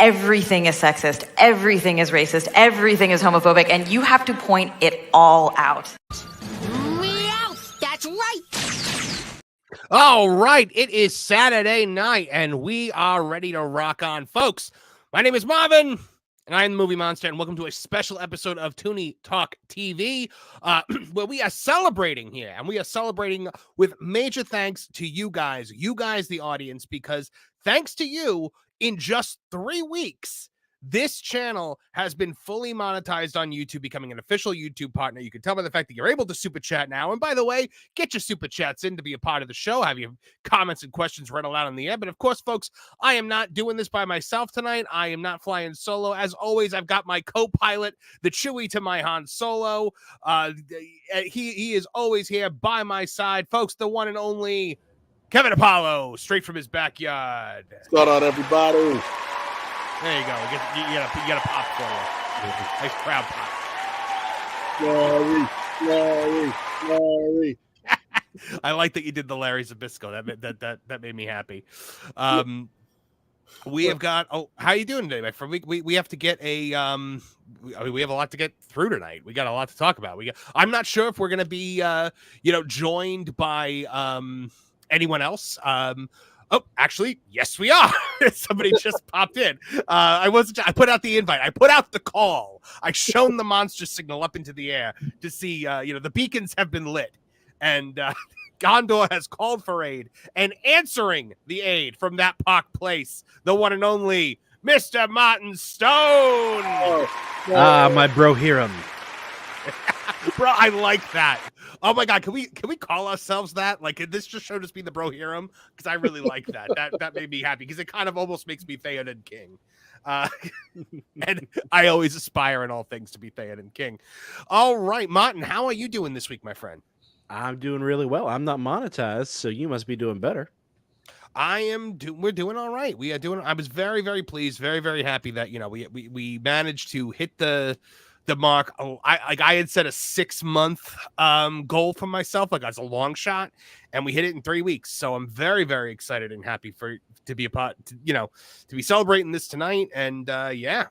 Everything is sexist, everything is racist, everything is homophobic, and you have to point it all out. Meow, that's right. All right, it is Saturday night, and we are ready to rock on. Folks, my name is Marvin, and I am the Movie Monster, and welcome to a special episode of Tooney Talk TV, where we are celebrating here, and we are celebrating with major thanks to you guys, the audience, because thanks to you, in just 3 weeks, this channel has been fully monetized on YouTube, becoming an official YouTube partner. You can tell by the fact that you're able to super chat now. And by the way, get your super chats in to be a part of the show. Have your comments and questions read aloud on the air. But of course, folks, I am not doing this by myself tonight. I am not flying solo. As always, I've got my co-pilot, the Chewie to my Han Solo. He is always here by my side. Folks, the one and only Kevin Apollo, straight from his backyard. What's going on, everybody? There you go. You got a pop for you. Nice crowd pop. Larry. I like that you did the Larry Zabisco. That made me happy. We have got. Oh, how are you doing today, my friend? We have to get a. We have a lot to get through tonight. We got a lot to talk about. I'm not sure if we're gonna be joined by anyone else. Oh, actually, yes, we are. Somebody just popped in. I put out the invite. I put out the call. I shown the monster signal up into the air to see, the beacons have been lit. And Gondor has called for aid. And answering the aid from that Park place, the one and only Mr. Martin Stone. My bro Hiram. Bro, I like that. Oh my God, can we call ourselves that? Like, this just showed us being the bro Hiram, because I really like that. That made me happy because it kind of almost makes me Theoden King. And I always aspire in all things to be Theoden King. All right, Martin, how are you doing this week, my friend? I'm doing really well. I'm not monetized, so you must be doing better. We're doing all right. We are doing. I was very, very pleased, very, very happy that we managed to hit the mark. I had set a 6-month goal for myself, like as a long shot, and we hit it in 3 weeks. So I'm very, very excited and happy to be a part, to be celebrating this tonight. And yeah.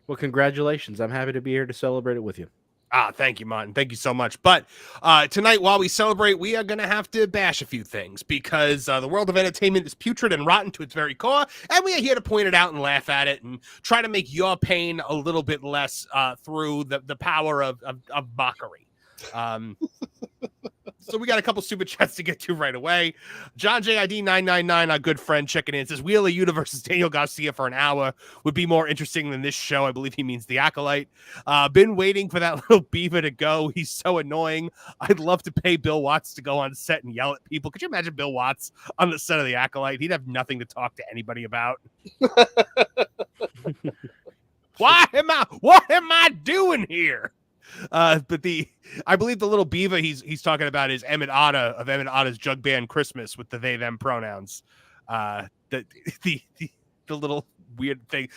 Well, congratulations. I'm happy to be here to celebrate it with you. Thank you, Martin. Thank you so much. But tonight, while we celebrate, we are going to have to bash a few things because the world of entertainment is putrid and rotten to its very core, and we are here to point it out and laugh at it and try to make your pain a little bit less through the power of mockery. So we got a couple super chats to get to right away. John JID 999, our good friend, checking in, says Wheel of You versus Daniel Garcia for an hour would be more interesting than this show. I believe he means the Acolyte. Been waiting for that little beaver to go. He's so annoying. I'd love to pay Bill Watts to go on set and yell at people. Could you imagine Bill Watts on the set of the Acolyte? He'd have nothing to talk to anybody about. What am I doing here? But I believe the little beaver he's talking about is Emmett Otter of Emmett Otter's Jug Band Christmas with the they them pronouns. The little weird thing.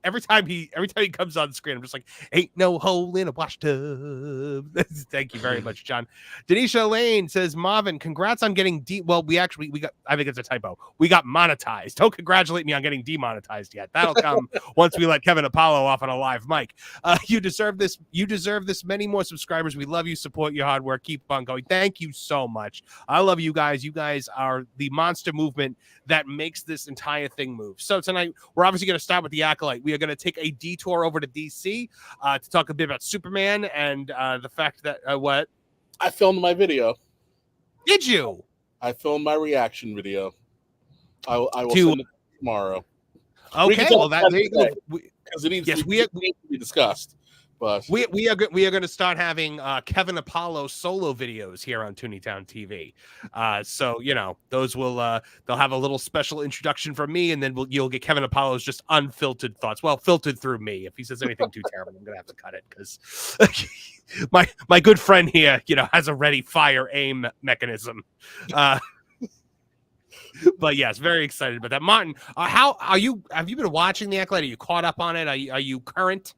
Every time he comes on screen, I'm just like, ain't no hole in a washtub. Thank you very much, John. Denisha Lane says, Marvin, congrats on getting well, we got, I think it's a typo. We got monetized. Don't congratulate me on getting demonetized yet. That'll come once we let Kevin Apollo off on a live mic. You deserve this. You deserve this. Many more subscribers. We love you. Support your hard work. Keep on going. Thank you so much. I love you guys. You guys are the monster movement that makes this entire thing move. So tonight, we're obviously going to start with the Acolyte. We are going to take a detour over to DC to talk a bit about Superman and the fact that what? I filmed my video. Did you? I filmed my reaction video. I will send it tomorrow. Okay, well that because it needs to be discussed. But we are going to start having Kevin Apollo solo videos here on Tooney Talk TV. So those will they'll have a little special introduction from me, and then you'll get Kevin Apollo's just unfiltered thoughts. Well, filtered through me. If he says anything too terrible, I'm gonna have to cut it because my good friend here, has a ready fire aim mechanism. But yes, very excited about that. Martin, how are you? Have you been watching the Acolyte? Are you caught up on it? Are you current?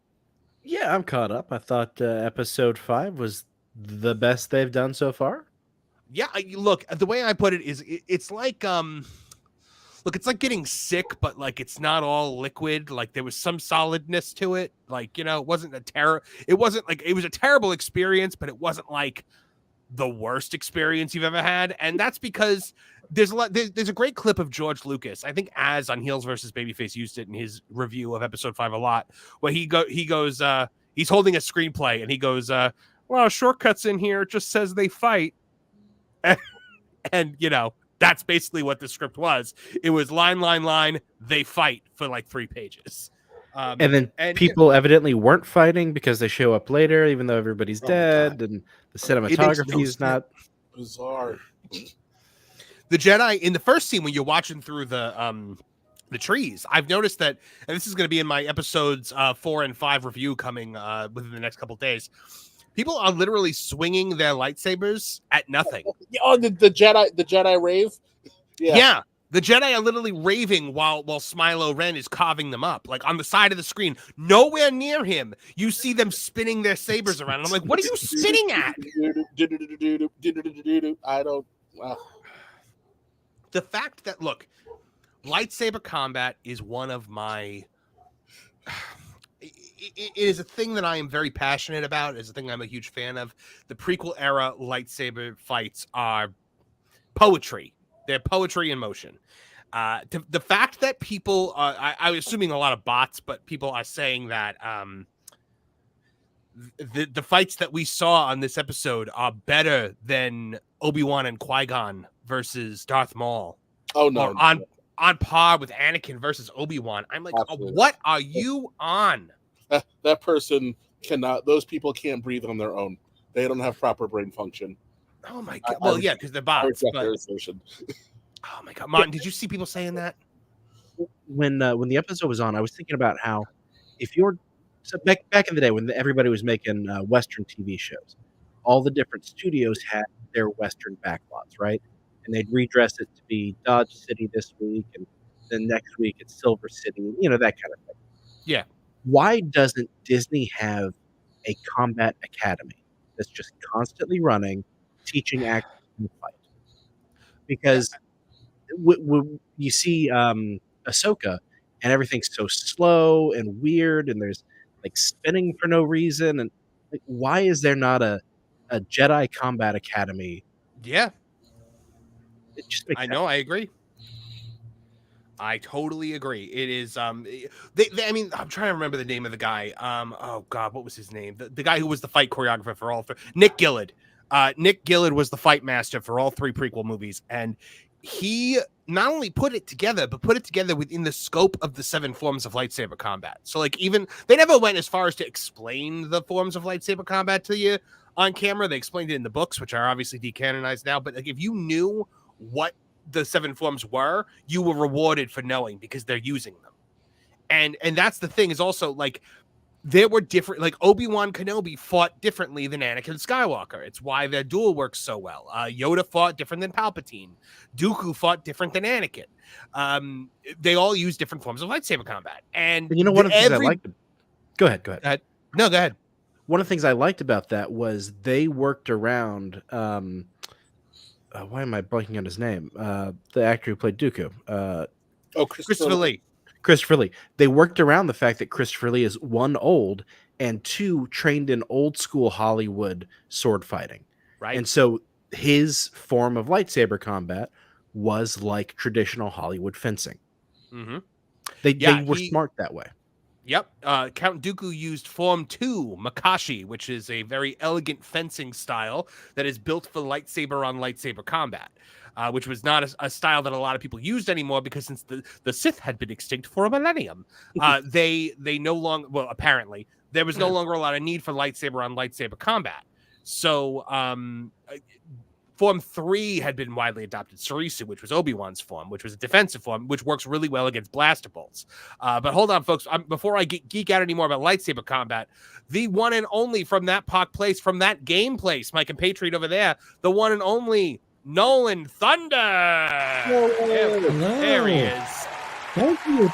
Yeah, I'm caught up. I thought episode 5 was the best they've done so far. Yeah, look, the way I put it is it's like look, it's like getting sick, but like it's not all liquid. Like there was some solidness to it. Like, it wasn't it wasn't like it was a terrible experience, but it wasn't like the worst experience you've ever had. And that's because there's a great clip of George Lucas. I think Az on Heels versus Babyface used it in his review of episode 5 a lot, where he goes he's holding a screenplay and he goes well, shortcuts in here, it just says they fight. And that's basically what the script was. It was line, they fight for like 3 pages. And then people evidently weren't fighting because they show up later, even though everybody's dead, and the cinematography is not bizarre. The Jedi in the first scene when you're watching through the trees, I've noticed that, and this is going to be in my episodes 4 and 5 review coming within the next couple of days. People are literally swinging their lightsabers at nothing. Oh, the Jedi rave. Yeah. The Jedi are literally raving while Smilo Ren is carving them up, like on the side of the screen. Nowhere near him, you see them spinning their sabers around. And I'm like, what are you spinning at? I don't. Wow. The fact that, look, lightsaber combat is one of my... It is a thing that I am very passionate about. It's a thing I'm a huge fan of. The prequel era lightsaber fights are poetry. They're poetry in motion. The fact that people, I'm assuming a lot of bots, but people are saying that the fights that we saw on this episode are better than Obi-Wan and Qui-Gon versus Darth Maul. Oh, no. Or on par with Anakin versus Obi-Wan. I'm like, what are you on? That person cannot, those people can't breathe on their own. They don't have proper brain function. Oh my God. Well, yeah, because they're bots. Oh my God. Martin, did you see people saying that? When the episode was on, I was thinking about how back in the day when everybody was making Western TV shows, all the different studios had their Western backlots, right? And they'd redress it to be Dodge City this week, and then next week it's Silver City, that kind of thing. Yeah. Why doesn't Disney have a combat academy that's just constantly running, teaching actors to fight? Because you see Ahsoka, and everything's so slow and weird, and there's like spinning for no reason. And like, why is there not a Jedi Combat Academy? Yeah, it just makes I sense. know. I agree. I totally agree. It is. I mean, I'm trying to remember the name of the guy. Oh God, what was his name? The guy who was the fight choreographer for all 3. Nick Gillard. Nick Gillard was the fight master for all 3 prequel movies, and he not only put it together, but put it together within the scope of the 7 forms of lightsaber combat. So, like, even they never went as far as to explain the forms of lightsaber combat to you on camera. They explained it in the books, which are obviously decanonized now. But like, if you knew what the 7 forms were, you were rewarded for knowing because they're using them. And that's the thing, is also like there were different, like Obi-Wan Kenobi fought differently than Anakin Skywalker. It's why their duel works so well. Yoda fought different than Palpatine. Dooku fought different than Anakin. They all use different forms of lightsaber combat. And you know, one of the things I liked. Go ahead. No, go ahead. One of the things I liked about that was they worked around. Why am I blanking on his name? The actor who played Dooku. Christopher Lee. Christopher Lee. They worked around the fact that Christopher Lee is, one, old, and two, trained in old school Hollywood sword fighting. Right. And so his form of lightsaber combat was like traditional Hollywood fencing. Mm-hmm. They were smart that way. Yep. Count Dooku used Form 2, Makashi, which is a very elegant fencing style that is built for lightsaber on lightsaber combat, which was not a style that a lot of people used anymore because since the Sith had been extinct for a millennium, they no longer, well, apparently, there was no longer a lot of need for lightsaber on lightsaber combat. So Form 3 had been widely adopted, Sarisu, which was Obi-Wan's form, which was a defensive form, which works really well against blaster bolts. But hold on, folks. Before I geek out anymore about lightsaber combat, the one and only from that from that game place, my compatriot over there, the one and only Nolan Thunder. There he is. Thank you.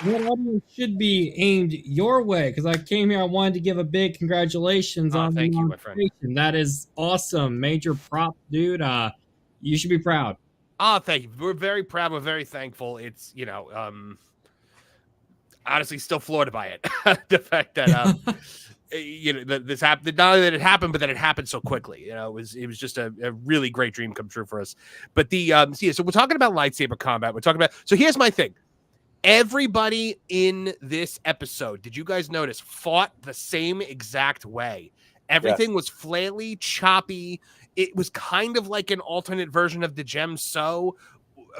That audience should be aimed your way because I came here. I wanted to give a big congratulations on thank you, my friend. That is awesome. Major prop, dude. You should be proud. Oh, thank you. We're very proud. We're very thankful. It's, honestly still floored by it. The fact that, this happened, not only that it happened, but that it happened so quickly. It was just a really great dream come true for us. But so we're talking about lightsaber combat. So here's my thing. Everybody in this episode, did you guys notice, fought the same exact way? Everything was flaily, choppy. It was kind of like an alternate version of the Gem So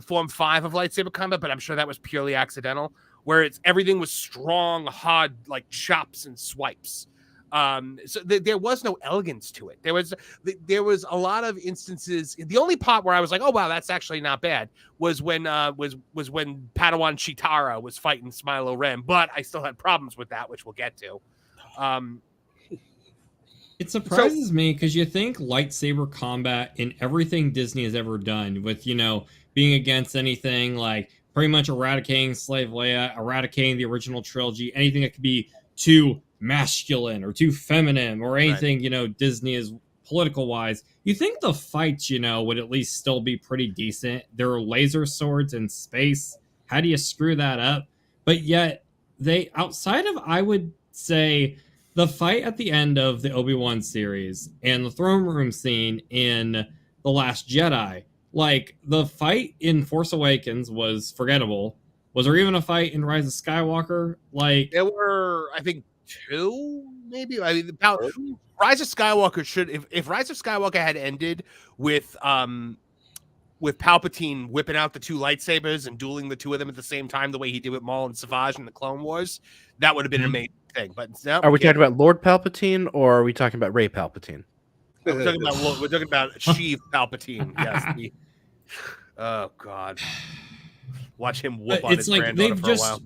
Form 5 of lightsaber combat, but I'm sure that was purely accidental, where everything was strong, hard, like chops and swipes. So there was no elegance to it. There was a lot of instances. The only part where I was like, oh wow, that's actually not bad was when when Padawan Chitara was fighting Smilo Ren, but I still had problems with that, which we'll get to. It surprises me because you think lightsaber combat in everything Disney has ever done with, being against anything like pretty much eradicating Slave Leia, eradicating the original trilogy, anything that could be too masculine or too feminine or anything, Disney is political wise. You think the fights, would at least still be pretty decent. There are laser swords in space. How do you screw that up? But yet they, outside of, I would say, the fight at the end of the Obi-Wan series and the throne room scene in The Last Jedi, like the fight in Force Awakens was forgettable. Was there even a fight in Rise of Skywalker? Like there were, I think, 2, maybe. I mean, Rise of Skywalker should, if Rise of Skywalker had ended with Palpatine whipping out the 2 lightsabers and dueling the 2 of them at the same time, the way he did with Maul and Savage in the Clone Wars, that would have been an amazing thing. But now, are we talking about Lord Palpatine or are we talking about Rey Palpatine? We're talking about Sheev Palpatine. Yes. Oh God. Watch him whoop on his granddaughter for a while.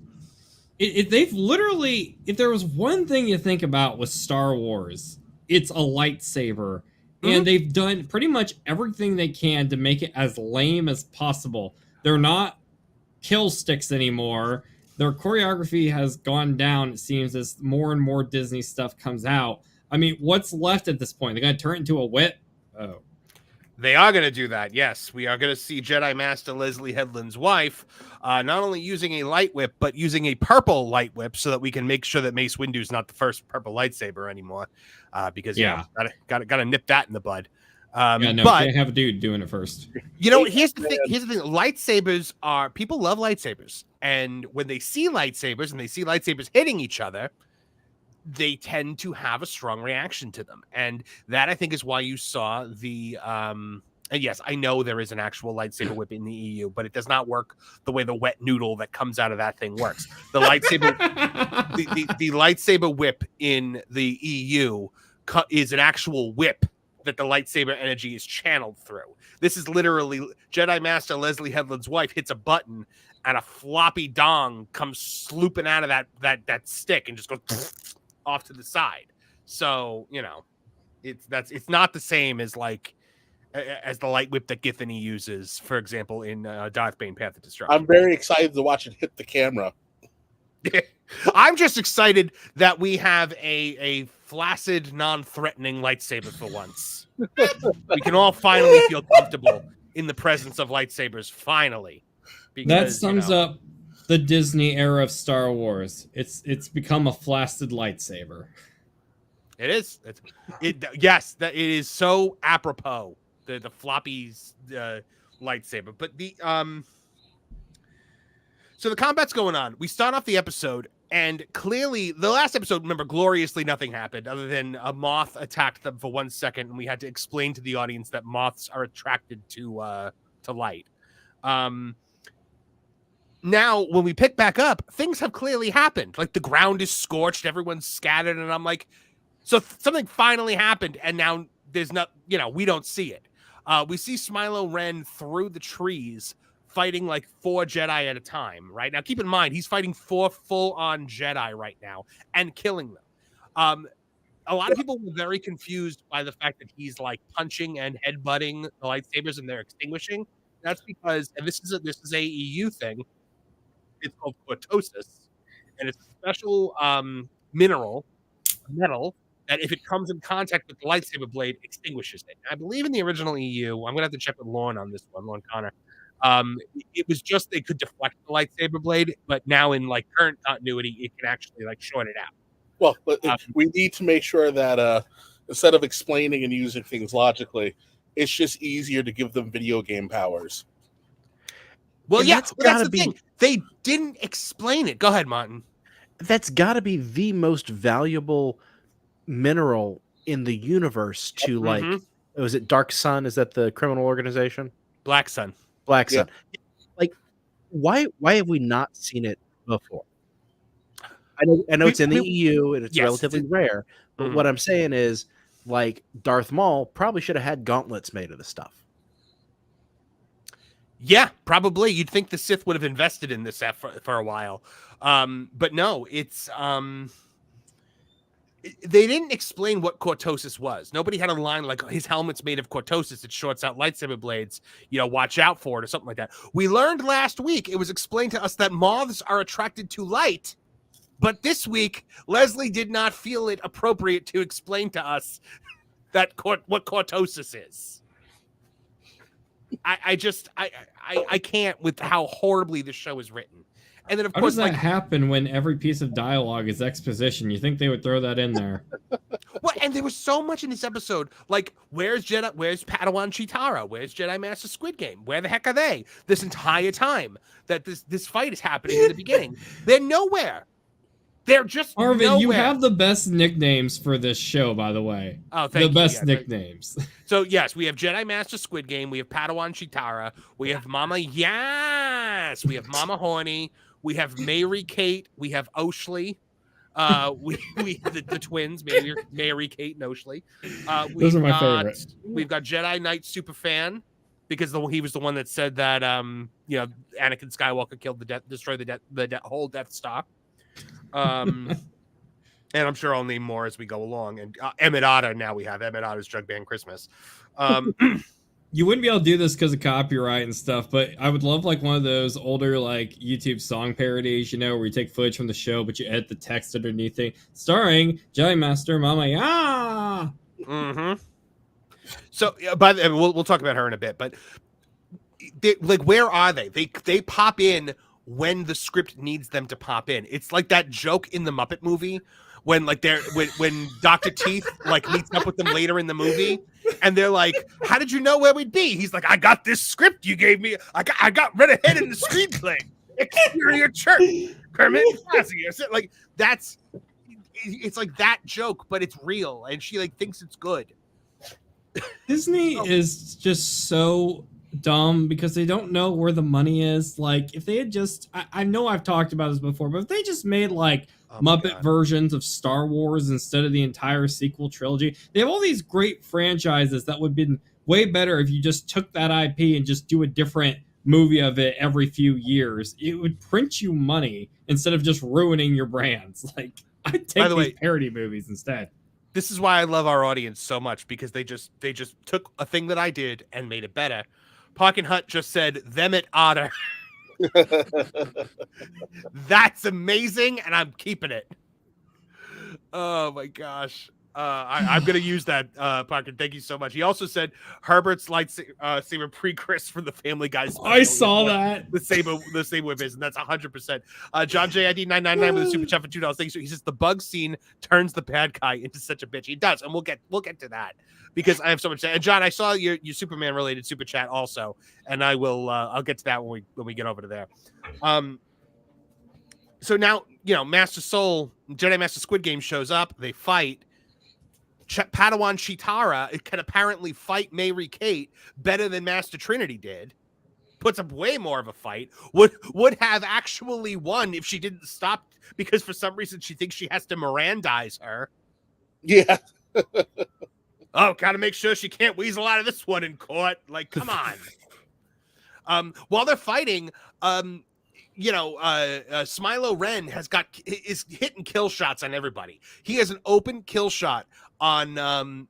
They've literally, if there was one thing you think about with Star Wars, it's a lightsaber. And they've done pretty much everything they can to make it as lame as possible. They're not kill sticks anymore. Their choreography has gone down, it seems, as more and more Disney stuff comes out. I mean, what's left at this point? They're going to turn it into a whip? Oh. They are going to do that, yes. We are going to see Jedi Master Leslie Headland's wife not only using a light whip, but using a purple light whip so that we can make sure that Mace Windu's not the first purple lightsaber anymore. Because, gotta nip that in the bud. But can't have a dude doing it first. Here's the thing. Lightsabers are, people love lightsabers. And when they see lightsabers and they see lightsabers hitting each other, they tend to have a strong reaction to them. And that, I think, is why you saw the and yes, I know there is an actual lightsaber whip in the EU, but it does not work the way the wet noodle that comes out of that thing works. The lightsaber the lightsaber whip in the EU is an actual whip that the lightsaber energy is channeled through. This is literally Jedi Master Leslie Headland's wife hits a button and a floppy dong comes slooping out of that stick and just goes off to the side. So, you know, it's not the same as like as the light whip that Githany uses, for example, in Darth Bane Path of Destruction. I'm very excited to watch it hit the camera. I'm just excited that we have a flaccid, non-threatening lightsaber for once. We can all finally feel comfortable in the presence of lightsabers, finally. That Because, sums up the Disney era of Star Wars. It's become a flaccid lightsaber. It is. Yes, that it is so apropos. The floppy lightsaber, but so the combat's going on. We start off the episode, and clearly, the last episode, remember, gloriously nothing happened other than a moth attacked them for 1 second, and we had to explain to the audience that moths are attracted to light. Now, when we pick back up, things have clearly happened. Like, the ground is scorched, everyone's scattered, and I'm like, so something finally happened, and now there's not, we don't see it. We see Smilo Ren through the trees fighting like 4 Jedi at a time, right? Now, keep in mind, he's fighting 4 full-on Jedi right now and killing them. A lot of people were very confused by the fact that he's like punching and headbutting the lightsabers and they're extinguishing. That's because, and this is a EU thing, it's called cortosis, and it's a special metal that if it comes in contact with the lightsaber blade, extinguishes it. I believe in the original EU, I'm gonna have to check with Lorne on this one, Lorne Connor. It was just they could deflect the lightsaber blade, but now in like current continuity, it can actually like short it out. Well, but we need to make sure that instead of explaining and using things logically, it's just easier to give them video game powers. Well, and yeah, that's the thing. They didn't explain it. Go ahead, Martin. That's got to be the most valuable mineral in the universe to like. Was it Dark Sun? Is that the criminal organization? Black Sun. Black Sun. Yeah. Like, why have we not seen it before? I know it's in the EU and it's relatively rare, but what I'm saying is, like, Darth Maul probably should have had gauntlets made of the stuff. Yeah, probably. You'd think the Sith would have invested in this for a while. But no, it's they didn't explain what cortosis was. Nobody had a line like his helmet's made of cortosis. It shorts out lightsaber blades. Watch out for it or something like that. We learned last week, it was explained to us that moths are attracted to light. But this week, Leslie did not feel it appropriate to explain to us that what cortosis is. I can't with how horribly the show is written. And then, of course, how does that happen when every piece of dialogue is exposition? You think they would throw that in there? Well, and there was so much in this episode. Like, where's Padawan Chitara? Where's Jedi Master Squid Game? Where the heck are they? This entire time that this fight is happening in the beginning, they're nowhere. They're just Marvin, nowhere. you have the best nicknames for this show, by the way. Oh, thank you. The best nicknames. So, yes, we have Jedi Master Squid Game. We have Padawan Chitara. We have Mama Yes. We have Mama Horny. We have Mary Kate. We have Oshley. We the twins, Mary Kate and Oshley. Those are my favorite. We've got Jedi Knight Superfan, because he was the one that said that Anakin Skywalker destroyed the whole Death Star. And I'm sure I'll name more as we go along. And Emmett Otter, now we have Emmett Otter's Drug Ban Christmas. You wouldn't be able to do this because of copyright and stuff, but I would love like one of those older like YouTube song parodies, where you take footage from the show, but you edit the text underneath it, starring Jedi Master Mama Ya. So, we'll talk about her in a bit, but where are they? They pop in when the script needs them to pop in. It's like that joke in the Muppet movie when when Dr. Teeth like meets up with them later in the movie, and they're like, "How did you know where we'd be?" He's like, "I got this script you gave me. I got read ahead in the screenplay. Exterior church, Kermit Classy." Like it's like that joke, but it's real, and she like thinks it's good. Disney is just so dumb because they don't know where the money is. Like, if they had just, I know I've talked about this before, but if they just made like Muppet versions of Star Wars instead of the entire sequel trilogy, they have all these great franchises that would have been way better if you just took that IP and just do a different movie of it every few years, it would print you money instead of just ruining your brands. Like, I'd take these parody movies instead. This is why I love our audience so much, because they just took a thing that I did and made it better. Parkin Hunt just said, "Them it otter." That's amazing, and I'm keeping it. Oh my gosh. I'm going to use that, Parkin. Thank you so much. He also said Herbert's lightsaber pre-Chris from the Family Guy special. I saw that. The saber whip is, and that's 100%. John JID 999 with a super chat for $2. Thanks. He says the bug scene turns the bad guy into such a bitch. He does, and we'll get to that because I have so much. And John, I saw your Superman related super chat also, and I will I'll get to that when we get over to there. So now, Master Soul, Jedi Master Squid Game shows up. They fight. Padawan Chitara can apparently fight Mary Kate better than Master Trinity did. Puts up way more of a fight. Would have actually won if she didn't stop, because for some reason she thinks she has to Mirandize her. Yeah. Oh, gotta make sure she can't weasel out of this one in court. Like, come on. While they're fighting, Smilo Ren is hitting kill shots on everybody. He has an open kill shot on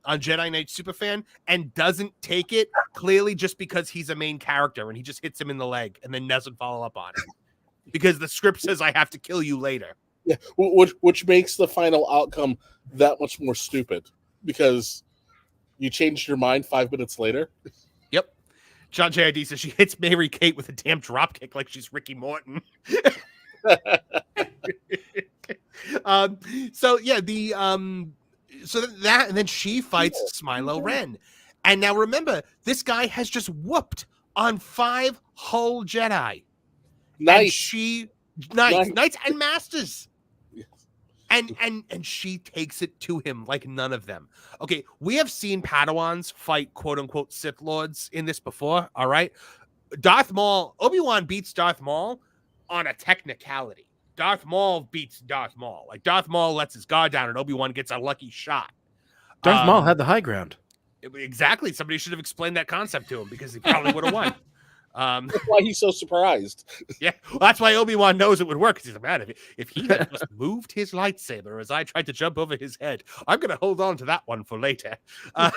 Jedi Knight Superfan and doesn't take it, clearly just because he's a main character and he just hits him in the leg and then doesn't follow up on it because the script says I have to kill you later. Yeah, which makes the final outcome that much more stupid because you changed your mind 5 minutes later. Yep. John JID says she hits Mary Kate with a damn dropkick like she's Ricky Morton. So that, and then she fights Smilo Ren. And now remember, this guy has just whooped on 5 whole Jedi. Nice. And Knights and Masters. Yes. And she takes it to him like none of them. Okay, we have seen Padawans fight quote-unquote Sith Lords in this before, all right? Obi-Wan beats Darth Maul on a technicality. Darth Maul beats Darth Maul. Like, Darth Maul lets his guard down and Obi-Wan gets a lucky shot. Darth Maul had the high ground. Exactly. Somebody should have explained that concept to him because he probably would have won. That's why he's so surprised. Yeah, well, that's why Obi-Wan knows it would work. Because he's like, man, if he had just moved his lightsaber as I tried to jump over his head, I'm going to hold on to that one for later. I'd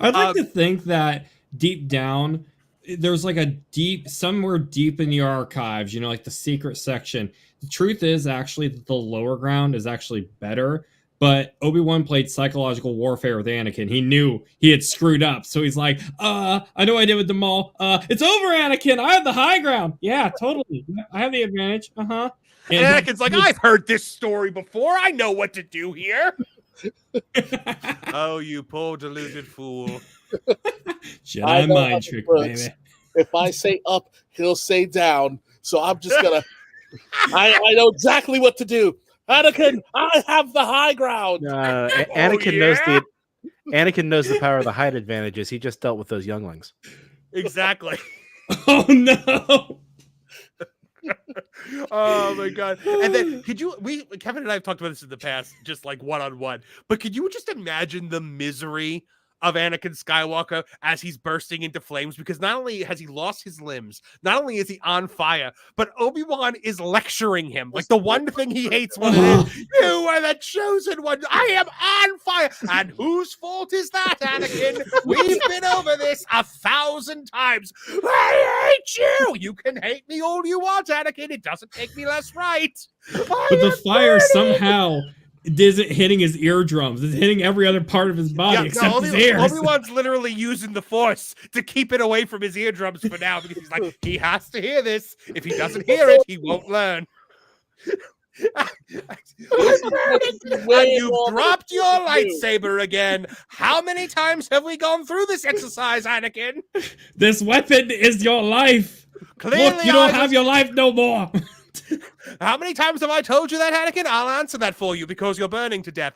like to think that deep down, there's like somewhere deep in the archives, like the secret section. The truth is actually that the lower ground is actually better, but Obi-Wan played psychological warfare with Anakin. He knew he had screwed up. So he's like, I know I did with the Maul. It's over, Anakin. I have the high ground. Yeah, totally. I have the advantage. Uh-huh. And Anakin's like, I've heard this story before. I know what to do here. Oh, you poor deluded fool. Jedi mind trick, baby. If I say up, he'll say down. So I'm just gonna. I know exactly what to do. Anakin, I have the high ground. Anakin knows the power of the height advantages. He just dealt with those younglings. Exactly. Oh no. Oh my god. And then Kevin and I have talked about this in the past, just like one-on-one, but could you just imagine the misery of Anakin Skywalker as he's bursting into flames? Because not only has he lost his limbs, not only is he on fire, but Obi-Wan is lecturing him. Like, the one thing he hates more than is, you are the chosen one. I am on fire. And whose fault is that, Anakin? We've been over this 1,000 times. I hate you. You can hate me all you want, Anakin. It doesn't make me less right. But the fire somehow isn't hitting his eardrums. It's hitting every other part of his body except his ears. Obi-Wan's literally using the Force to keep it away from his eardrums for now because he's like, he has to hear this. If he doesn't hear it, he won't learn. And you've dropped your lightsaber again. How many times have we gone through this exercise, Anakin? This weapon is your life. Clearly, look, you don't have your life no more. How many times have I told you that, Anakin? I'll answer that for you because you're burning to death.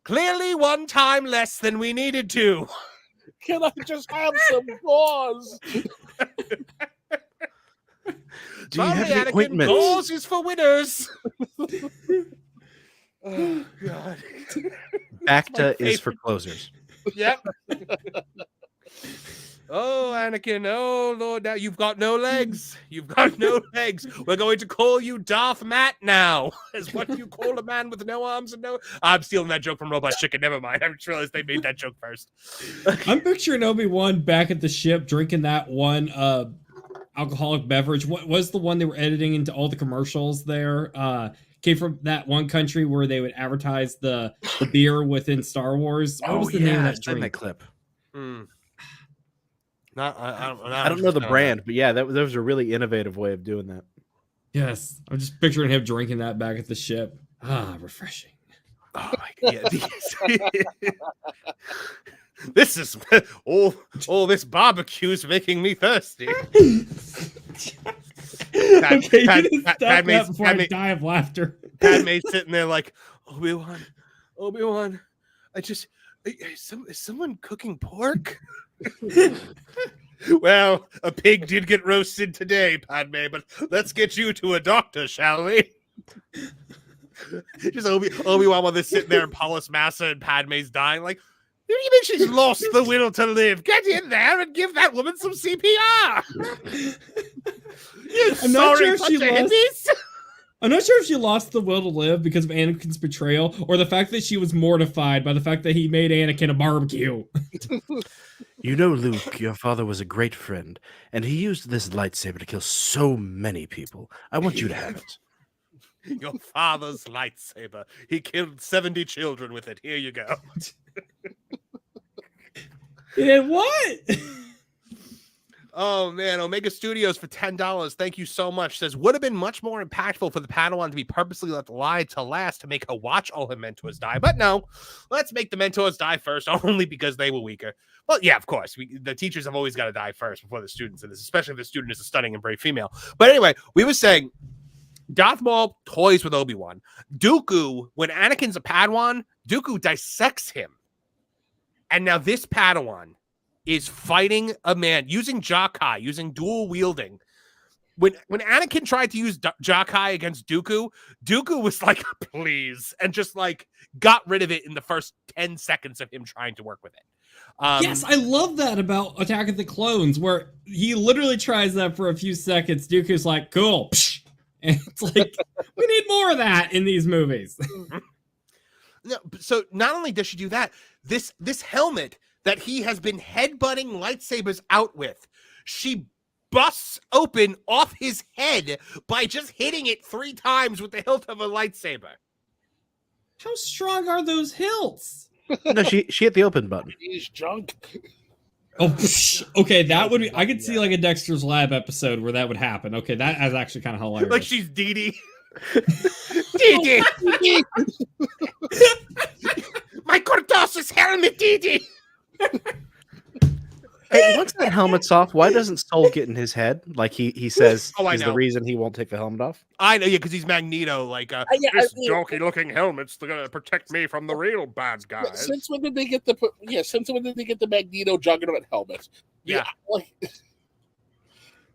Clearly, one time less than we needed to. Can I just have some gauze? Do you have any ointments? Gauze is for winners. Oh, God. Acta is for closers. Yep. Oh, Anakin, oh, Lord, now you've got no legs. You've got no legs. We're going to call you Darth Matt now, is what you call a man with no arms and no... I'm stealing that joke from Robot Chicken. Never mind. I just realized they made that joke first. I'm picturing Obi-Wan back at the ship drinking that one alcoholic beverage. What was the one they were editing into all the commercials there? Came from that one country where they would advertise the beer within Star Wars. What was the name of that drink? That clip. I don't know the brand, but yeah, that was a really innovative way of doing that. Yes, I'm just picturing him drinking that back at the ship. Ah, refreshing. Oh my God. This is all this barbecue's making me thirsty. Okay, you didn't stop that before I die of laughter. Padme's sitting there like, Obi-Wan, is someone cooking pork? Well, a pig did get roasted today, Padme, but let's get you to a doctor, shall we? Just Obi-Wan while they're sitting there and Paulus Massa and Padme's dying, like, what do you mean she's lost the will to live? Get in there and give that woman some CPR. I'm not sure if she lost the will to live because of Anakin's betrayal, or the fact that she was mortified by the fact that he made Anakin a barbecue. You know, Luke, your father was a great friend, and he used this lightsaber to kill so many people. I want you to have it. Your father's lightsaber. He killed 70 children with it. Here you go. And what? Oh man, Omega Studios for $10. Thank you so much. Says would have been much more impactful for the Padawan to be purposely left alive to last to make her watch all her mentors die. But no, let's make the mentors die first, only because they were weaker. Well, yeah, of course. The teachers have always got to die first before the students, and this, especially if the student is a stunning and brave female. But anyway, we were saying Darth Maul toys with Obi-Wan. Dooku, when Anakin's a Padawan, Dooku dissects him. And now this Padawan is fighting a man using Jakai, using dual wielding. When Anakin tried to use Jakai against Dooku, Dooku was like, please, and just like got rid of it in the first 10 seconds of him trying to work with it. Yes, I love that about Attack of the Clones, where he literally tries that for a few seconds. Dooku's like, cool. Psh. And it's like, we need more of that in these movies. No, so not only does she do that, this helmet that he has been headbutting lightsabers out with, she busts open off his head by just hitting it 3 times with the hilt of a lightsaber. How strong are those hilts? No, she hit the open button. He's drunk. Oh, okay, that would be. I could see like a Dexter's Lab episode where that would happen. Okay, that is actually kind of hilarious. Like she's Dee Dee. Dee Dee. My Cortos's helmet, Dee Dee. Hey, once that helmet's off, why doesn't Soul get in his head? Like he says I is know. the reason he won't take the helmet off? I know, yeah, because he's Magneto. Like, this dorky-looking helmet's gonna protect me from the real bad guys. Since when did they get the Magneto Juggernaut helmet? Yeah.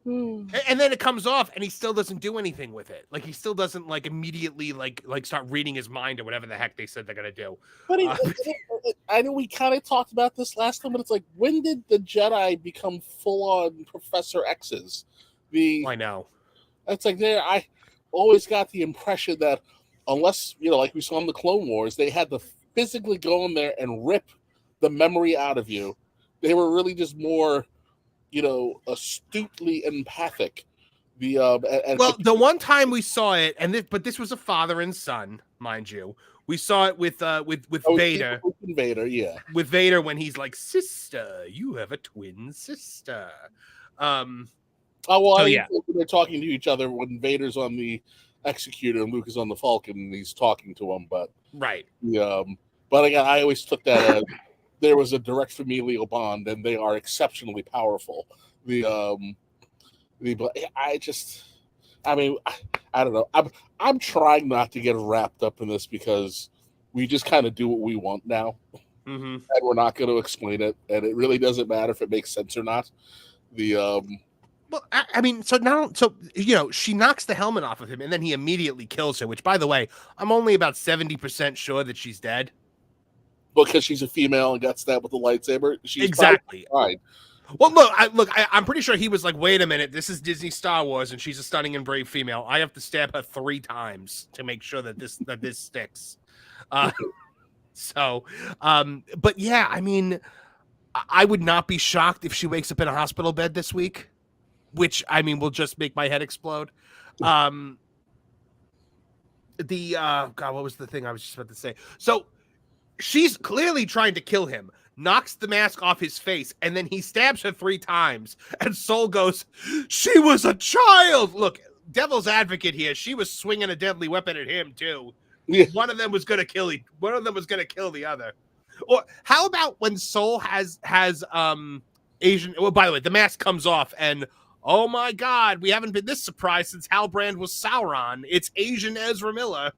And then it comes off, and he still doesn't do anything with it. Like he still doesn't like immediately like start reading his mind or whatever the heck they said they're gonna do. But I know we kind of talked about this last time, but it's like, when did the Jedi become full-on Professor X's? I know. It's like I always got the impression that unless like we saw in the Clone Wars, they had to physically go in there and rip the memory out of you. They were really just more, astutely empathic. The one time we saw it, but this was a father and son, mind you. We saw it with Vader. Vader, yeah. With Vader when he's like, "Sister, you have a twin sister." They're talking to each other when Vader's on the Executor and Luke is on the Falcon, and he's talking to him. But right, but again, I always took that as there was a direct familial bond, and they are exceptionally powerful. I don't know. I'm trying not to get wrapped up in this because we just kind of do what we want now, and we're not going to explain it, and it really doesn't matter if it makes sense or not. Well, she knocks the helmet off of him, and then he immediately kills her. Which, by the way, I'm only about 70% sure that she's dead. Because she's a female and got stabbed with a lightsaber. She's exactly fine. Well, look, I'm pretty sure he was like, wait a minute, this is Disney Star Wars, and she's a stunning and brave female. I have to stab her 3 times to make sure that this sticks. But yeah, I mean, I would not be shocked if she wakes up in a hospital bed this week, which I mean will just make my head explode. God, what was the thing I was just about to say? So she's clearly trying to kill him, knocks the mask off his face, and then he stabs her 3 times. And Soul goes, "She was a child." Look, devil's advocate here. She was swinging a deadly weapon at him too. Yeah. One of them was going to kill the other. Or how about when Soul has Asian? Well, by the way, the mask comes off, and oh my God, we haven't been this surprised since Halbrand was Sauron. It's Asian Ezra Miller.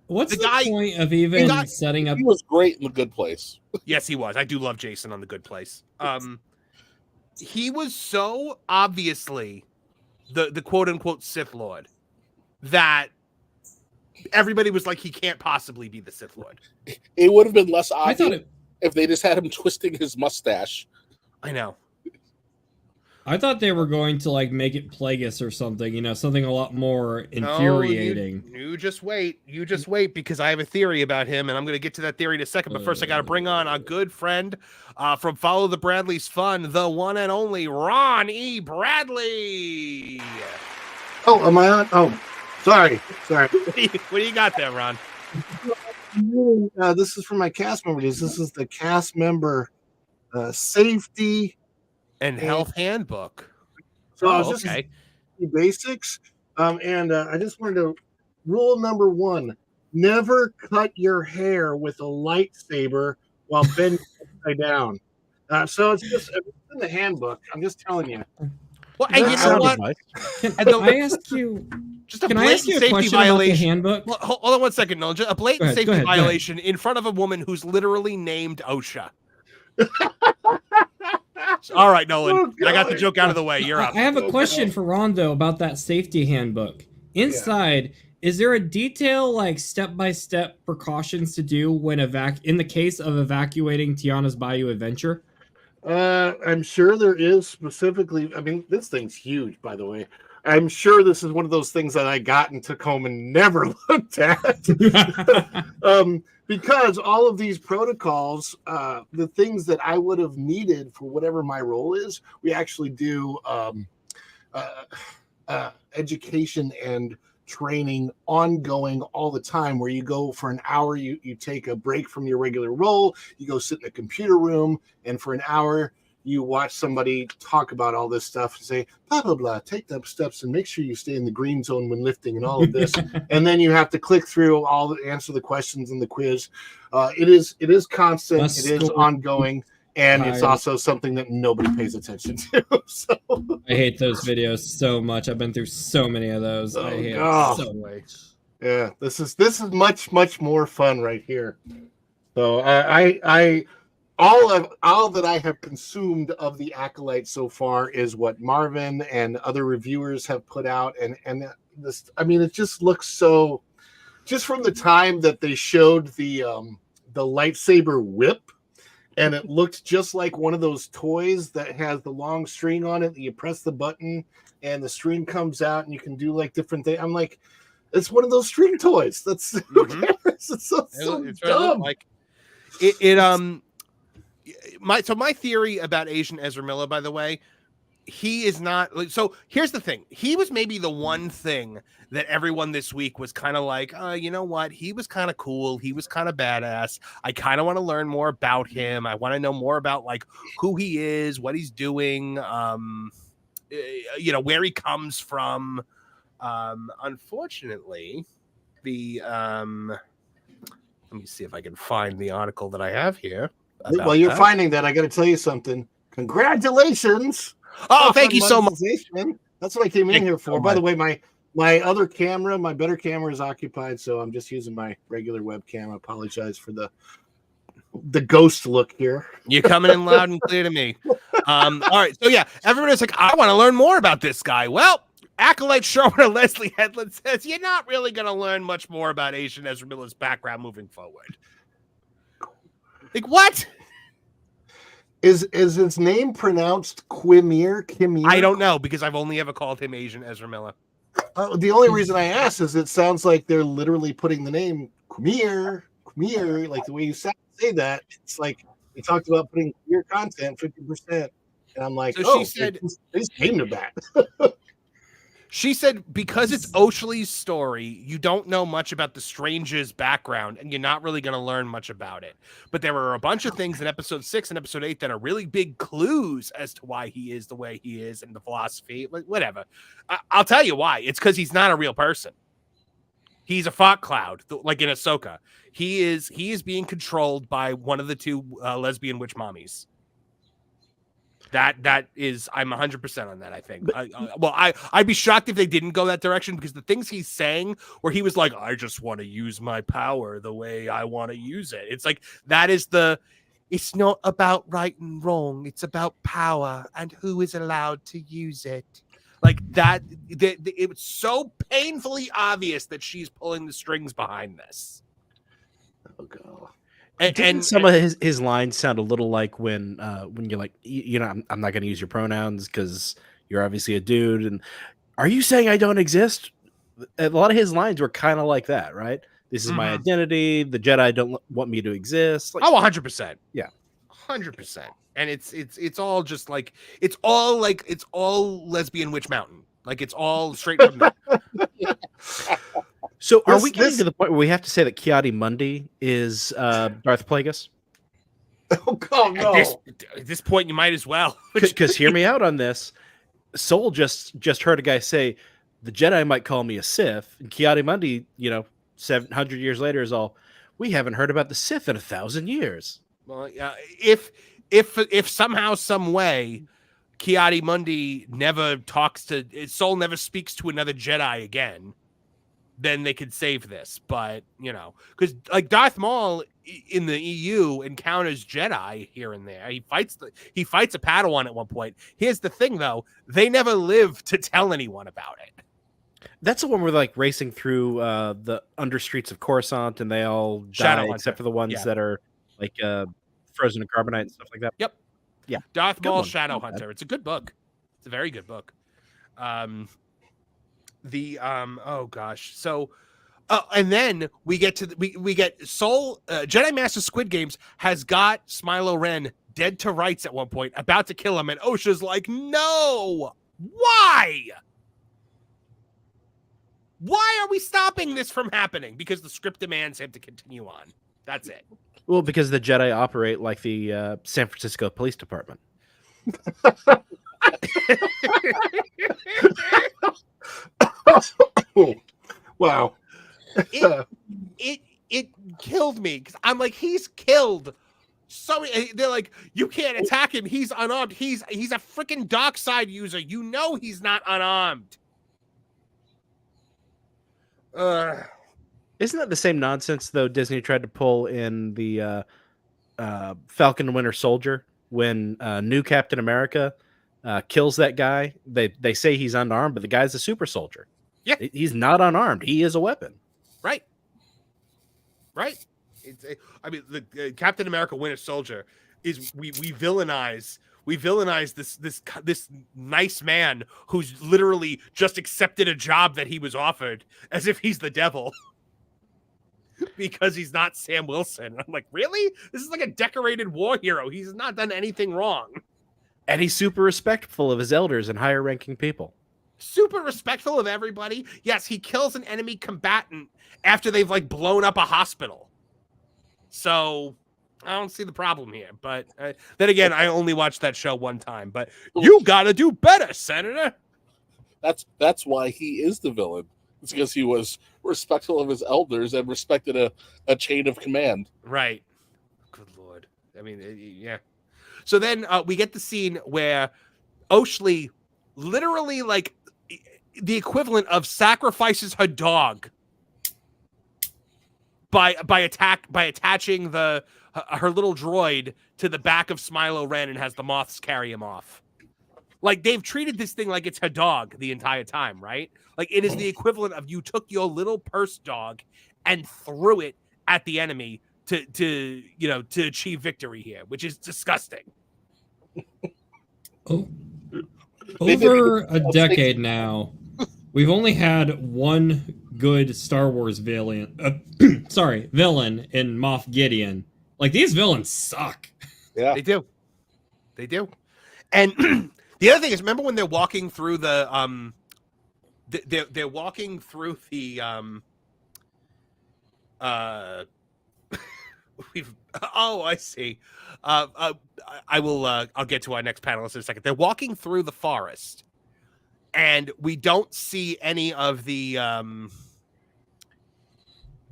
What's the point of even setting up? He was great in The Good Place. Yes, he was. I do love Jason on The Good Place. He was so obviously the quote unquote Sith Lord that everybody was like, he can't possibly be the Sith Lord. It would have been less obvious if they just had him twisting his mustache. I know. I thought they were going to like make it Plagueis or something, something a lot more infuriating. No, you just wait. You just wait, because I have a theory about him, and I'm going to get to that theory in a second. But first, I got to bring on a good friend from Follow the Bradleys Fun, the one and only Ron E. Bradley. Oh, am I on? Oh, sorry. What do you got there, Ron? This is for my cast members. This is the cast member safety and health handbook. So I was just basics. And I just wanted to rule number 1: never cut your hair with a lightsaber while bending upside down. So it's just in the handbook. I'm just telling you. Well, and you know what? Can I ask you? Just a blatant safety violation. Handbook? Well, hold on one second, Nolan. A blatant safety violation in front of a woman who's literally named OSHA. All right, Nolan. I got the joke out of the way. You're up. I have a question for Rondo about that safety handbook. Inside, is there a detail like step-by-step precautions to do when in the case of evacuating Tiana's Bayou Adventure? I'm sure there is specifically. I mean, this thing's huge, by the way. I'm sure this is one of those things that I got and took home and never looked at. Because all of these protocols, the things that I would have needed for whatever my role is, we actually do education and training ongoing all the time, where you go for an hour, you take a break from your regular role, you go sit in a computer room, and for an hour you watch somebody talk about all this stuff and say, blah, blah, blah, take the steps and make sure you stay in the green zone when lifting and all of this. And then you have to click through answer the questions in the quiz. It is constant. It is ongoing. And it's also something that nobody pays attention to. So I hate those videos so much. I've been through so many of those. I hate it so much. Yeah, this is much, much more fun right here. So all that I have consumed of the Acolyte so far is what Marvin and other reviewers have put out, and this, I mean, it just looks so. Just from the time that they showed the lightsaber whip, and it looked just like one of those toys that has the long string on it. You press the button, and the string comes out, and you can do like different things. I'm like, it's one of those string toys. That's it's so dumb. Like my theory about Asian Ezra Miller, by the way, he is not. So here's the thing: he was maybe the one thing that everyone this week was kind of like, you know what? He was kind of cool. He was kind of badass. I kind of want to learn more about him. I want to know more about like who he is, what he's doing, where he comes from. Unfortunately, let me see if I can find the article that I have here. Well, you're finding that. I got to tell you something. Congratulations! Oh, thank you so much. That's what I came in here for. By the way, my other camera, my better camera, is occupied, so I'm just using my regular webcam. I apologize for the ghost look here. You're coming in loud and clear to me. All right, so yeah, everybody's like, I want to learn more about this guy. Well, Acolyte showrunner Leslie Headland says you're not really going to learn much more about Asian Ezra Miller's background moving forward. Like what? Is his name pronounced Quimir? I don't know because I've only ever called him Asian Ezra Miller. The only reason I asked is it sounds like they're literally putting the name Quimir, like the way you say that. It's like they talked about putting queer content 50%, and I'm like, so she said they just named him that. She said because it's Oshley's story, you don't know much about the stranger's background, and you're not really going to learn much about it. But there are a bunch of things in episode 6 and episode 8 that are really big clues as to why he is the way he is and the philosophy. Like, whatever. I'll tell you why. It's because he's not a real person. He's a fog cloud, like in Ahsoka. He is being controlled by one of the two lesbian witch mommies. That is, I'm 100% on that. I think. I'd be shocked if they didn't go that direction because the things he's saying, where he was like, "I just want to use my power the way I want to use it." It's like that is the. It's not about right and wrong. It's about power and who is allowed to use it. Like that. It's so painfully obvious that she's pulling the strings behind this. Oh god. And some of his lines sound a little like when you're like, I'm not going to use your pronouns because you're obviously a dude. And are you saying I don't exist? A lot of his lines were kind of like that, right? This is my identity. The Jedi don't want me to exist. Like, 100%. Yeah, 100%. And it's all just like it's all lesbian witch mountain. Like it's all straight from there. So are we getting to the point where we have to say that Kiadi Mundi is Darth Plagueis? Oh god, no. At this point, you might as well. Because hear me out on this. Soul just heard a guy say, the Jedi might call me a Sith. And Kiadi Mundi, 700 years later is all, we haven't heard about the Sith in 1,000 years. Well, if somehow, some way, Kiadi Mundi never talks to, Soul never speaks to another Jedi again, then they could save this. But, because like Darth Maul in the EU encounters Jedi here and there. He fights a Padawan at one point. Here's the thing, though. They never live to tell anyone about it. That's the one where like racing through the understreets of Coruscant and they all die except for the ones that are like frozen in carbonite and stuff like that. Yep. Yeah. Darth Maul Shadowhunter. It's a good book. It's a very good book. Oh gosh. So and then we get to we get Soul Jedi Master Squid Games has got Smilo Ren dead to rights at one point, about to kill him, and Osha's like, no, why? Why are we stopping this from happening? Because the script demands him to continue on. That's it. Well, because the Jedi operate like the San Francisco Police Department. Wow. It killed me because I'm like, he's killed. So they're like, you can't attack him. He's unarmed. He's a freaking dark side user. He's not unarmed. Isn't that the same nonsense though Disney tried to pull in the Falcon and Winter Soldier when new Captain America kills that guy? They say he's unarmed, but the guy's a super soldier. Yeah, he's not unarmed. He is a weapon. Right. The Captain America Winter Soldier is we villainize this nice man who's literally just accepted a job that he was offered as if he's the devil because he's not Sam Wilson. I'm like, really? This is like a decorated war hero. He's not done anything wrong. And he's super respectful of his elders and higher ranking people. Super respectful of everybody. Yes, he kills an enemy combatant after they've like blown up a hospital. So I don't see the problem here. But then again, I only watched that show one time. But you got to do better, Senator. That's why he is the villain. It's because he was respectful of his elders and respected a chain of command. Right. Good Lord. I mean, yeah. So then we get the scene where Oshley literally like the equivalent of sacrifices her dog by attaching her little droid to the back of Smilo Ren and has the moths carry him off. Like they've treated this thing like it's her dog the entire time, right? Like it is the equivalent of you took your little purse dog and threw it at the enemy to achieve victory here, which is disgusting. Oh, over a decade now, we've only had one good Star Wars villain. Villain in Moff Gideon. Like, these villains suck. Yeah, They do. They do. And the other thing is, remember when they're walking through the they're walking through the I see. I will I'll get to our next panelist in a second. They're walking through the forest, and we don't see any of the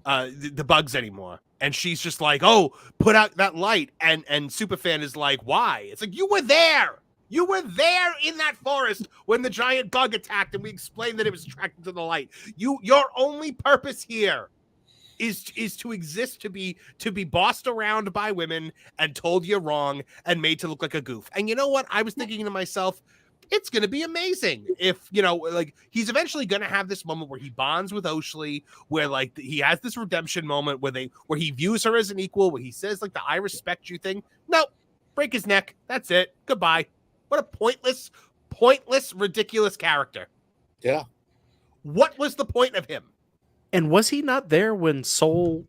bugs anymore. And she's just like, "Oh, put out that light." And Superfan is like, "Why?" It's like, "You were there. You were there in that forest when the giant bug attacked, and we explained that it was attracted to the light. Your only purpose here is to exist, to be bossed around by women and told you're wrong and made to look like a goof." And you know what? I was thinking to myself, it's going to be amazing if, like, he's eventually going to have this moment where he bonds with Oshley, where, like, he has this redemption moment where he views her as an equal, where he says, like, the "I respect you" thing. Nope. Break his neck. That's it. Goodbye. What a pointless, ridiculous character. Yeah. What was the point of him? And was he not there when Soul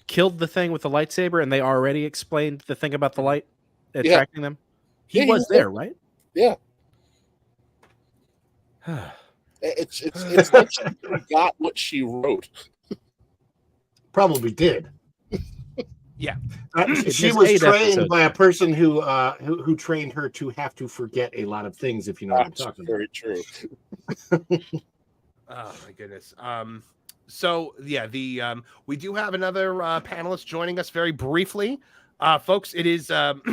killed the thing with the lightsaber and they already explained the thing about the light attracting them? He was there, right? Yeah. It's like she forgot what she wrote. Probably did. Yeah. She was trained by a person who trained her to have to forget a lot of things, if you know what I'm talking about. Very true. Oh my goodness. So yeah, we do have another panelist joining us very briefly. Folks, it is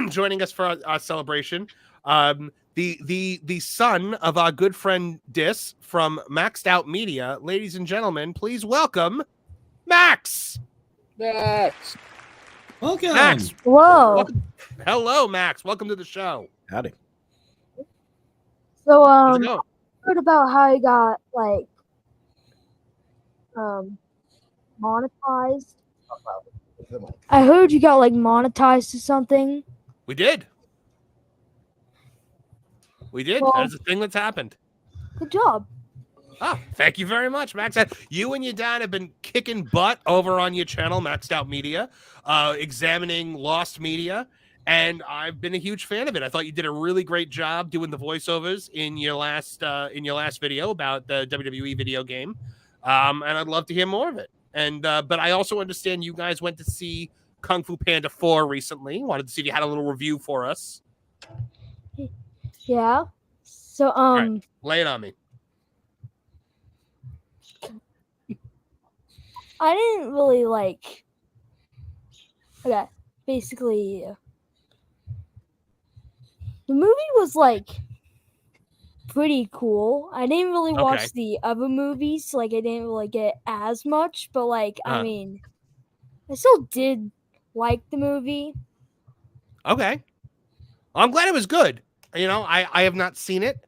joining us for our celebration. The son of our good friend Dis from Maxed Out Media. Ladies and gentlemen, please welcome Max. Max. Welcome. Max. Whoa. Hello, Max. Welcome to the show. Howdy. So How's it going? I heard about how you got monetized. I heard you got monetized to something. We did. Well, That is a thing that's happened. Good job. Oh, thank you very much, Max. You and your dad have been kicking butt over on your channel, Maxed Out Media, examining lost media, and I've been a huge fan of it. I thought you did a really great job doing the voiceovers in your last video about the WWE video game, and I'd love to hear more of it. And but I also understand you guys went to see Kung Fu Panda 4 recently. Wanted to see if you had a little review for us. Yeah. So All right, lay it on me. I didn't really okay, basically the movie was pretty cool. I didn't really watch the other movies, I didn't really get as much, but I mean, I still did like the movie. Okay. I'm glad it was good. I have not seen it.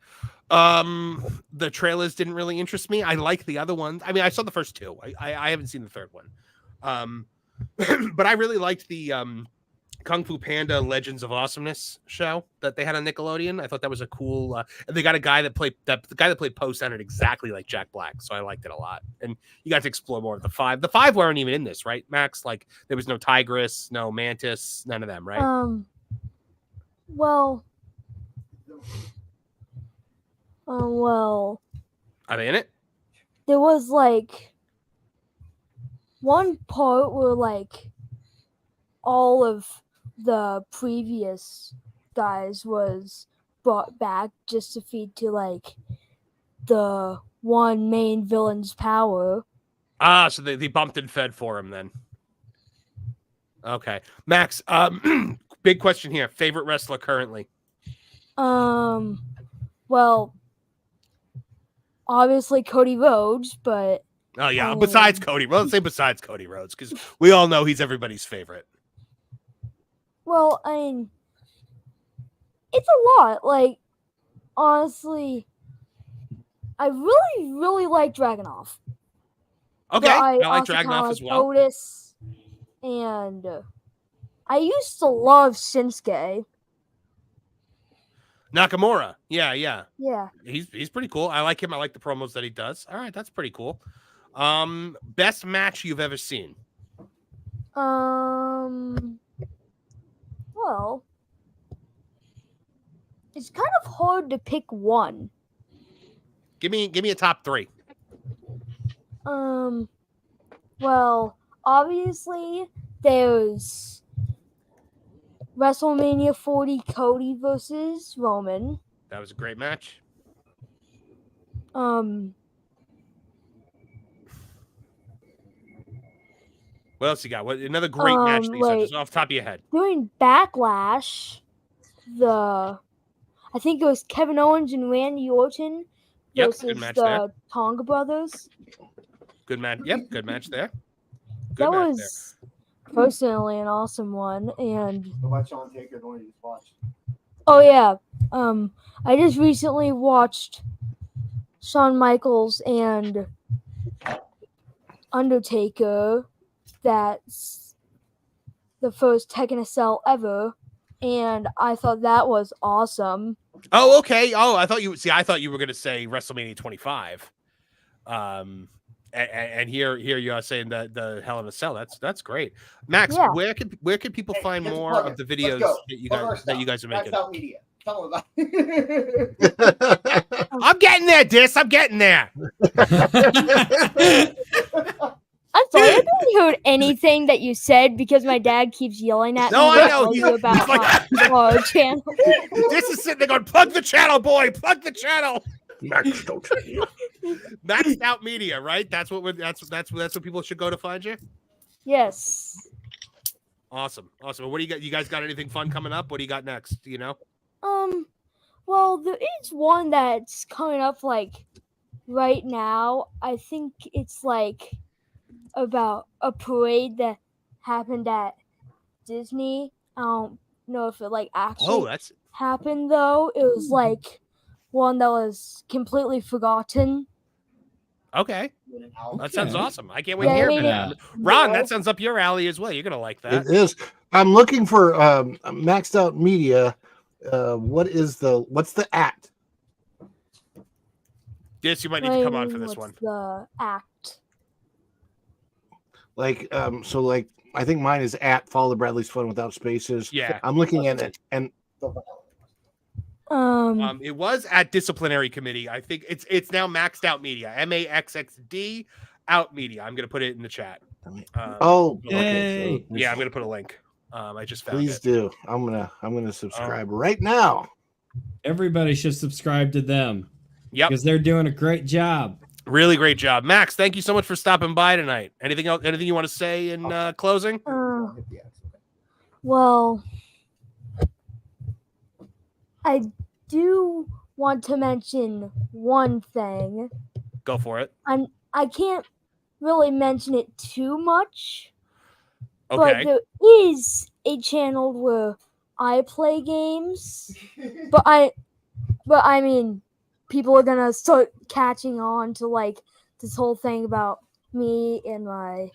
The trailers didn't really interest me. I like the other ones. I mean, I saw the first two. I haven't seen the third one. But I really liked the Kung Fu Panda Legends of Awesomeness show that they had on Nickelodeon. I thought that was a cool and they got a guy that played Poe sounded exactly like Jack Black, so I liked it a lot. And you got to explore more of the five. The five weren't even in this, right, Max? There was no Tigress, no Mantis, none of them, right? Well, are they in it? There was one part where all of the previous guys was brought back just to feed to the one main villain's power. So they bumped and fed for him then. Okay, Max. Big question here. Favorite wrestler currently? Well, obviously Cody Rhodes, but oh yeah. Besides Cody, let's say besides Cody Rhodes, because we all know he's everybody's favorite. Well, I mean, it's a lot. Honestly, I really, really like Dragunov. Okay, I like Dragunov as well. Otis, and I used to love Shinsuke. Nakamura. Yeah, yeah. Yeah. He's pretty cool. I like him. I like the promos that he does. All right, that's pretty cool. Best match you've ever seen? Well, it's kind of hard to pick one. Give me a top 3. Well, obviously there's WrestleMania 40 Cody versus Roman. That was a great match. What else you got? What another great match that you said, just off the top of your head? During Backlash, I think it was Kevin Owens and Randy Orton versus good match the there. Tonga Brothers. Good match. Yep, good match there. That was personally an awesome one. And What Sean Taker the one you just watched? oh yeah, I just recently watched Shawn Michaels and Undertaker. That's the first Heck in a Cell ever, and I thought that was awesome. Oh, okay. Oh, I thought you were going to say WrestleMania 25. And here you are saying the Hell in a Cell. That's great. Max, Yeah. where could people find let's more plug of it. the Let's videos go. that you Plug our guys are stuff. making? Maxed Out Media. Tell them about it. I'm getting there, Dis. I'm getting there. I'm sorry, I didn't hear anything that you said because my dad keeps yelling at No, me. I know. to tell you about He's like- our channel. Dis is sitting there going, plug the channel, boy. Plug the channel. Maxed Out Media, right? That's what people should go to find you. Yes. Awesome. What do you got? You guys got anything fun coming up? What do you got next? Do you know? Well, there is one that's coming up like right now. I think it's like about a parade that happened at Disney. I don't know if it like actually happened though. It was like one that was completely forgotten. Okay. That sounds awesome. I can't wait Yeah, to hear they about did- that. Ron, that sounds up your alley as well. You're gonna like that. It is. I'm looking for Maxed Out Media. What's the act? Yes, you might need to come on for this one. The act. Like so like I think mine is at Follow the Bradley's Fun without spaces. Yeah. I'm looking at it and it was at Disciplinary Committee. I think it's now Maxed Out Media. MAXXD Out Media. I'm gonna put it in the chat. okay. Yeah, I'm gonna put a link. I just found Please it. do. I'm gonna subscribe right now. Everybody should subscribe to them. Yep. Because they're doing a great job. Really great job. Max, thank you so much for stopping by tonight. Anything else? Anything you want to say in closing? Well, I do want to mention one thing. Go for it. I can't really mention it too much. Okay. But there is a channel where I play games. but I mean, people are gonna start catching on to like this whole thing about me and my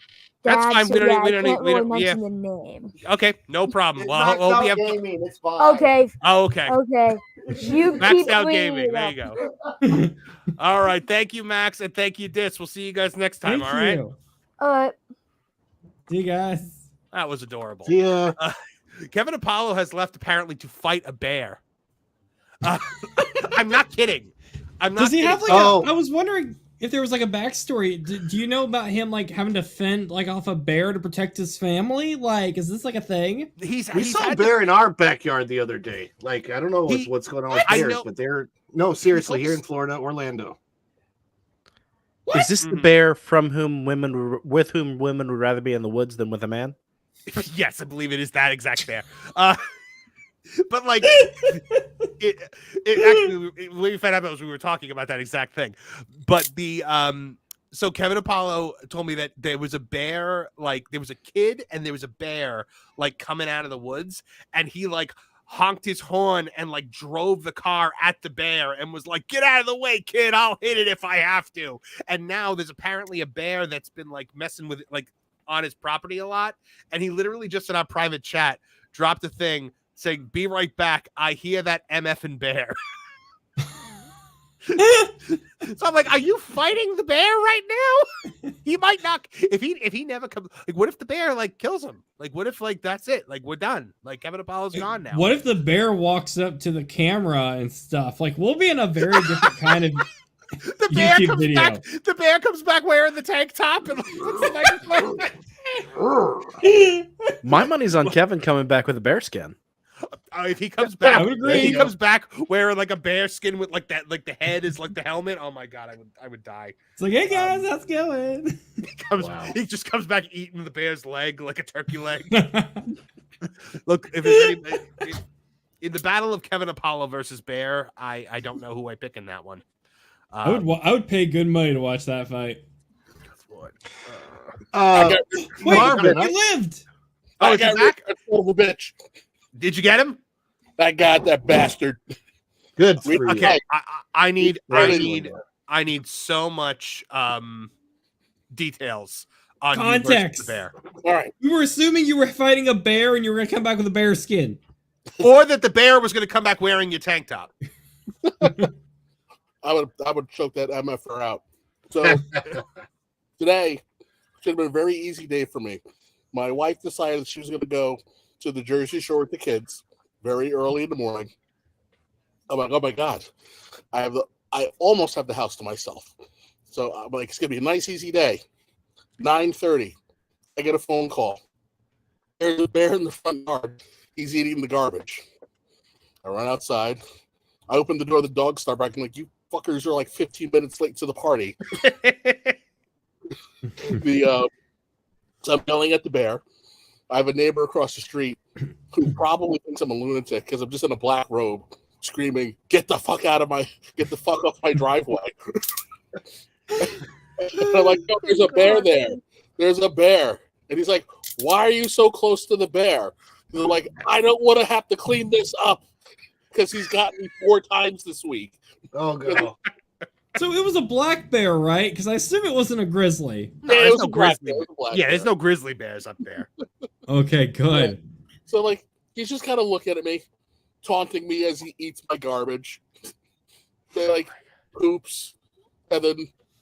dad. That's fine. So We don't yeah, need- I can't really mention the name. Okay, no problem. It's Well, Maxed I'll Out be Gaming. It's fine. Okay. Oh, okay. Okay. You Maxed keep Out reading Gaming. it There up. you go. All right. Thank you, Max, and thank you, Dis. We'll see you guys next time. Thank all right. you. All right. See you guys. That was adorable. Yeah. Kevin Apollo has left apparently to fight a bear. I'm not kidding. I'm not. Does he have kidding. like I was wondering if there was like a backstory. Do you know about him like having to fend like off a bear to protect his family? Like, is this like a thing? We saw a bear in our backyard the other day. Like, I don't know what's going on with I bears, know- but they're seriously here in Florida, Orlando. Is this the bear with whom women would rather be in the woods than with a man? Yes, I believe it is that exact bear. But like, it actually, we found out as we were talking about that exact thing. But so Kevin Apollo told me that there was a bear, like there was a kid and there was a bear like coming out of the woods, and he like honked his horn and like drove the car at the bear and was like, "Get out of the way, kid! I'll hit it if I have to." And now there's apparently a bear that's been like messing with it, like on his property a lot, and he literally just in our private chat dropped a thing saying, "Be right back. I hear that MF and bear." So I'm like, are you fighting the bear right now? He might not. If he never comes, like, what if the bear like kills him? Like, what if like that's it? Like, we're done. Like, Kevin Apollo's gone now. What if the bear walks up to the camera and stuff? Like, we'll be in a very different kind of the bear YouTube comes video. back. The bear comes back wearing the tank top and puts the microphone. My money's on Kevin coming back with a bear skin. If he comes back, I would agree. if he comes back wearing like a bear skin with like that, like the head is like the helmet. Oh my god, I would die. It's like, hey guys, how's it going? He just comes back eating the bear's leg like a turkey leg. Look, if there's any, in the battle of Kevin Apollo versus Bear, I don't know who I pick in that one. I would pay good money to watch that fight. Marvin, he lived. Oh, is he back? Little bitch. Did you get him? I got that bastard. good for you. Okay, I need so much details on Context. The bear. All right. We were assuming you were fighting a bear and you were gonna come back with a bear skin. Or that the bear was going to come back wearing your tank top. I would choke that MFR out. So today should have been a very easy day for me. My wife decided she was going to go to the Jersey Shore with the kids very early in the morning. I'm like, oh my god, I almost have the house to myself. So I'm like, it's going to be a nice easy day. 9:30, I get a phone call. There's a bear in the front yard. He's eating the garbage. I run outside. I open the door. The dogs start barking like, you fuckers are like 15 minutes late to the party. So I'm yelling at the bear. I have a neighbor across the street who probably thinks I'm a lunatic because I'm just in a black robe screaming, get the fuck off my driveway. And I'm like, no, there's a bear there. There's a bear. And he's like, why are you so close to the bear? And they're like, I don't want to have to clean this up because he's gotten me 4 times this week. Oh, God. So it was a black bear, right? Because I assume it wasn't a grizzly. No, there's no grizzly. There's no grizzly bears up there. Okay, good. Yeah. So, like, he's just kind of looking at me, taunting me as he eats my garbage. They like poops, and then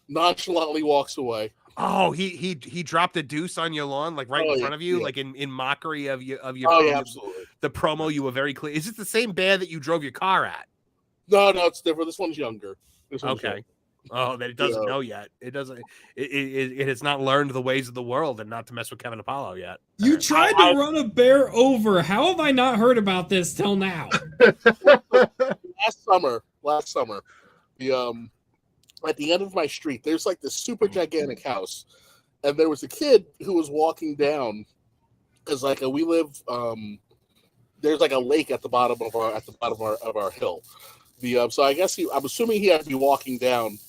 nonchalantly walks away. Oh, he dropped a deuce on your lawn, like in front of you, like in mockery of your. Absolutely. The promo you were very clear. Is it the same bear that you drove your car at? No, it's different. This one's younger. Okay. Oh, that it doesn't know yet. It doesn't. It has not learned the ways of the world and not to mess with Kevin Apollo yet. You tried to run a bear over. How have I not heard about this till now? Last summer, at the end of my street, there's like this super gigantic house, and there was a kid who was walking down because like we live. There's like a lake at the bottom of our hill. So I guess I'm assuming he had to be walking down,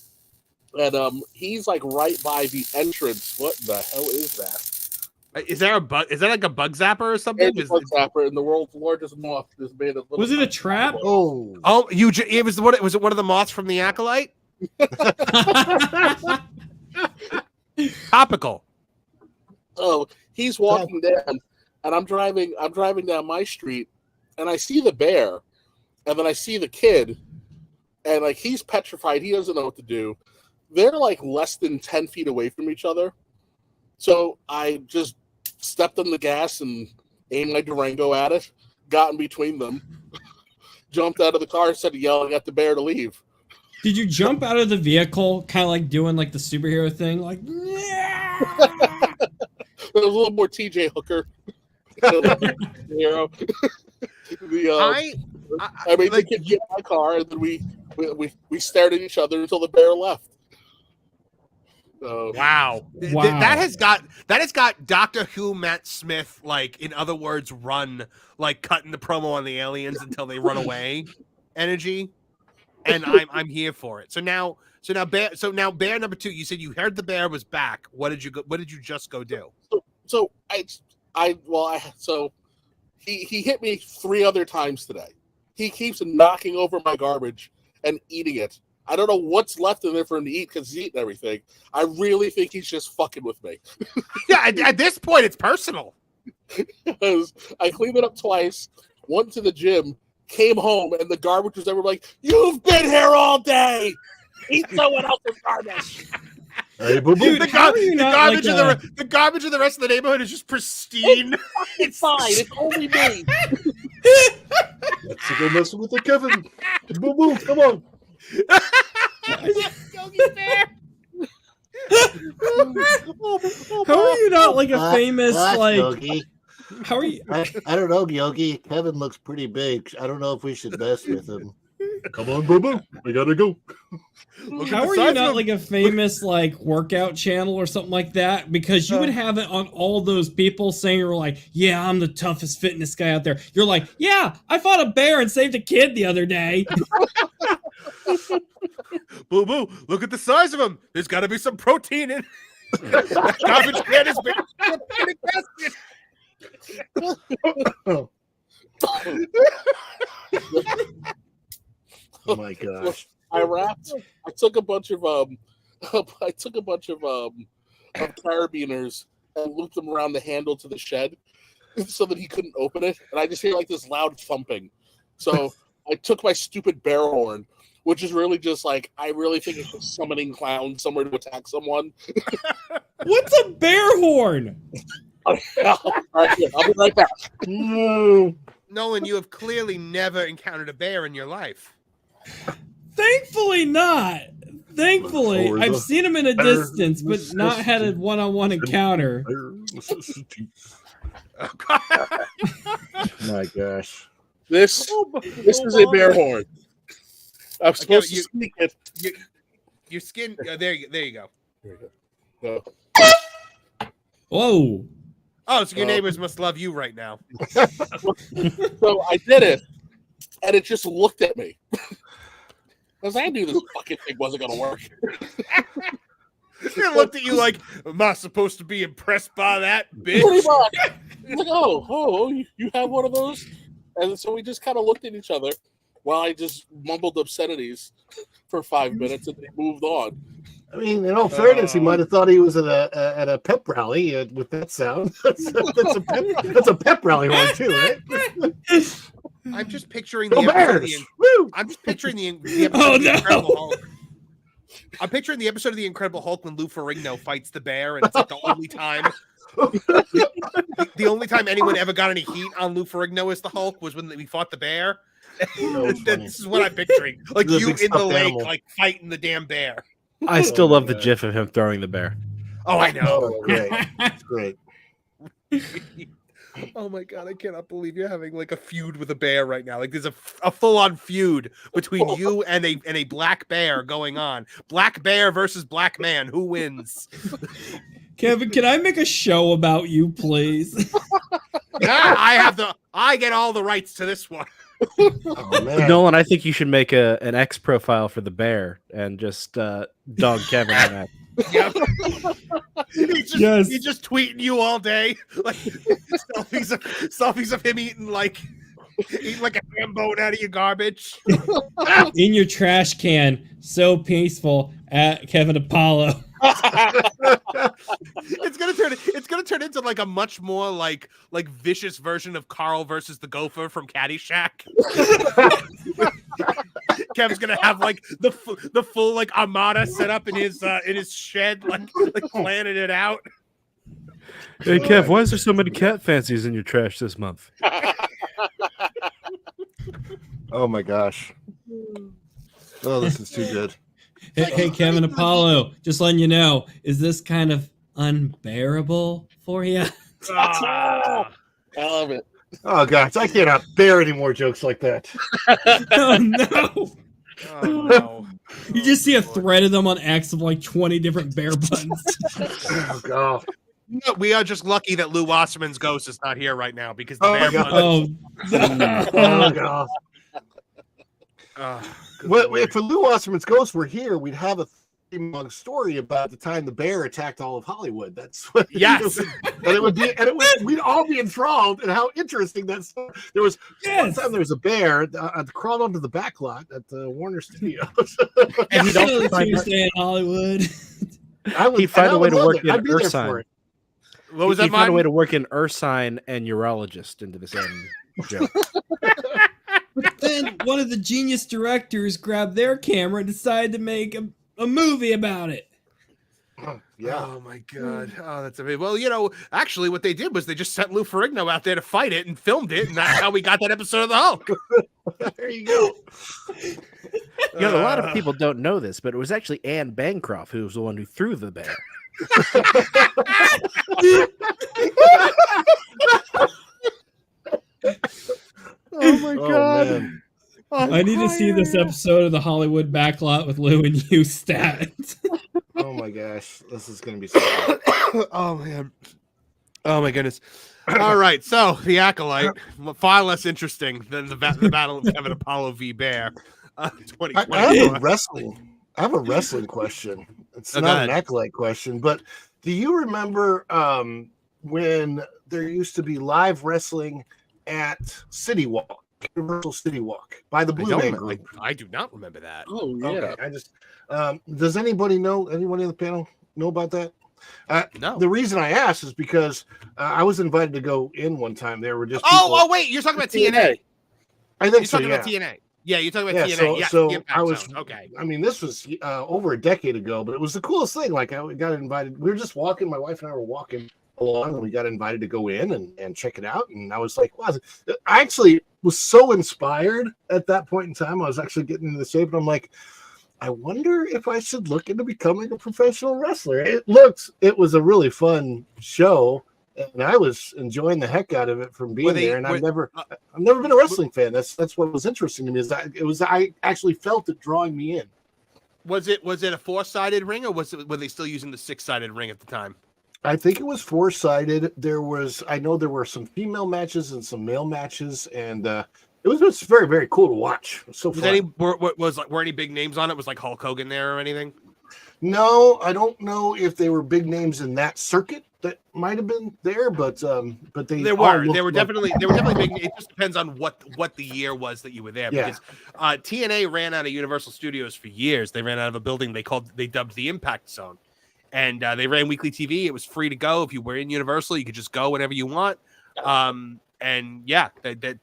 and he's like right by the entrance. What the hell is that? Is there a bug? Is that like a bug zapper or something? It's a bug zapper, and the world's largest moth is made of. Was it a trap? Oh, it was one of the moths from the Acolyte. Topical. Oh, he's walking down, and I'm driving down my street, and I see the bear. And then I see the kid, and like he's petrified. He doesn't know what to do. They're like less than 10 feet away from each other. So I just stepped on the gas and aimed my Durango at it, got in between them, jumped out of the car, started yelling at the bear to leave. Did you jump out of the vehicle, kind of like doing like the superhero thing? Like, yeah! It was a little more TJ Hooker. Hero. I made the kid get in my car, and then we stared at each other until the bear left. Wow. That has got Doctor Who Matt Smith, like, in other words, run, like cutting the promo on the aliens until they run away energy, and I'm here for it. So now bear number 2. You said you heard the bear was back. What did you just go do? So he hit me 3 other times today. He keeps knocking over my garbage and eating it. I don't know what's left in there for him to eat because he's eating everything. I really think he's just fucking with me. Yeah, at this point, it's personal. I cleaned it up twice. went to the gym, came home, and the garbage was ever like, "You've been here all day. Eat someone else's garbage." Hey, boo boo. Dude, how are you not like The garbage of the rest of the neighborhood is just pristine. It's fine. It's only me. Let's go messing with the Kevin. Boo boo, come on. Yogi Bear. How are you not like a famous like? Yogi. How are you? I don't know, Yogi. Kevin looks pretty big. I don't know if we should mess with him. Come on, boo boo. We gotta go. How are you not like a famous like workout channel or something like that? Because you would have it on all those people saying you're like, yeah, I'm the toughest fitness guy out there. You're like, yeah, I fought a bear and saved a kid the other day. Boo boo! Look at the size of him. There's got to be some protein in. That garbage can is Oh my gosh. I took a bunch of carabiners and looped them around the handle to the shed so that he couldn't open it, and I just hear like this loud thumping. So I took my stupid bear horn, which is really just like, I really think it's a summoning clown somewhere to attack someone. What's a bear horn? All right, I'll be right back. Nolan, you have clearly never encountered a bear in your life. Thankfully not. Thankfully, Or I've the seen him in a bear distance, but not had a one-on-one encounter. My gosh. This is a bear horn. I'm supposed to sneak it. Your skin. There you go. Go. Whoa. Oh, so your neighbors must love you right now. So I did it, and it just looked at me. Because I knew this fucking thing wasn't going to work. It looked at you like, am I supposed to be impressed by that, bitch? Pretty much. He's like, oh, you have one of those? And so we just kind of looked at each other while I just mumbled obscenities for 5 minutes, and they moved on. I mean, in all fairness, he might have thought he was at a pep rally with that sound. That's a pep rally horn too, right? I'm just picturing Go the episode Bears! of Woo! I'm just picturing the episode Oh, of the no. Incredible Hulk. I'm picturing the episode of the Incredible Hulk when Lou Ferrigno fights the bear, and it's like the only time. The only time anyone ever got any heat on Lou Ferrigno as the Hulk was when we fought the bear. This is what I'm picturing, like This you big in the stuffed lake, animal. like fighting the damn bear. I still love the gif of him throwing the bear. Oh, I know. Oh, great. That's great. Oh my god, I cannot believe you're having like a feud with a bear right now. Like there's a full-on feud between you and a black bear going on. Black bear versus black man. Who wins? Kevin, can I make a show about you, please? I get all the rights to this one. Oh, man. Nolan, I think you should make an X profile for the bear and just dog Kevin on that. Yep. Yes. He's just tweeting you all day, like selfies of him eating like a ham bone out of your garbage. In your trash can, so peaceful at Kevin Apollo. It's gonna turn into like a much more like vicious version of Carl versus the Gopher from Caddyshack. Kev's gonna have like the full like armada set up in his shed, like planning it out. Hey Kev, why is there so many cat fancies in your trash this month? Oh my gosh. Oh, this is too good. Hey, Kevin Apollo, just letting you know, is this kind of unbearable for you? I love it. Oh gosh, I cannot bear any more jokes like that. Oh no! Oh no! You just see a thread of them on X of like 20 different bear buttons. Oh god. No, we are just lucky that Lou Wasserman's ghost is not here right now because the Oh, bear. God. Oh, Oh god. Oh, Well, if Lou Wasserman's ghost were here, we'd have a long story about the time the bear attacked all of Hollywood. That's what. Yes. We'd all be enthralled in how interesting that story. There was one time there was a bear crawled onto the back lot at the Warner Studios. and he'd also Tuesday in Hollywood. He'd find a way to work in I'd be there for Ursine. it. what was that? He'd find a Martin? way to work in Ursine and urologist into the same. joke. But then one of the genius directors grabbed their camera and decided to make a movie about it. Yeah. Oh my god. Oh, that's amazing. Well, actually, what they did was they just sent Lou Ferrigno out there to fight it and filmed it, and that's how we got that episode of the Hulk. There you go. A lot of people don't know this, but it was actually Anne Bancroft who was the one who threw the bear. Oh my god. Man. I need to see this episode of the Hollywood Backlot with Lou and you stat. Oh my gosh. This is going to be so fun. Oh man. Oh my goodness. All right, so the Acolyte, far less interesting than the Battle of Kevin Apollo v. Bear. 2020. I have a wrestling question. It's not an Acolyte question, but do you remember when there used to be live wrestling at City Walk, Universal City Walk, by the Blue Man Group? I do not remember that. Oh yeah. Okay, I just does anybody know? Anyone in the panel know about that? No. The reason I asked is because I was invited to go in one time. There were just Wait, you're talking about TNA. I think You're so. talking Yeah. about TNA. Yeah, you're talking about TNA. So the Impact I was Zone. Okay. I mean, this was over a decade ago, but it was the coolest thing. Like I got invited. We were just walking. My wife and I were walking along, and we got invited to go in and check it out. And I was like, wow! I actually was so inspired at that point in time. I was actually getting into the shape, and I'm like, I wonder if I should look into becoming a professional wrestler. It was a really fun show, and I was enjoying the heck out of it from being there. And I've never been a wrestling fan. That's what was interesting to me is that I actually felt it drawing me in. Was it a 4-sided ring, or were they still using the 6-sided ring at the time? I think it was 4-sided. I know there were some female matches and some male matches, and it was just very, very cool to watch. It was so fun. Were any big names on it? Was like Hulk Hogan there or anything? No, I don't know if they were big names in that circuit that might have been there, but they were definitely big. It just depends on what the year was that you were there. Yeah. Because TNA ran out of Universal Studios for years. They ran out of a building they dubbed the Impact Zone, and they ran weekly TV. It was free to go. If you were in Universal, you could just go whenever you want. And yeah, they did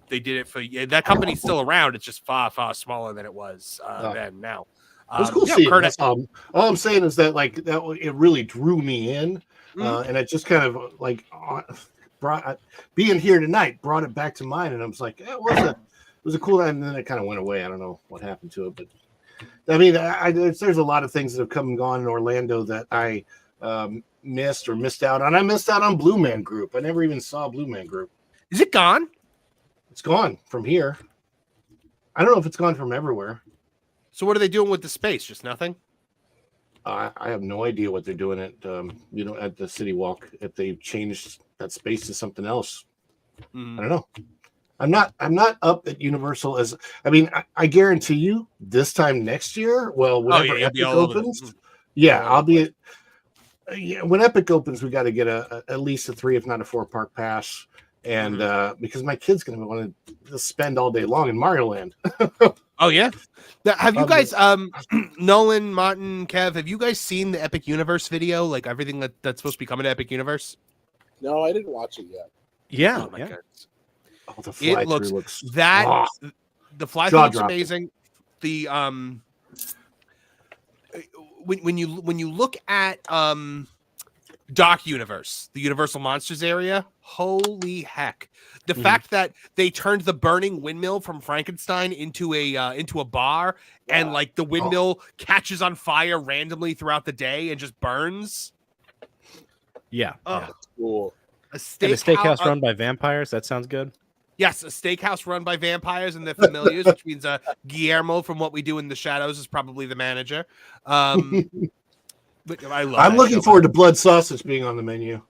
it for that company's still around. It's just far smaller than it was then now. It was cool seeing. All I'm saying is that it really drew me in, and it just kind of brought being here tonight brought it back to mind, and I was like, it was a cool, and then it kind of went away. I don't know what happened to it, but I mean, there's a lot of things that have come and gone in Orlando that I missed out on. I missed out on Blue Man Group. I never even saw Blue Man Group. Is it gone? It's gone from here. I don't know if it's gone from everywhere. So what are they doing with the space? Just nothing? I have no idea what they're doing at at the City Walk. If they've changed that space to something else, I don't know. I'm not up at Universal I guarantee you this time next year. Well, whenever Epic opens, I'll be at. When Epic opens, we got to get at least a 3, if not a 4 park pass, and because my kid's going to want to spend all day long in Mario Land. Oh yeah, have you guys, Nolan, Martin, Kev, have you guys seen the Epic Universe video? Like everything that's supposed to be coming to Epic Universe? No, I didn't watch it yet. Yeah, oh my god, the fly looks the fly through looks amazing. The when you look at Dark Universe, the Universal Monsters area, holy heck. The fact that they turned the burning windmill from Frankenstein into a bar, and like the windmill catches on fire randomly throughout the day and just burns. Yeah. That's cool. A steakhouse run by vampires. That sounds good. Yes, a steakhouse run by vampires and their familiars, which means Guillermo from What We Do in the Shadows is probably the manager. But I'm looking forward to blood sausage being on the menu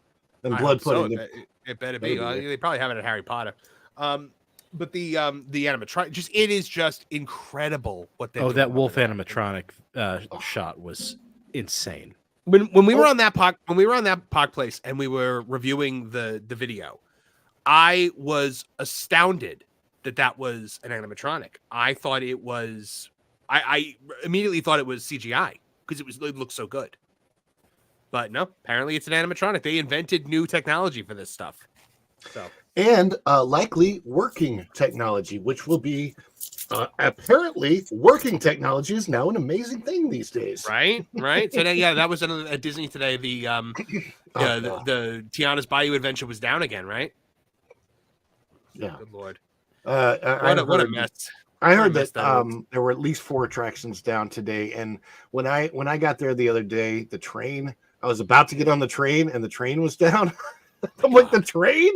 and blood pudding. It better be. They probably have it at Harry Potter. But the animatronic, it is just incredible what they. That wolf animatronic shot was insane. When we were on that park place and we were reviewing the video, I was astounded that was an animatronic. I thought it was. I immediately thought it was CGI because it looked so good. But no, apparently it's an animatronic. They invented new technology for this stuff. So and likely working technology, which will be apparently working technology is now an amazing thing these days. Right. Today, yeah, that was at Disney today. The Tiana's Bayou Adventure was down again, right? Yeah. Good Lord. What a mess. I heard that there were at least 4 attractions down today, and when I got there the other day, I was about to get on the train, and the train was down. I'm like, the train?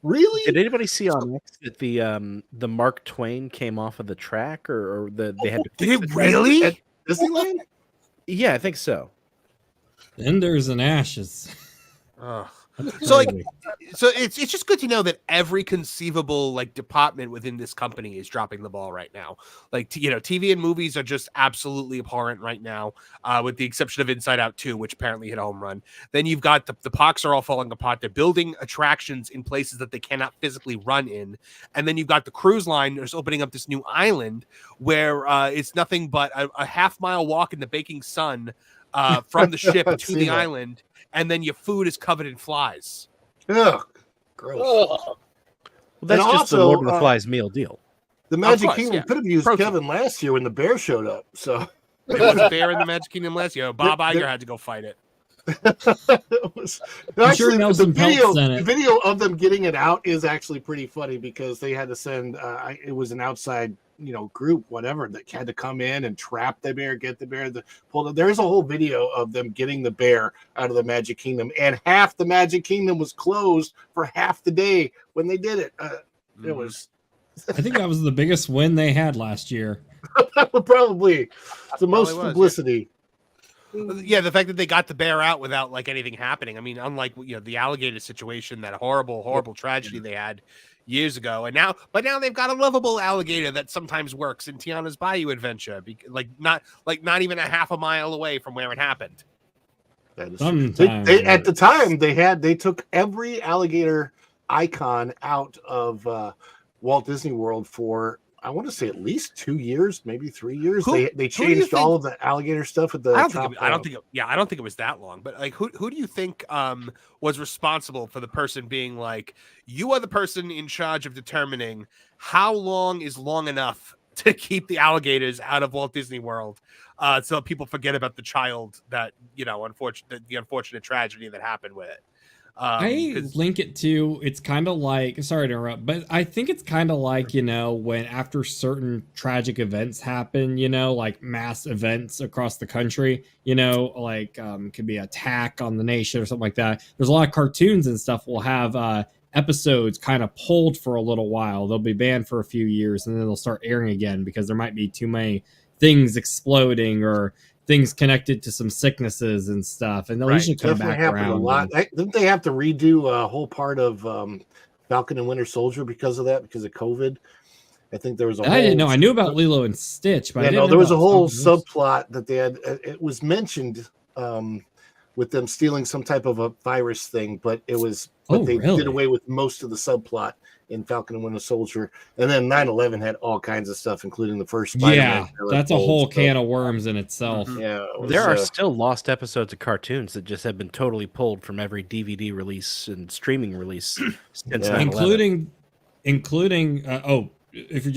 Really? Did anybody see on X that the Mark Twain came off of the track, or they had to? Did it really? At Disneyland? Yeah, I think so. Enders and ashes. So it's just good to know that every conceivable department within this company is dropping the ball right now. TV and movies are just absolutely abhorrent right now, with the exception of Inside Out 2, which apparently hit a home run. Then you've got the parks are all falling apart. They're building attractions in places that they cannot physically run in. And then you've got the cruise line that's opening up this new island where it's nothing but a half-mile walk in the baking sun from the ship to the island. And then your food is covered in flies. Ugh, gross. Well, that's just the Lord of the Flies meal deal. The Magic Kingdom could have used Kevin last year when the bear showed up. So there was a bear in the Magic Kingdom last year. Bob Iger had to go fight it. Actually, the video of them getting it out is actually pretty funny because they had to send. It was an outside group, whatever, that had to come in and trap the bear, get the bear. There's a whole video of them getting the bear out of the Magic Kingdom, and half the Magic Kingdom was closed for half the day when they did it. It was. I think that was the biggest win they had last year. Probably the most publicity. Yeah, the fact that they got the bear out without anything happening. I mean, unlike the alligator situation, that horrible tragedy they had years ago, now they've got a lovable alligator that sometimes works in Tiana's Bayou Adventure, not even a half a mile away from where it happened. At the time they took every alligator icon out of Walt Disney World for, I want to say, at least 2 years, maybe 3 years. They changed all of the alligator stuff at the top. I don't think it was that long. But who do you think was responsible for the person being you are the person in charge of determining how long is long enough to keep the alligators out of Walt Disney World, so people forget about the child that the unfortunate tragedy that happened with it. I link it to, it's kind of sorry to interrupt, but I think it's kind of when after certain tragic events happen, mass events across the country, could be attack on the nation or something like that. There's a lot of cartoons and stuff will have episodes kind of pulled for a little while. They'll be banned for a few years and then they'll start airing again because there might be too many things exploding or things connected to some sicknesses and stuff, and they'll usually come back around. A lot. Didn't they have to redo a whole part of Falcon and Winter Soldier because of that, because of COVID? I think there was I didn't know. I knew about Lilo and Stitch, but I didn't know there was a whole something subplot that they had. It was mentioned with them stealing some type of a virus thing, but it was. But they did away with most of the subplot in Falcon and Winter Soldier, and then 9/11 had all kinds of stuff, including the first Spider-Man. Yeah, that's a whole can of worms in itself. Mm-hmm. Yeah, there are still lost episodes of cartoons that just have been totally pulled from every DVD release and streaming release since 9/11. including if you're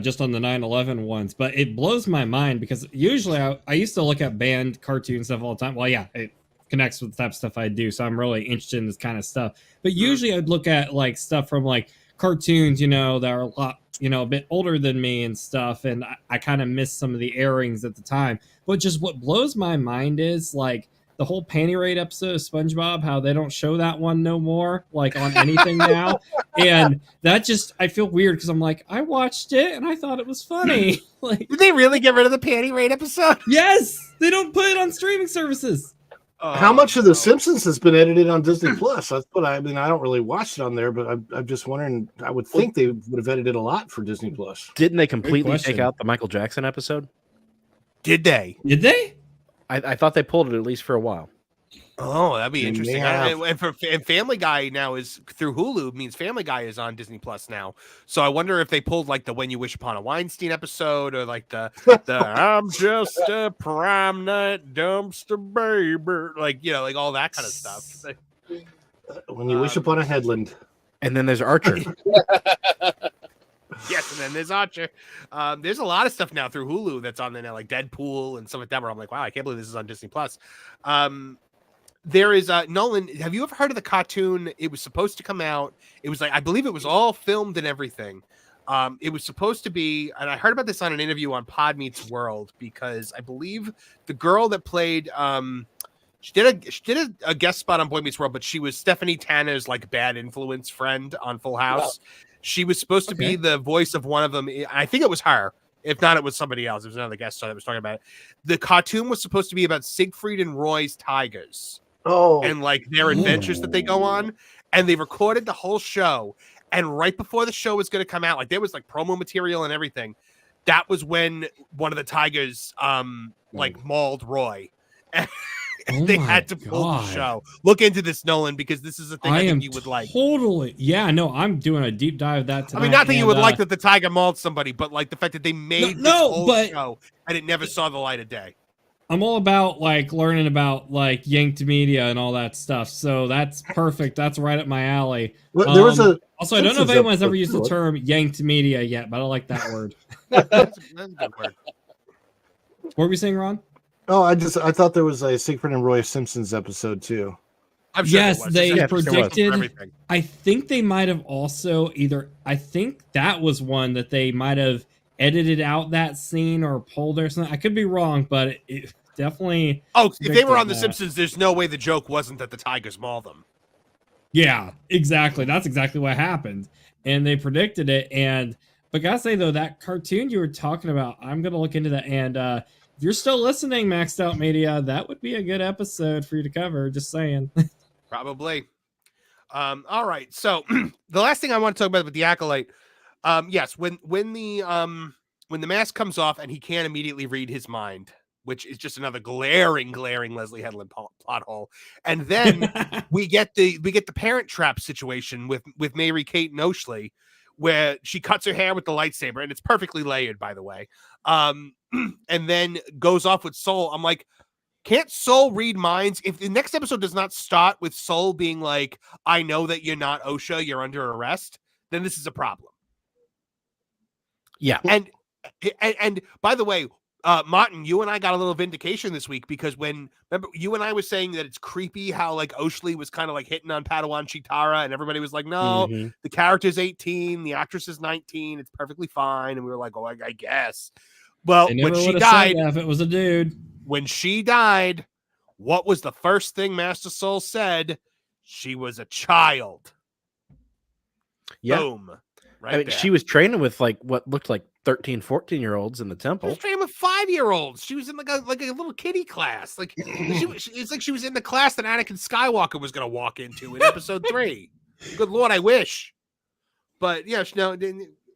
just on the 9/11 ones. But it blows my mind because usually I used to look at banned cartoon stuff all the time. Well, yeah, it connects with the type of stuff I do, so I'm really interested in this kind of stuff. But usually I'd look at stuff from cartoons, that are a lot, a bit older than me and stuff, and I kind of missed some of the airings at the time. But just what blows my mind is the whole Panty Raid episode of SpongeBob, how they don't show that one no more, on anything now. And that just, I feel weird because I'm I watched it and I thought it was funny. Did they really get rid of the Panty Raid episode? Yes, they don't put it on streaming services. How much of The Simpsons has been edited on Disney Plus? That's what I mean. I don't really watch it on there, but I'm just wondering. I would think they would have edited a lot for Disney Plus. Didn't they completely take out the Michael Jackson episode? Did they? I thought they pulled it at least for a while. Oh, that'd be interesting. And Family Guy now is through Hulu, means Family Guy is on Disney Plus now. So I wonder if they pulled the When You Wish Upon a Weinstein episode, or the I'm just a prime night dumpster baby, all that kind of stuff. When You Wish Upon a Headland. And then there's Archer. Yes, and then there's Archer. There's a lot of stuff now through Hulu that's on there now, like Deadpool and stuff like that, where I'm like, wow, I can't believe this is on Disney Plus. There is Nolan. Have you ever heard of the cartoon? It was supposed to come out. It was like, I believe it was all filmed and everything. It was supposed to be, and I heard about this on an interview on Pod Meets World, because I believe the girl that played she did a guest spot on Boy Meets World, but she was Stephanie Tanner's like bad influence friend on Full House. Yeah. She was supposed to be the voice of one of them. I think it was her. If not, it was somebody else. It was another guest star that was talking about it. The cartoon was supposed to be about Siegfried and Roy's tigers. Oh, and like their adventures that they go on. And they recorded the whole show. And right before the show was going to come out, like there was like promo material and everything. That was when one of the tigers like mauled Roy. They had to pull the show. Look into this, Nolan, because this is a thing I think you would like. Totally. Yeah, no, I'm doing a deep dive of that tonight. I mean, not that you would like that the tiger mauled somebody, but like the fact that they made this whole show and it never saw the light of day. I'm all about like learning about like yanked media and all that stuff. So that's perfect. That's right up my alley. Well, there was also, I don't know if anyone's ever used the term yanked media yet, but I like that word. That's a good word. What were we saying, Ron? Oh, I thought there was a Siegfried and Roy Simpsons episode too. I'm sure yes, they predicted. I think they might have also I think that was one that they might have edited out that scene or pulled or something. I could be wrong, but it definitely. Oh, if they were on The Simpsons, there's no way the joke wasn't that the tigers maul them. Yeah, exactly. That's exactly what happened, and they predicted it. But gotta say though, that cartoon you were talking about, I'm gonna look into that. And if you're still listening, Maxed Out Media, that would be a good episode for you to cover. Just saying. Probably. All right. So the last thing I want to talk about with the Acolyte, yes, when the mask comes off and he can't immediately read his mind, which is just another glaring Leslie Headland plot hole. And then we get the Parent Trap situation with Mary Kate and Oshley, where she cuts her hair with the lightsaber, and it's perfectly layered, by the way. And then goes off with Soul. I'm like, can't Soul read minds? If the next episode does not start with Soul being like, I know that you're not OSHA, you're under arrest, then this is a problem. Yeah. And by the way, Martin, you and I got a little vindication this week, because remember you and I was saying that it's creepy how like Oshley was kind of like hitting on Padawan Chitara, and everybody was like, no, the character's 18, the actress is 19, it's perfectly fine. And we were like, oh, I guess. Well, when she died, if it was a dude. When she died, what was the first thing Master Soul said? She was a child. Yeah. Boom. Right. I mean, she was training with like what looked like 13, 14-year-olds in the temple. She was training with 5-year-olds. She was in like a little kiddie class. Like it's like she was in the class that Anakin Skywalker was going to walk into in episode 3. Good Lord, I wish. But yeah, no,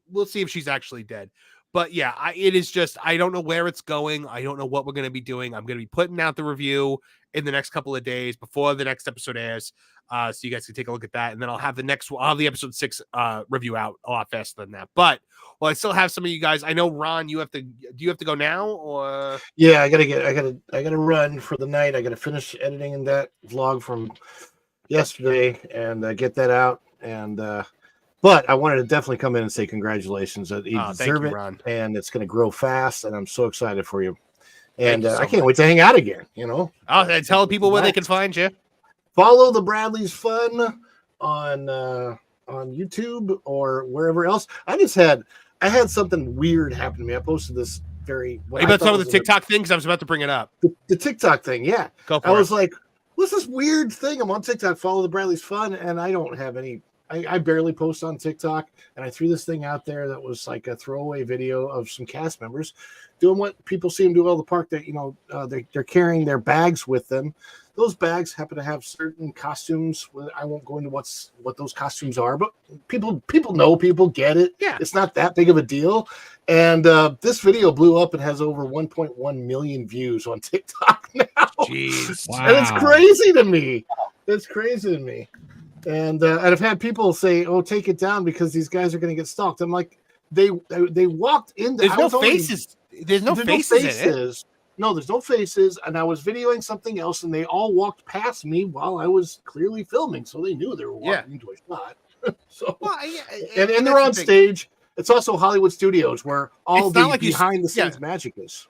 we'll see if she's actually dead. But yeah, it is just, I don't know where it's going. I don't know what we're going to be doing. I'm going to be putting out the review in the next couple of days before the next episode airs. So you guys can take a look at that. And then I'll have the episode 6 review out a lot faster than that. But I still have some of you guys. I know, Ron, do you have to go now, or? Yeah, I gotta run for the night. I gotta finish editing in that vlog from yesterday and get that out. And, but I wanted to definitely come in and say congratulations. You deserve it, Ron. And it's going to grow fast, and I'm so excited for you. And I can't wait to hang out again, I'll tell people where they can find you. Follow the Bradley's Fun on YouTube or wherever else. I had something weird happen to me. I posted this very... Are you about to talk about the TikTok thing? Because I was about to bring it up. The TikTok thing, yeah. Go for it. I was like, what's this weird thing? I'm on TikTok, follow the Bradley's Fun, and I don't have any... I barely post on TikTok, and I threw this thing out there that was like a throwaway video of some cast members doing what people see them do all the park. That they're carrying their bags with them. Those bags happen to have certain costumes. I won't go into what those costumes are, but people know, people get it. Yeah, it's not that big of a deal. And this video blew up and has over 1.1 million views on TikTok now. Jeez, wow. And it's crazy to me. It's crazy to me. And I've had people say, "Oh, take it down because these guys are going to get stalked." I'm like, they walked in. There's no faces. There's no faces in it. No, there's no faces. And I was videoing something else, and they all walked past me while I was clearly filming, so they knew they were walking into a shot. So, Well, and they're that's on the thing. stage. It's also Hollywood Studios where all It's not the like behind the scenes magic is.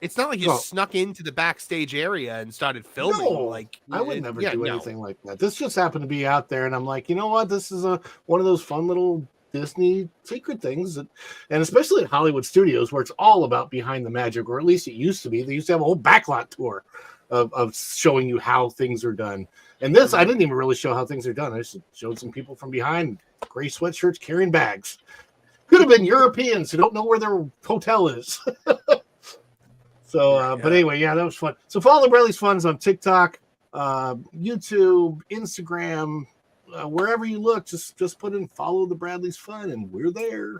It's not like you No. snuck into the backstage area and started filming. No, Like I would never do no. anything like that. This just happened to be out there, and I'm like, you know what? This is one of those fun little Disney secret things, and especially at Hollywood Studios, where it's all about behind the magic, or at least it used to be. They used to have a whole backlot tour of showing you how things are done. And this, I didn't even really show how things are done. I just showed some people from behind, gray sweatshirts carrying bags. Could have been Europeans who don't know where their hotel is. So, but anyway, yeah, that was fun. So follow the Bradley's Fun's on TikTok, YouTube, Instagram, wherever you look. Just put in "Follow the Bradley's Fun" and we're there.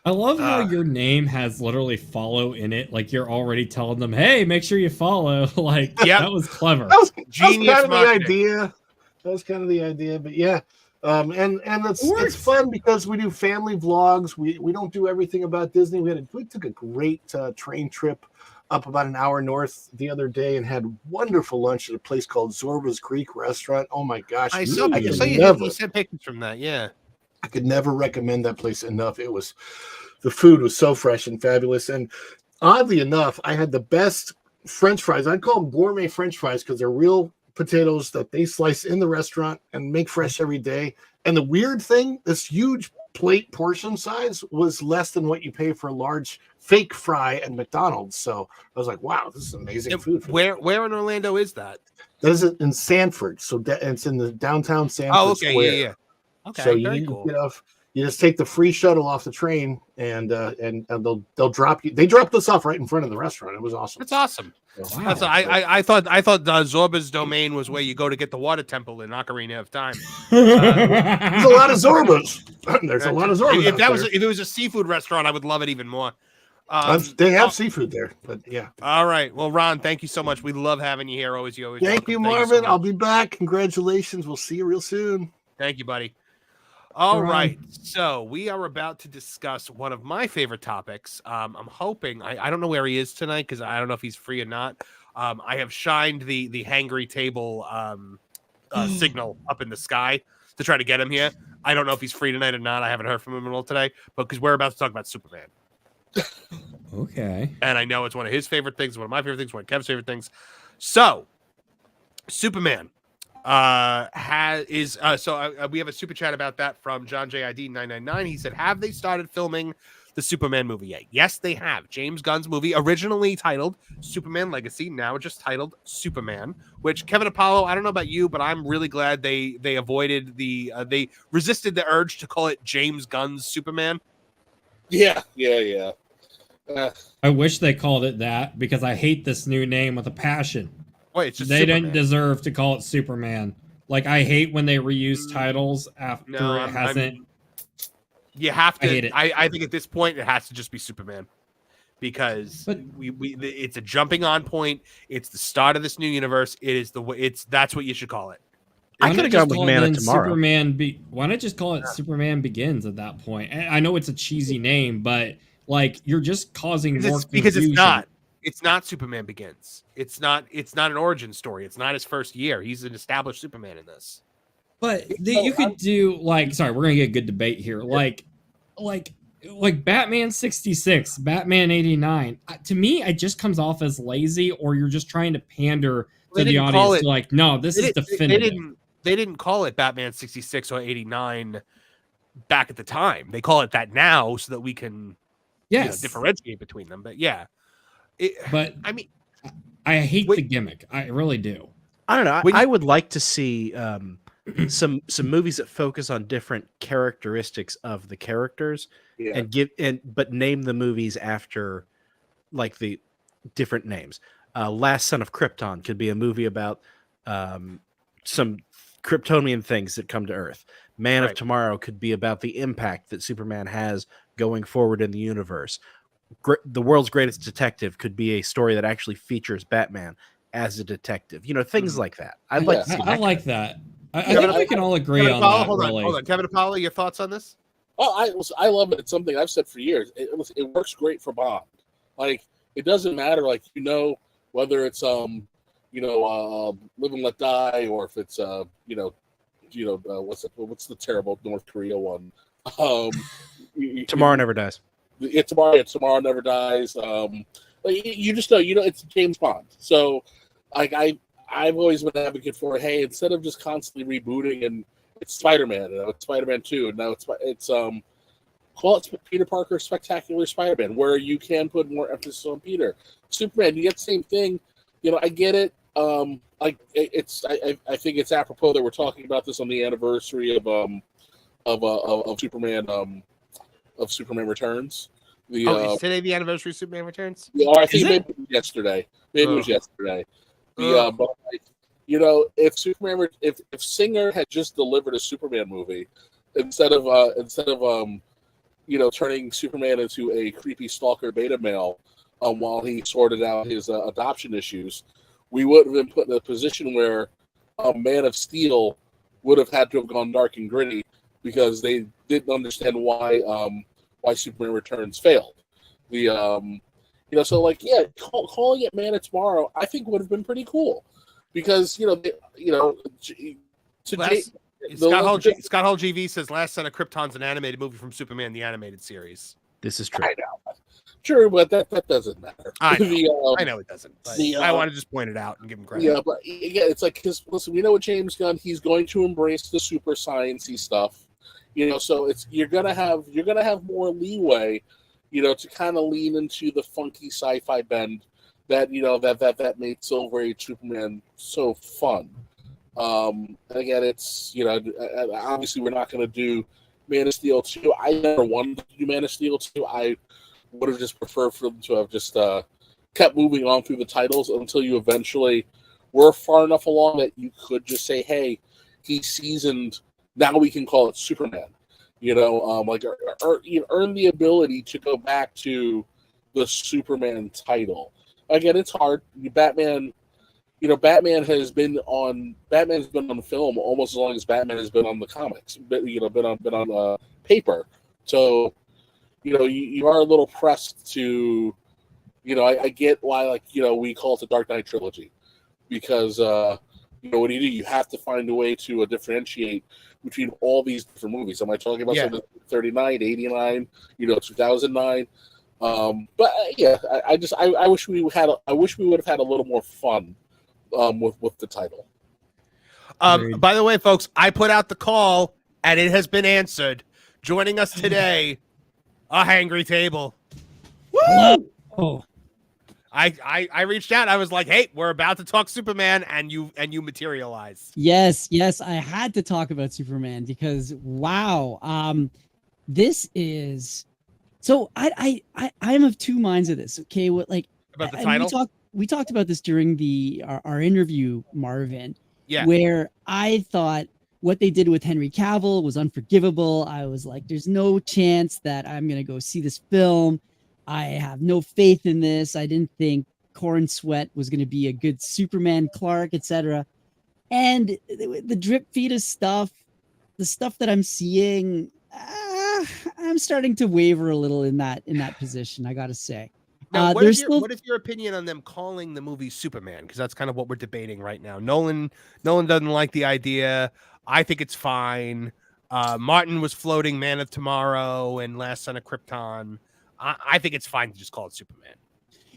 I love how your name has literally "follow" in it. Like you're already telling them, "Hey, make sure you follow." Like that was clever. That was Genius kind of marketing. the idea. That was kind of the idea. But yeah. And it's fun because we do family vlogs. We don't do everything about Disney. We took a great train trip up about an hour north the other day and had wonderful lunch at a place called Zorba's Creek Restaurant. Oh my gosh! I saw you sent pictures from that. Yeah, I could never recommend that place enough. The food was so fresh and fabulous. And oddly enough, I had the best French fries. I'd call them gourmet French fries because they're real potatoes that they slice in the restaurant and make fresh every day. And the weird thing, this huge plate portion size was less than what you pay for a large fake fry at McDonald's. So I was like, wow, this is amazing food. Where in Orlando is that? That is in Sanford. So it's in the downtown Sanford okay, Square. yeah. Okay, so very you cool. get off. You just take the free shuttle off the train, and they'll drop you. They dropped us off right in front of the restaurant. It was awesome. It's awesome. So, Wow. I thought Zorba's domain was where you go to get the water temple in Ocarina of Time. There's a lot of Zorbas. There's a lot of Zorbas. If it was a seafood restaurant, I would love it even more. They have seafood there, but yeah. All right. Well, Ron, thank you so much. We love having you here. Always. Thank you, Marvin. I'll be back. Congratulations. We'll see you real soon. Thank you, buddy. All right, so we are about to discuss one of my favorite topics. I'm hoping I don't know where he is tonight because I don't know if he's free or not. I have shined the hangry table signal up in the sky to try to get him here. I don't know if he's free tonight or not. I haven't heard from him at all today, but because we're about to talk about Superman. Okay, and I know it's one of his favorite things, one of my favorite things, one of Kev's favorite things. So, Superman. We have a super chat about that from John JID 999. He said, have they started filming the Superman movie yet? Yes, they have. James Gunn's movie, originally titled Superman Legacy, now just titled Superman, which Kevin Apollo, I don't know about you, but I'm really glad they avoided they resisted the urge to call it James Gunn's Superman. Yeah. I wish they called it that because I hate this new name with a passion. Wait, it's just they Superman. didn't deserve to call it Superman. Like I hate when they reuse titles after it hasn't. You have to. I hate it. I think at this point it has to just be Superman, because it's a jumping on point. It's the start of this new universe. It is that's what you should call it. I could have gone with Man of Tomorrow. Why not just call it Superman Begins at that point? I know it's a cheesy name, but like you're just causing more confusion. Because it's not. It's not Superman Begins. It's not an origin story. It's not his first year. He's an established Superman in this. But you could do sorry, we're gonna get a good debate here. Like Batman 66, Batman 89. To me, it just comes off as lazy, or you're just trying to pander to the audience. No, this is definitive. They didn't call it Batman 66 or 89 back at the time. They call it that now so that we can differentiate between them. But yeah. I mean, I hate the gimmick. I really do. I don't know. I would like to see some movies that focus on different characteristics of the characters but name the movies after like the different names. Last Son of Krypton could be a movie about some Kryptonian things that come to Earth. Man of Tomorrow could be about the impact that Superman has going forward in the universe. The World's Greatest Detective could be a story that actually features Batman as a detective. Things like that. I'd like to see that. I like that. I think we can all agree on that. Hold on. Kevin Apollo, your thoughts on this? Oh, I love it. It's something I've said for years. It works great for Bond. Like, it doesn't matter, whether it's Live and Let Die, or if it's what's the terrible North Korea one? Um, Tomorrow Never Dies. Tomorrow Never Dies. You just know, it's James Bond. So, like I've always been an advocate for, hey, instead of just constantly rebooting, and it's Spider-Man, it's Spider-Man 2, and now it's call it Peter Parker Spectacular Spider-Man, where you can put more emphasis on Peter. Superman, you get the same thing. I get it. I think it's apropos that we're talking about this on the anniversary of Superman Returns. Is today the anniversary of Superman Returns? Yeah, I think maybe it was yesterday. Maybe it was yesterday. But if Singer had just delivered a Superman movie instead of turning Superman into a creepy stalker beta male while he sorted out his adoption issues, we would have been put in a position where Man of Steel would have had to have gone dark and gritty because they didn't understand why Superman Returns failed. Calling it Man of Tomorrow, I think would have been pretty cool because Scott Hall GV says Last Son of Krypton's an animated movie from Superman the Animated Series. This is true. I know. Sure, but that doesn't matter. I know it doesn't. But I want to just point it out and give him credit. Yeah, but it's like, because listen, we know with James Gunn, he's going to embrace the super sciencey stuff. So you're gonna have more leeway, to kind of lean into the funky sci-fi bend that that made Silver Age Superman so fun. And again, it's obviously we're not going to do Man of Steel 2. I never wanted to do Man of Steel 2. I would have just preferred for them to have just kept moving on through the titles until you eventually were far enough along that you could just say, hey, he's seasoned, now we can call it Superman. Earn the ability to go back to the Superman title. Again, it's hard. Batman has been on film almost as long as Batman has been on the comics, been on paper. So, you are a little pressed to, I get why, we call it the Dark Knight trilogy, because, what do? You have to find a way to differentiate between all these different movies. Am I talking about something 39, 89, 2009? But I wish we would have had a little more fun with the title. By the way, folks, I put out the call and it has been answered. Joining us today, a hangry table. Woo! Oh. I reached out. I was like, "Hey, we're about to talk Superman," and you materialized. Yes, I had to talk about Superman because wow, this is so. I'm of two minds of this. Okay, what about the title? We talked about this during our interview, Marvin. Yeah, where I thought what they did with Henry Cavill was unforgivable. I was like, "There's no chance that I'm gonna go see this film." I have no faith in this. I didn't think Corn Sweat was going to be a good Superman, Clark, etc. And the drip fetus stuff, the stuff that I'm seeing, I'm starting to waver a little in that position. I got to say. Now, what is your opinion on them calling the movie Superman? Because that's kind of what we're debating right now. Nolan doesn't like the idea. I think it's fine. Martin was floating Man of Tomorrow and Last Son of Krypton. I think it's fine to just call it Superman.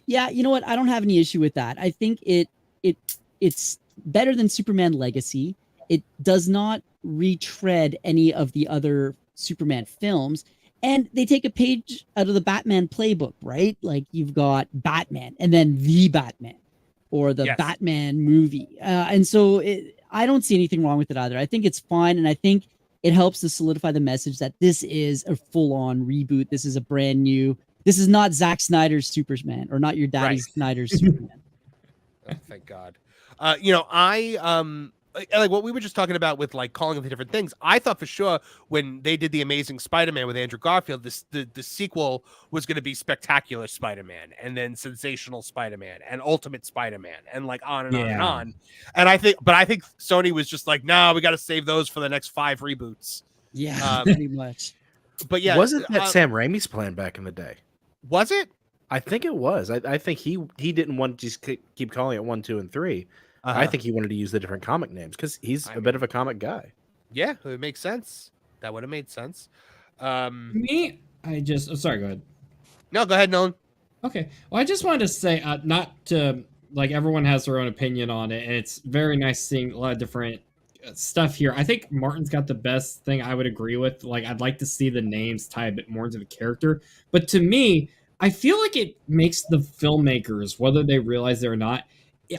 Yeah, you know what? I don't have any issue with that. I think it's better than Superman Legacy. It does not retread any of the other Superman films. And they take a page out of the Batman playbook, right? Like you've got Batman and then the Batman or the Batman movie. And so I don't see anything wrong with it either. I think it's fine. And I think it helps to solidify the message that this is a full-on reboot. This is a brand new. This is not Zack Snyder's Superman or not your daddy's Snyder's Superman. Oh, thank God. Like what we were just talking about with like calling it the different things. I thought for sure when they did the Amazing Spider-Man with Andrew Garfield, the sequel was going to be Spectacular Spider-Man, and then Sensational Spider-Man, and Ultimate Spider-Man, and like on and on and on. And I think Sony was just like, no, we got to save those for the next 5 reboots. Yeah, pretty much. But yeah, wasn't that Sam Raimi's plan back in the day? Was it? I think it was. I think he didn't want to just keep calling it 1, 2, and 3. I think he wanted to use the different comic names because he's a bit of a comic guy. Yeah, it makes sense. That would have made sense. Me, sorry, go ahead. No, go ahead, Nolan. Okay. Well, I just wanted to say, not to, like, everyone has their own opinion on it, and it's very nice seeing a lot of different stuff here. I think Martin's got the best thing I would agree with. Like, I'd like to see the names tie a bit more into the character. But to me, I feel like it makes the filmmakers, whether they realize it or not,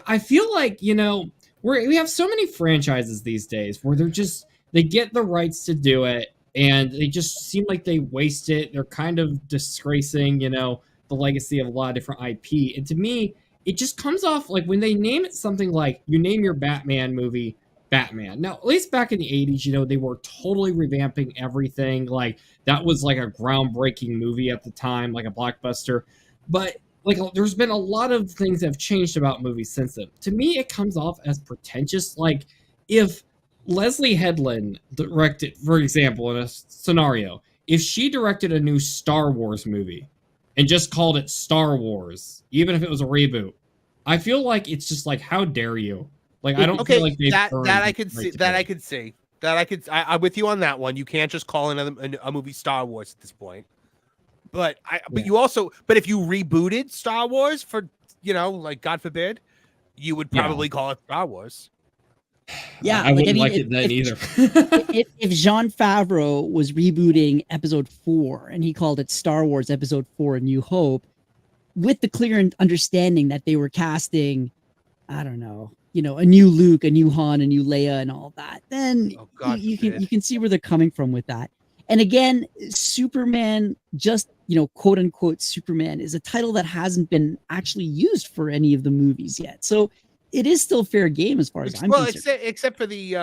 I feel like, we have so many franchises these days where they get the rights to do it, and they just seem like they waste it. They're kind of disgracing, the legacy of a lot of different IP. And to me, it just comes off like when they name it something like, you name your Batman movie Batman. Now, at least back in the 80s, they were totally revamping everything. Like, that was like a groundbreaking movie at the time, like a blockbuster. But like, there's been a lot of things that have changed about movies since then. To me, it comes off as pretentious. Like, if Leslie Headland directed, for example, in a scenario, if she directed a new Star Wars movie and just called it Star Wars, even if it was a reboot, I feel like it's just like, how dare you? Like, I don't feel like they've I'm with you on that one. You can't just call a movie Star Wars at this point. But if you rebooted Star Wars for, like, God forbid, you would probably call it Star Wars. Yeah, I wouldn't like it then either. if Jean Favreau was rebooting Episode 4 and he called it Star Wars Episode 4: A New Hope, with the clear understanding that they were casting, I don't know, a new Luke, a new Han, a new Leia, and all that, then you can see where they're coming from with that. And again, Superman, just, quote unquote Superman, is a title that hasn't been actually used for any of the movies yet. So it is still fair game as far as I'm concerned. Except for the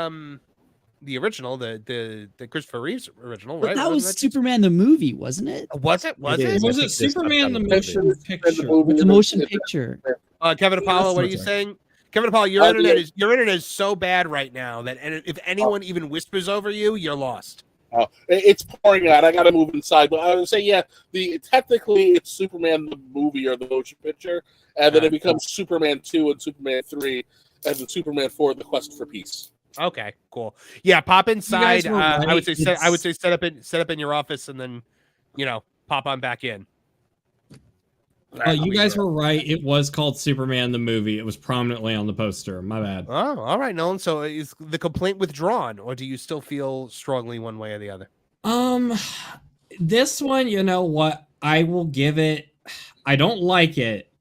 original, the Christopher Reeves original, but right? that was Superman the movie, wasn't it? Was it? Was it Superman the motion picture? The motion picture. Kevin Apollo, what are you saying? Kevin Apollo, your internet is so bad right now that if anyone even whispers over you, you're lost. Oh, it's pouring out. I got to move inside. But I would say, technically it's Superman the movie or the motion picture, and then it becomes Superman 2 and Superman 3, and then Superman 4: The Quest for Peace. Okay, cool. Yeah, pop inside. Right. I would say set up in your office, and then pop on back in. You guys were right. It was called Superman the movie. It was prominently on the poster. My bad. Oh, all right, Nolan. So is the complaint withdrawn, or do you still feel strongly one way or the other? This one, you know what? I will give it. I don't like it,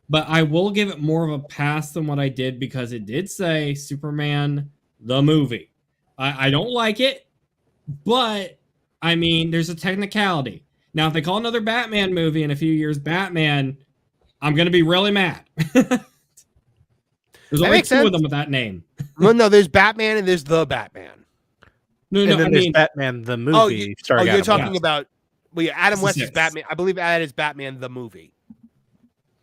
but I will give it more of a pass than what I did because it did say Superman the movie. I don't like it, but I mean, there's a technicality. Now, if they call another Batman movie in a few years Batman, I'm going to be really mad. There's only two of them with that name. Well, no, there's Batman and there's the Batman. No, I mean Batman the movie. You're talking about Adam West is Batman. I believe that is Batman the movie.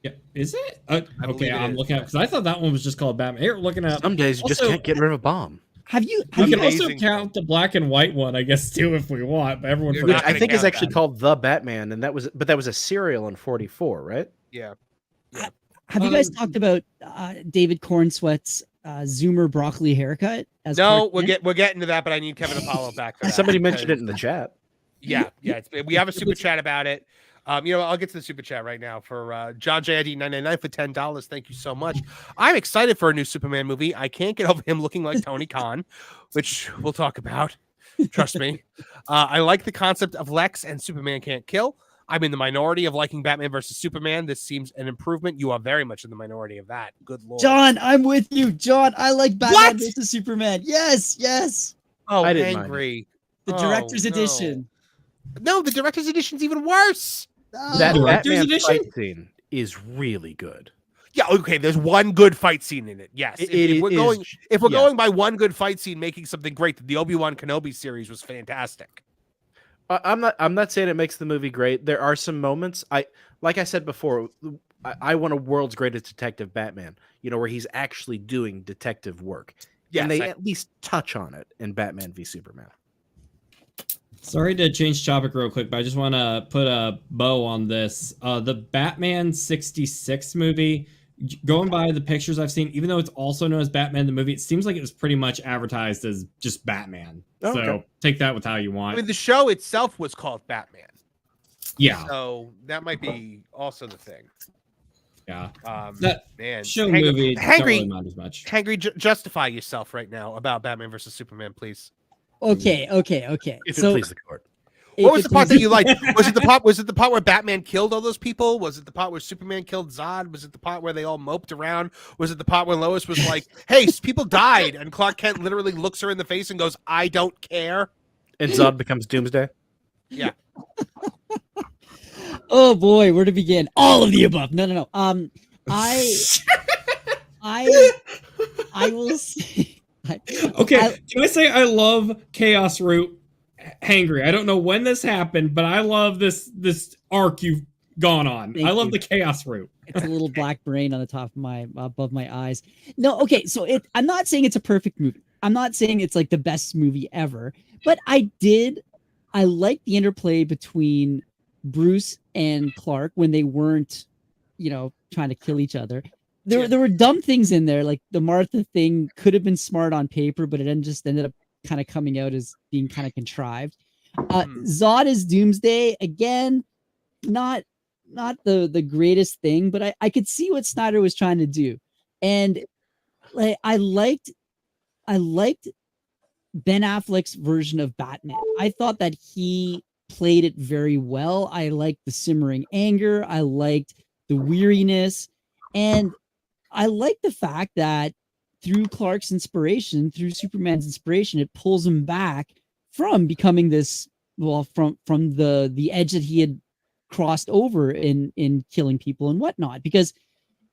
Yeah, is it? Okay, I'm looking at because I thought that one was just called Batman. Here, looking at some days you just can't get rid of a bomb. We can also count the black and white one, I guess, too, if we want. But everyone, which I think is actually called The Batman, and that was a serial in '44, right? Yeah. Have you guys talked about David Cornsweat's Zoomer broccoli haircut? No, we're getting to that, but I need Kevin Apollo back. For that Somebody mentioned it in the chat. Yeah. We have a super chat about it. I'll get to the super chat right now for John JID 999 for $10. Thank you so much. I'm excited for a new Superman movie. I can't get over him looking like Tony Khan, which we'll talk about. Trust me. I like the concept of Lex and Superman can't kill. I'm in the minority of liking Batman versus Superman. This seems an improvement. You are very much in the minority of that. Good Lord. John, I'm with you. John, I like Batman versus Superman. Yes. Oh, I didn't angry. The director's edition. No, the director's edition's even worse. That Batman fight scene is really good. Yeah, okay. There's one good fight scene in it. Yes, if we're going by one good fight scene, making something great, the Obi-Wan Kenobi series was fantastic. I'm not saying it makes the movie great. There are some moments. Like I said before, I want a world's greatest detective Batman. Where he's actually doing detective work. Yes, and they at least touch on it in Batman v Superman. Sorry to change topic real quick, but I just want to put a bow on this. The Batman 66 movie going by the pictures I've seen, even though it's also known as Batman the movie, it seems like it was pretty much advertised as just Batman. Oh, so okay. take that with how you I want. mean, the show itself was called Batman. Yeah. So that might be also the thing. Yeah. That man, show movie don't really mind as much. Hangry, justify yourself right now about Batman versus Superman, please. Okay. If it please the court. What was the part that you liked? Was it the part? Was it the part where Batman killed all those people? Was it the part where Superman killed Zod? Was it the part where they all moped around? Was it the part where Lois was like, "Hey, people died," and Clark Kent literally looks her in the face and goes, "I don't care." And Zod becomes Doomsday. Yeah. Oh boy, where to begin? All of the above. No. I will say. Okay, can I say I love Chaos Root? Hangry. I don't know when this happened, but I love this arc you've gone on. I love the Chaos Root. It's a little black brain on the top of above my eyes. No, okay, so I'm not saying it's a perfect movie. I'm not saying it's like the best movie ever, but I like the interplay between Bruce and Clark when they weren't, trying to kill each other. There were dumb things in there, like the Martha thing could have been smart on paper, but it just ended up kind of coming out as being kind of contrived. Zod is Doomsday again, not the greatest thing, but I could see what Snyder was trying to do, and like I liked Ben Affleck's version of Batman. I thought that he played it very well. I liked the simmering anger. I liked the weariness, and I liked the fact that through Clark's inspiration, through Superman's inspiration, it pulls him back from becoming this, from the edge that he had crossed over in killing people and whatnot, because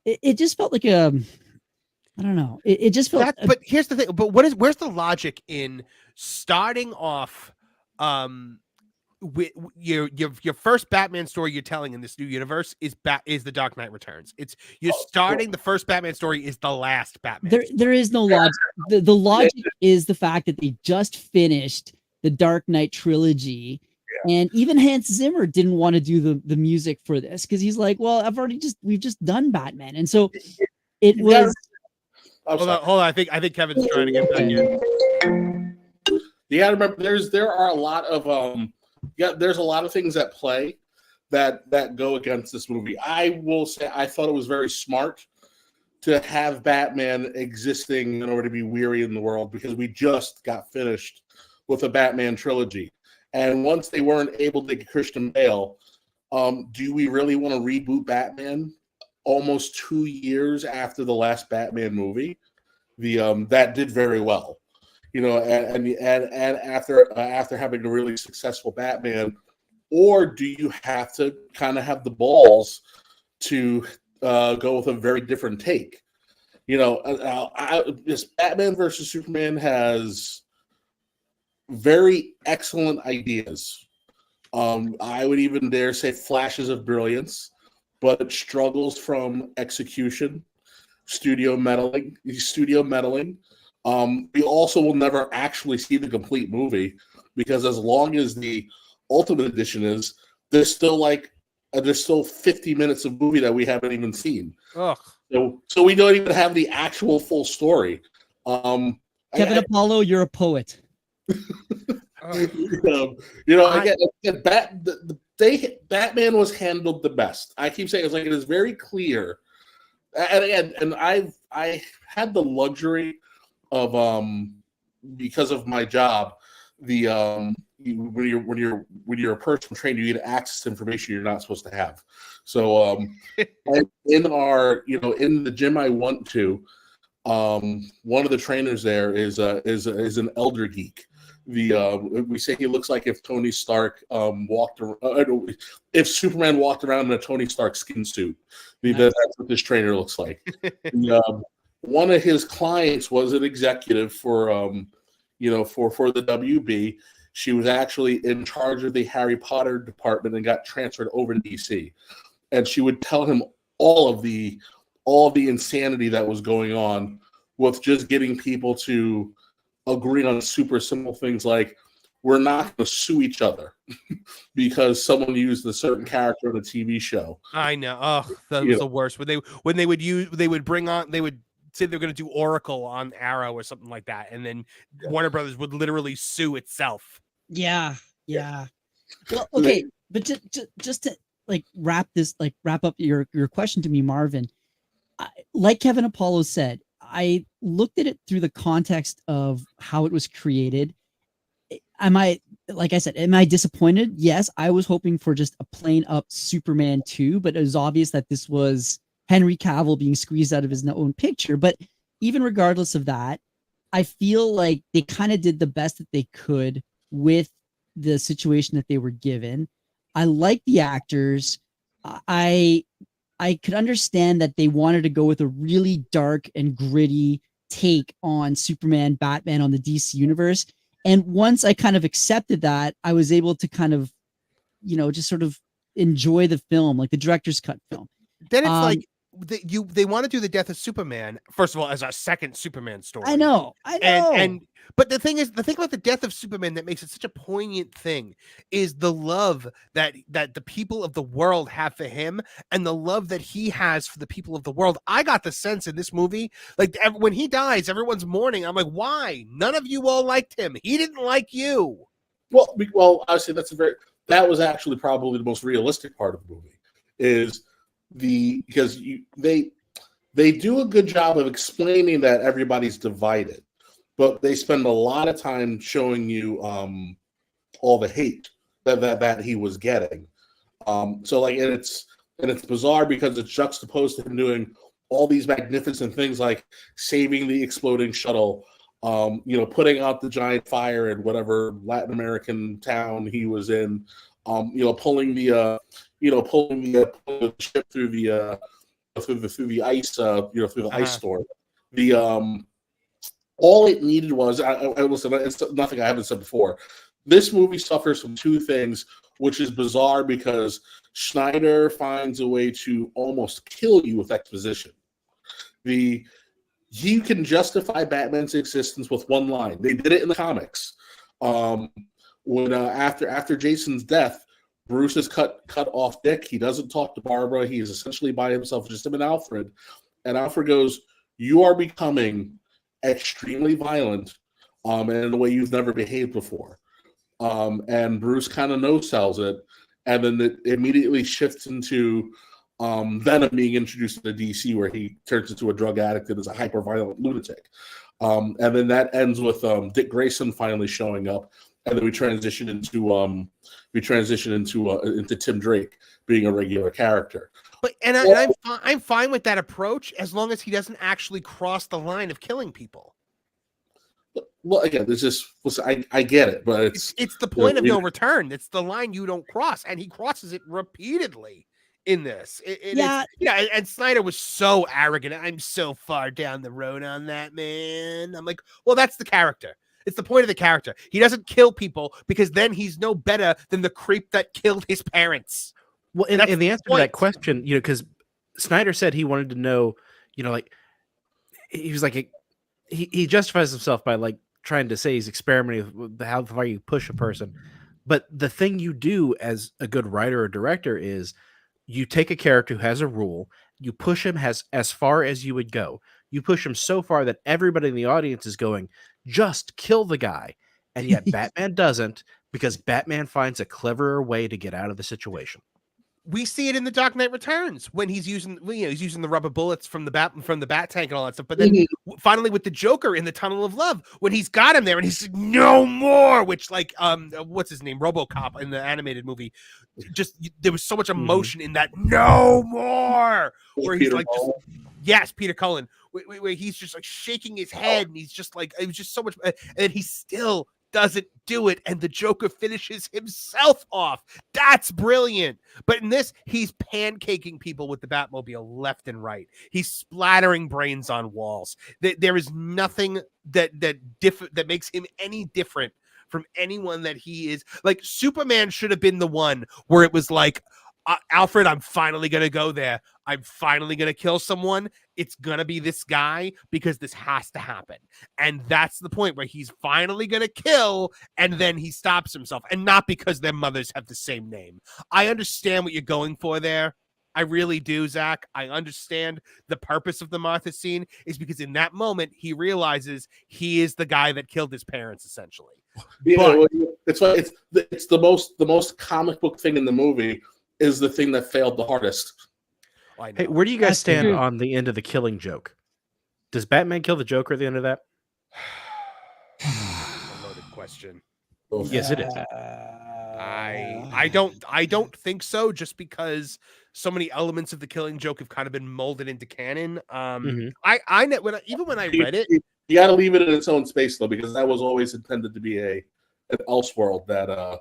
it just felt like I don't know. It just felt. But here's the thing. But where's the logic in starting off, with your first Batman story you're telling in this new universe is The Dark Knight Returns. You're starting the first Batman story is the last Batman. There is no logic. The logic is the fact that they just finished the Dark Knight trilogy, and even Hans Zimmer didn't want to do the music for this because he's like, well, we've just done Batman, and so it was. Hold on. I think Kevin's trying to get back in. You got to remember, there are a lot of there's a lot of things at play that go against this movie. I will say I thought it was very smart to have Batman existing in order to be weary in the world, because we just got finished with a Batman trilogy. And once they weren't able to get Christian Bale, do we really want to reboot Batman almost 2 years after the last Batman movie? That did very well. And after having a really successful Batman, or do you have to kind of have the balls to go with a very different take? This Batman versus Superman has very excellent ideas. I would even dare say flashes of brilliance, but it struggles from execution, studio meddling. We also will never actually see the complete movie, because as long as the Ultimate Edition is, there's still 50 minutes of movie that we haven't even seen. Ugh. So we don't even have the actual full story. Kevin Apollo, you're a poet. Batman was handled the best. I keep saying it is very clear, and I had the luxury of because of my job, when you're a personal trainer, you get access to information you're not supposed to have. So in the gym I went to, one of the trainers there is an elder geek. We say he looks like if Tony Stark if Superman walked around in a Tony Stark skin suit. Nice. That's what this trainer looks like. One of his clients was an executive for the WB. She was actually in charge of the Harry Potter department and got transferred over to DC. And she would tell him all of the insanity that was going on with just getting people to agree on super simple things like, we're not going to sue each other because someone used a certain character on a TV show. I know. Oh, that was the worst. They would say they're going to do Oracle on Arrow or something like that, and then Warner Brothers would literally sue itself. Yeah. Well, okay, but just to wrap up your question to me, Marvin. Like Kevin Apollo said, I looked at it through the context of how it was created. Am I disappointed? Yes, I was hoping for just a plain up Superman 2, but it was obvious that this was Henry Cavill being squeezed out of his own picture. But even regardless of that, I feel like they kind of did the best that they could with the situation that they were given. I like the actors. I could understand that they wanted to go with a really dark and gritty take on Superman, Batman on the DC universe. And once I kind of accepted that, I was able to kind of, just sort of enjoy the film, like the director's cut film. Then it's they want to do the death of Superman, first of all, as our second Superman story. I know. But the thing about the death of Superman that makes it such a poignant thing is the love that the people of the world have for him and the love that he has for the people of the world. I got the sense in this movie, like when he dies, everyone's mourning. I'm like, why? None of you all liked him. He didn't like you. Well, I say that was actually probably the most realistic part of the movie is because they do a good job of explaining that everybody's divided, but they spend a lot of time showing you all the hate that he was getting. So it's bizarre because it's juxtaposed to him doing all these magnificent things like saving the exploding shuttle, putting out the giant fire in whatever Latin American town he was in, pulling the ship through the ice, through the ice storm. All it needed was, listen, it's nothing I haven't said before. This movie suffers from two things, which is bizarre because Snyder finds a way to almost kill you with exposition. You can justify Batman's existence with one line. They did it in the comics. When after Jason's death, Bruce is cut off Dick. He doesn't talk to Barbara. He is essentially by himself, just him and Alfred. And Alfred goes, "You are becoming extremely violent, and in a way you've never behaved before." And Bruce kind of no-sells it, and then it immediately shifts into Venom being introduced to DC, where he turns into a drug addict and is a hyper-violent lunatic. And then that ends with Dick Grayson finally showing up, and then we transition into Tim Drake being a regular character. But I'm fine with that approach as long as he doesn't actually cross the line of killing people. Well, again, I get it, but it's the point of no return. It's the line you don't cross, and he crosses it repeatedly in this. And Snyder was so arrogant. I'm so far down the road on that, man. I'm like, well, that's the character. It's the point of the character. He doesn't kill people because then he's no better than the creep that killed his parents. Well, and the answer to that question, because Snyder said he wanted to know, he was like, he justifies himself by trying to say he's experimenting with how far you push a person. But the thing you do as a good writer or director is you take a character who has a rule, you push him as far as you would go. You push him so far that everybody in the audience is going, just kill the guy. And yet Batman doesn't, because Batman finds a cleverer way to get out of the situation. We see it in The Dark Knight Returns when he's using the rubber bullets from the bat tank and all that stuff. But then finally with the Joker in the Tunnel of Love, when he's got him there and he's like, no more, which what's his name? RoboCop in the animated movie. Just there was so much emotion in that no more, where he's like, yes, Peter Cullen, where he's just like shaking his head and he's just like, it was just so much, and he still doesn't do it, and the Joker finishes himself off. That's brilliant. But in this, he's pancaking people with the Batmobile left and right. He's splattering brains on walls. There is nothing that makes him any different from anyone that he is. Like, Superman should have been the one where it was like, Alfred, I'm finally going to go there. I'm finally going to kill someone. It's going to be this guy because this has to happen. And that's the point where he's finally going to kill, and then he stops himself. And not because their mothers have the same name. I understand what you're going for there. I really do, Zach. I understand the purpose of the Martha scene is because in that moment, he realizes he is the guy that killed his parents, essentially. But, it's the most comic book thing in the movie is the thing that failed the hardest. Hey, where do you guys stand on the end of the Killing Joke? Does Batman kill the Joker at the end of that? A loaded question. Yes, it is. I don't think so, just because so many elements of the Killing Joke have kind of been molded into canon. Even when I read it, you got to leave it in its own space though, because that was always intended to be an Elseworld that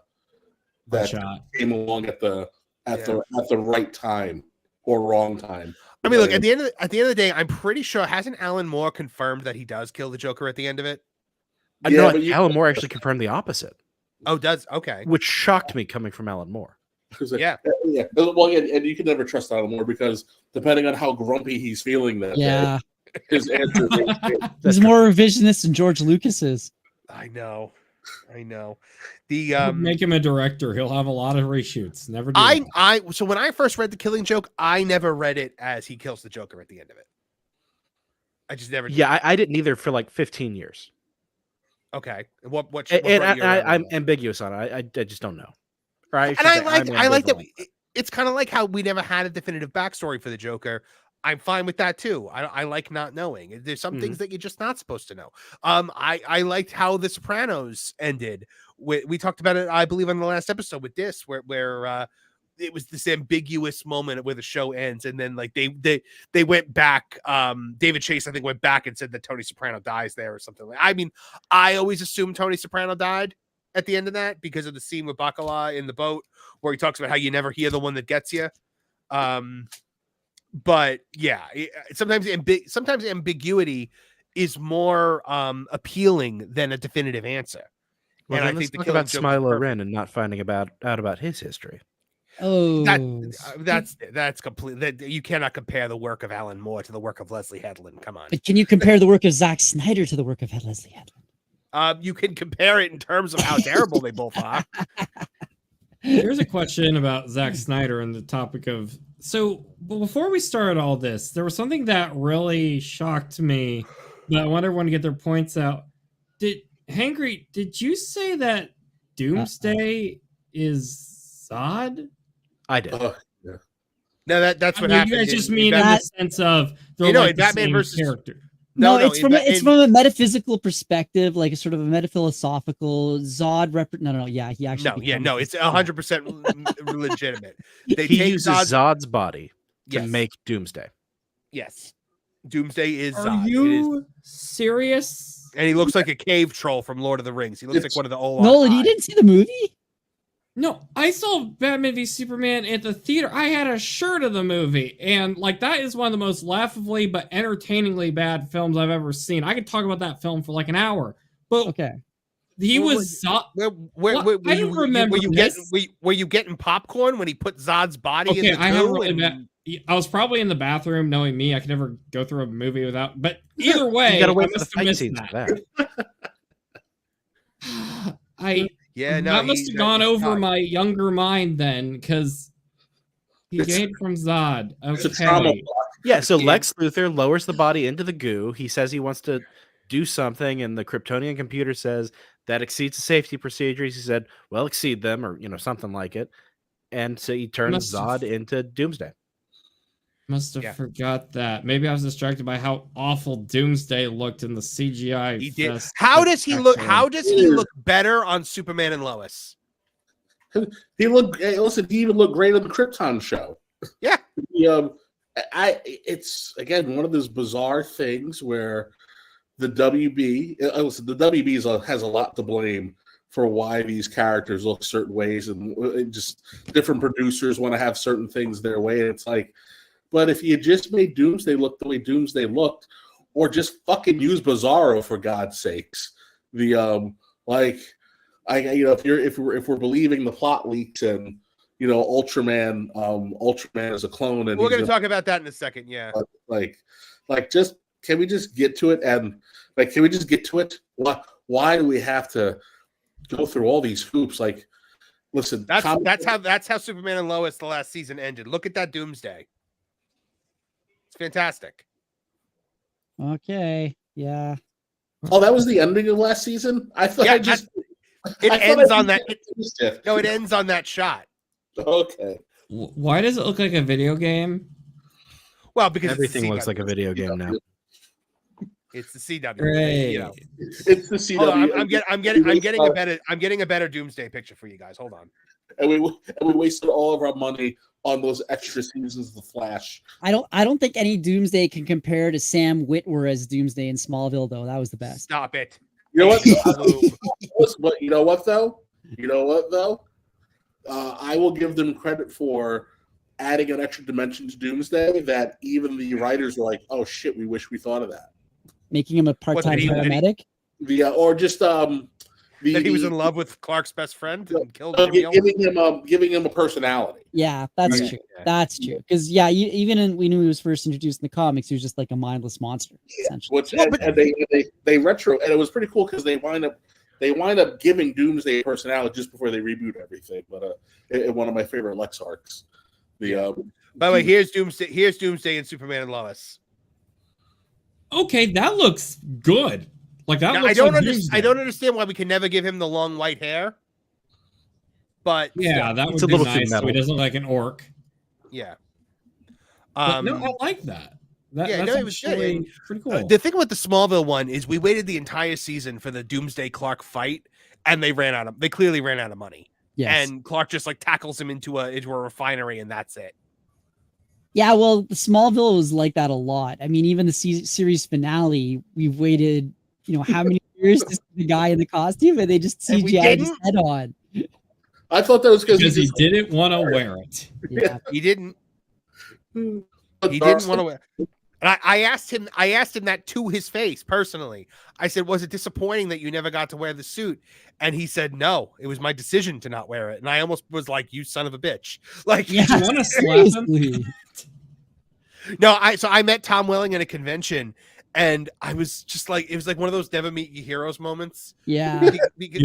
came along at the right time or wrong time. I mean, look, at the end of the day, I'm pretty sure, hasn't Alan Moore confirmed that he does kill the Joker at the end of it? No, Alan Moore actually confirmed the opposite. Oh, does? Okay. Which shocked me coming from Alan Moore. Yeah. Well, and you can never trust Alan Moore because depending on how grumpy he's feeling that day, his answer He's more revisionist than George Lucas is. I know. Make him a director. He'll have a lot of reshoots. Never do. So when I first read The Killing Joke, I never read it as he kills the Joker at the end of it. I just never did. Yeah, I didn't either for like 15 years. Okay. I'm ambiguous on it. I just don't know. Right? And I like that. It's kind of like how we never had a definitive backstory for the Joker. I'm fine with that too. I like not knowing. There's some things that you're just not supposed to know. I liked how The Sopranos ended. We talked about it, I believe, on the last episode with this, where it was this ambiguous moment where the show ends, and then like they went back. David Chase, I think, went back and said that Tony Soprano dies there or something. I mean, I always assumed Tony Soprano died at the end of that because of the scene with Bacala in the boat where he talks about how you never hear the one that gets you. But yeah, sometimes ambiguity is more appealing than a definitive answer. Well, and I think talk about Smilo Ren and not finding out about his history. Oh, that's complete. That you cannot compare the work of Alan Moore to the work of Leslie Headland. Come on. But can you compare the work of Zack Snyder to the work of Leslie Headland? You can compare it in terms of how terrible they both are. Here's a question about Zack Snyder and the topic of. So before we started all this, there was something that really shocked me. But I want everyone to get their points out. Hangry, did you say that Doomsday is Zod? I did. Yeah. No, that's what happened. You guys just mean in the sense of in Batman versus character. No, it's from a metaphysical perspective, like a sort of a metaphilosophical Zod Yeah, he actually. It's 100% legitimate. He uses Zod's body to make Doomsday. Yes, Doomsday is Zod. Are you serious? And he looks like a cave troll from Lord of the Rings. He looks like one of the old. Nolan, you didn't see the movie? No, I saw Batman v Superman at the theater. I had a shirt of the movie, and like that is one of the most laughably but entertainingly bad films I've ever seen. I could talk about that film for like an hour. But okay, he was. I don't remember. Were you getting popcorn when he put Zod's body in the goo? I was probably in the bathroom. Knowing me, I could never go through a movie without. But either way, you gotta wait for the fight scenes for that. That must have gone over my younger mind then, because he gained from Zod. Okay. Yeah, so Lex Luthor lowers the body into the goo. He says he wants to do something, and the Kryptonian computer says that exceeds the safety procedures. He said, well, exceed them, or something like it. And so he turns Zod into Doomsday. Must have forgot that. Maybe I was distracted by how awful Doomsday looked in the CGI. He did. How does he look? How does he look better on Superman and Lois? He even looked great on the Krypton show. Yeah. It's again one of those bizarre things where the WB. Listen, the WB has a lot to blame for why these characters look certain ways, and just different producers want to have certain things their way. And it's like. But if you just made Doomsday look the way Doomsday looked, or just fucking use Bizarro for God's sakes, if we're believing the plot leaks and Ultraman. Ultraman is a clone, and we're going to talk about that in a second. Yeah, just can we just get to it? And can we just get to it? Why do we have to go through all these hoops? Listen, that's how Superman and Lois the last season ended. Look at that Doomsday. It's fantastic. Okay. Yeah. Oh, that was the ending of last season? I thought it ends on that. No, it ends on that shot. Okay. Why does it look like a video game? Well, because everything looks like a video game now. It's the CW. Great. It's the CW. I'm getting a better Doomsday picture for you guys. Hold on. And we wasted all of our money on those extra seasons of The Flash. I don't think any Doomsday can compare to Sam Witwer as Doomsday in Smallville, though. That was the best. Stop it. You know what? You know what though? I will give them credit for adding an extra dimension to Doomsday that even the writers were like, "Oh shit, we wish we thought of that." Making him a part-time paramedic. Or just that he was in love with Clark's best friend and killed him. Giving him a personality. Yeah, that's true. That's true. Because even we knew he was first introduced in the comics, he was just like a mindless monster. Essentially. They retro, and it was pretty cool because they wind up giving Doomsday a personality just before they reboot everything. But one of my favorite Lex arcs. By the way, here's Doomsday and Superman and Lois. Okay, that looks good. Like that. Now, I don't understand why we can never give him the long white hair. But yeah, that would be nice. So he doesn't look like an orc. Yeah. No, I like that. That's it was pretty cool. The thing with the Smallville one is we waited the entire season for the Doomsday Clark fight, and they clearly ran out of money. Yes. And Clark just tackles him into a refinery, and that's it. Yeah, well, the Smallville was like that a lot. I mean, even the series finale, we've waited, how many years to see the guy in the costume, and they just CGI'd his head on. I thought that was because he didn't want to wear it. Yeah. He didn't. He didn't want to wear it. And I asked him that to his face personally. I said, "Was it disappointing that you never got to wear the suit?" And he said, "No, it was my decision to not wear it." And I almost was like, "You son of a bitch!" Did you want to slap him? No, I met Tom Welling at a convention, and I was just like, it was like one of those never meet your heroes moments. Yeah, because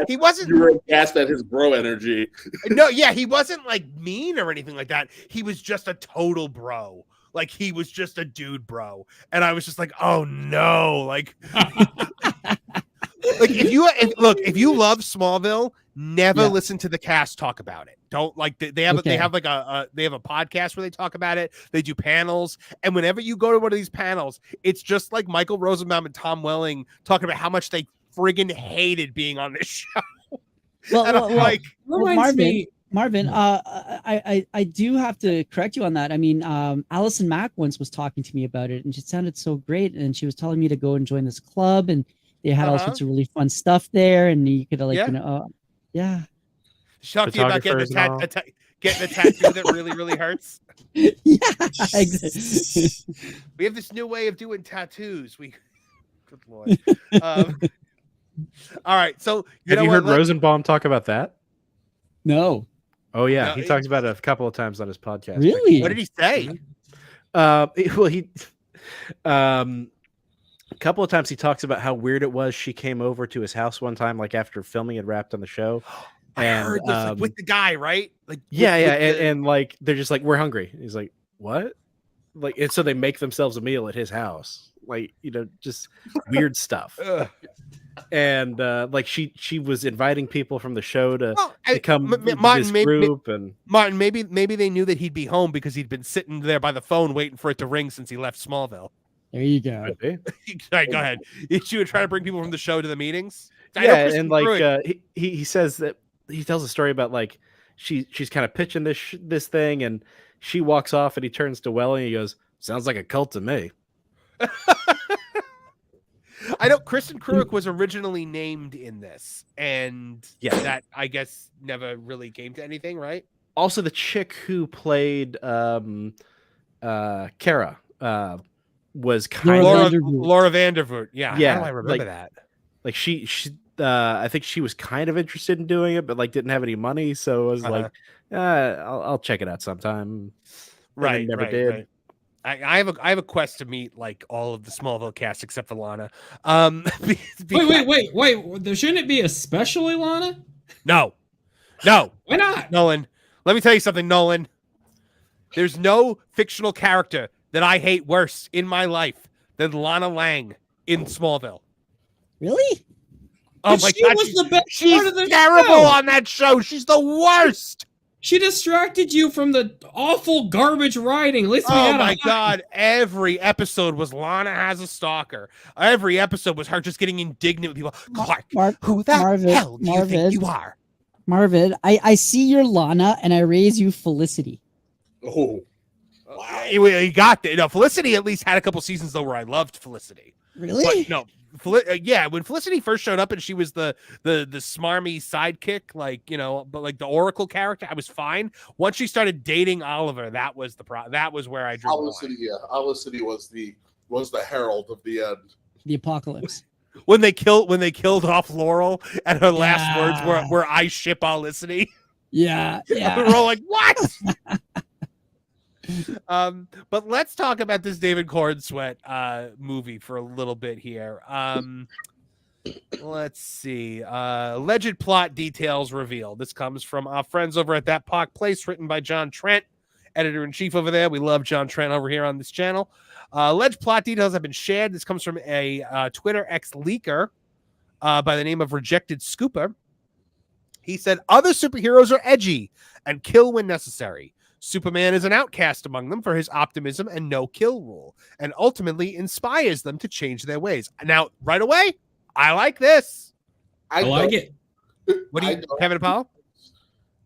he wasn't. You were gassed at his bro energy. No, yeah, he wasn't mean or anything like that. He was just a total bro. He was just a dude, bro. And I was just like, oh no. If you love Smallville, never listen to the cast talk about it. Don't they have a podcast where they talk about it. They do panels. And whenever you go to one of these panels, it's just like Michael Rosenbaum and Tom Welling talking about how much they friggin' hated being on this show. Marvin, I do have to correct you on that. I mean, Allison Mack once was talking to me about it, and she sounded so great, and she was telling me to go and join this club, and they had all sorts of really fun stuff there, and you could yeah. She talked to you about getting a tattoo that really, really hurts. Yeah, exactly. We have this new way of doing tattoos. Good Lord. All right, so have you heard Rosenbaum talk about that? No. Oh yeah, he talks about it a couple of times on his podcast. Really? What did he say? A couple of times he talks about how weird it was. She came over to his house one time, after filming had wrapped on the show. I heard this with the guy, right? And they're just like, we're hungry. He's like, what? And so they make themselves a meal at his house, just weird stuff. And she was inviting people from the show to come to this group. And Martin, maybe they knew that he'd be home because he'd been sitting there by the phone waiting for it to ring since he left Smallville. There you go. All right, go ahead. She would try to bring people from the show to the meetings. Yeah, and he says that he tells a story about she's kind of pitching this thing, and she walks off, and he turns to Welling and he goes, "Sounds like a cult to me." I know Kristen Kreuk was originally named in this, and that I guess never really came to anything, right? Also, the chick who played Kara was kind of Laura Vandervoort. Yeah, how do I remember that? I think she was kind of interested in doing it, but like didn't have any money, so I was like, I'll check it out sometime. Right, never right, did. right. I have a quest to meet like all of the Smallville cast except for Lana. Wait. There shouldn't it be especially Lana? No. Why not? Nolan, let me tell you something, Nolan. There's no fictional character that I hate worse in my life than Lana Lang in Smallville. Really? Oh But my she god, was the best she's part of the terrible show. on that show. She's the worst. She distracted you from the awful garbage writing. At least we Oh had my god, every episode was Lana has a stalker. Every episode was her just getting indignant with people. Clark, who the hell do you think you are? Marvin, I see your Lana and I raise you Felicity. Oh, You got that. No, Felicity at least had a couple seasons though where I loved Felicity. Really? But no, yeah, when Felicity first showed up and she was the smarmy sidekick, like, but like the Oracle character, I was fine. Once she started dating Oliver, that was that was where I drew the line. Felicity was the herald of the end. The apocalypse. When they killed off Laurel and her last words were I ship Olicity. Yeah. We were all like, what? But let's talk about this David Cornsweet movie for a little bit here. Let's see. Alleged plot details revealed. This comes from our friends over at That Park Place, written by John Trent, editor-in-chief over there. We love John Trent over here on this channel. Alleged plot details have been shared. This comes from a Twitter ex-leaker by the name of Rejected Scooper. He said, other superheroes are edgy and kill when necessary. Superman is an outcast among them for his optimism and no-kill rule, and ultimately inspires them to change their ways. Now, right away, I like this. I like it. What do you, Kevin Apollo?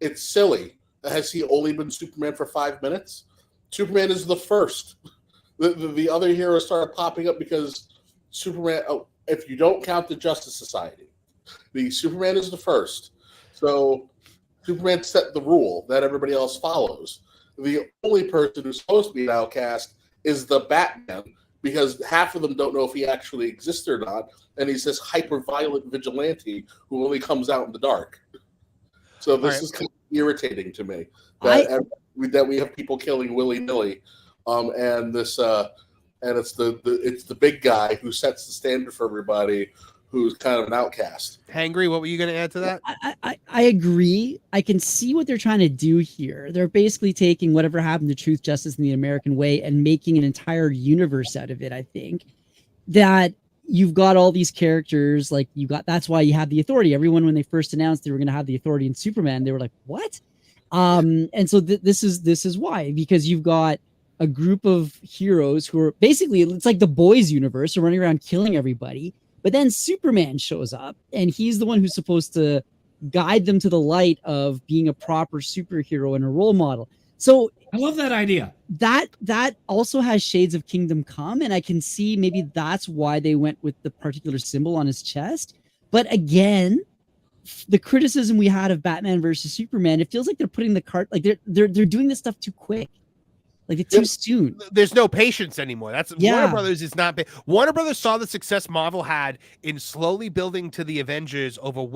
It's silly. Has he only been Superman for 5 minutes? Superman is the first. The other heroes started popping up because Superman, if you don't count the Justice Society, the Superman is the first. So Superman set the rule that everybody else follows. The only person who's supposed to be an outcast is the Batman, because half of them don't know if he actually exists or not, and he's this hyper-violent vigilante who only comes out in the dark. So this is kind of irritating to me that we have people killing willy-nilly, and this and it's the big guy who sets the standard for everybody, who's kind of an outcast. Hangry, what were you going to add to that? I agree. I can see what they're trying to do here. They're basically taking whatever happened to Truth, Justice, and the American Way and making an entire universe out of it. I think that you've got all these characters, like that's why you have the Authority. Everyone, when they first announced they were going to have the Authority in Superman, they were like, what? And so this is why, because you've got a group of heroes who are basically, it's like the boys universe, are running around killing everybody. But then Superman shows up, and he's the one who's supposed to guide them to the light of being a proper superhero and a role model. So I love that idea. That also has shades of Kingdom Come, and I can see maybe that's why they went with the particular symbol on his chest. But again, the criticism we had of Batman versus Superman, it feels like they're putting the cart, like they're doing this stuff too quick. Like it's too soon. There's no patience anymore. Warner Brothers is not. Warner Brothers saw the success Marvel had in slowly building to the Avengers over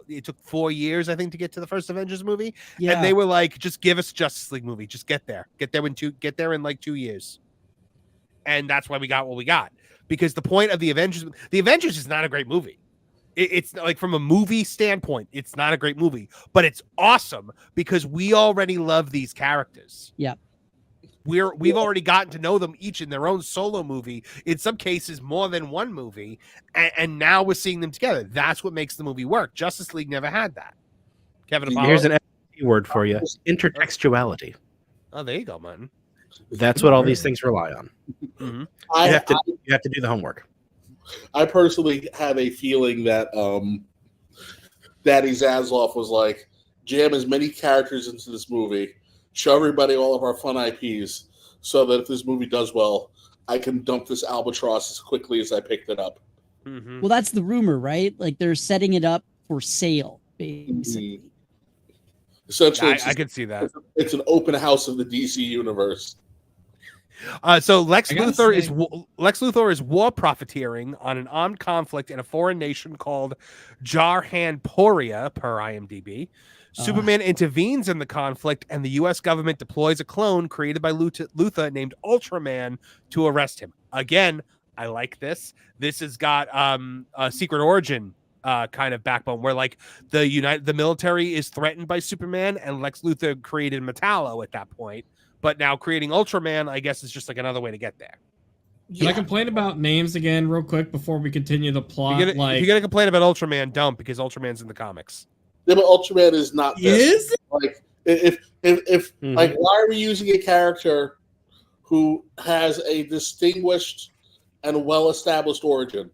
it took 4 years, I think, to get to the first Avengers movie. Yeah. And they were like, just give us a Justice League movie. Just get there in like 2 years. And that's why we got what we got. Because the point of the Avengers is not a great movie. It's like, from a movie standpoint, it's not a great movie, but it's awesome because we already love these characters. Yeah. We've already gotten to know them each in their own solo movie, in some cases more than one movie, and now we're seeing them together. That's what makes the movie work. Justice League never had that. Kevin Apollo? Here's an word for you: intertextuality. Oh, there you go, man. That's what all these things rely on. Mm-hmm. You have to do the homework. I personally have a feeling that Daddy Zaslav was like, jam as many characters into this movie, show everybody all of our fun IPs, so that if this movie does well, I can dump this albatross as quickly as I picked it up. Mm-hmm. Well, that's the rumor, right? Like they're setting it up for sale, basically. Essentially, I could see that. It's an open house of the DC universe. So Lex Luthor is war profiteering on an armed conflict in a foreign nation called Jarhanporia, per IMDb. Superman intervenes in the conflict, and the U.S. government deploys a clone created by Luthor named Ultraman to arrest him. Again, I like this. This has got a Secret Origin kind of backbone, where like the military is threatened by Superman, and Lex Luthor created Metallo at that point. But now creating Ultraman, I guess, is just like another way to get there. Can I complain about names again real quick before we continue the plot? If you're gonna complain about Ultraman, don't, because Ultraman's in the comics. Yeah, but Ultraman is not this. Is? Like if like, why are we using a character who has a distinguished and well-established origin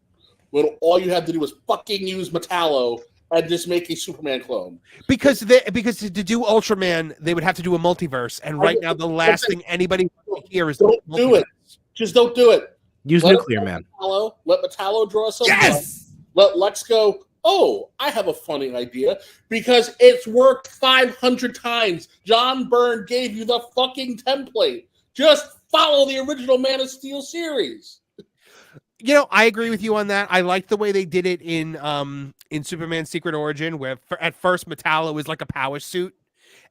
when all you had to do was fucking use Metallo and just make a Superman clone? Because to do Ultraman, they would have to do a multiverse, and right now the last thing anybody wants to hear is don't do it. Just don't do it. Use Nuclear Man. Let Metallo draw something. Yes. Let Lex go. Oh, I have a funny idea, because it's worked 500 times. John Byrne gave you the fucking template. Just follow the original Man of Steel series. You know, I agree with you on that. I like the way they did it in Superman Secret Origin, where at first Metallo is like a power suit,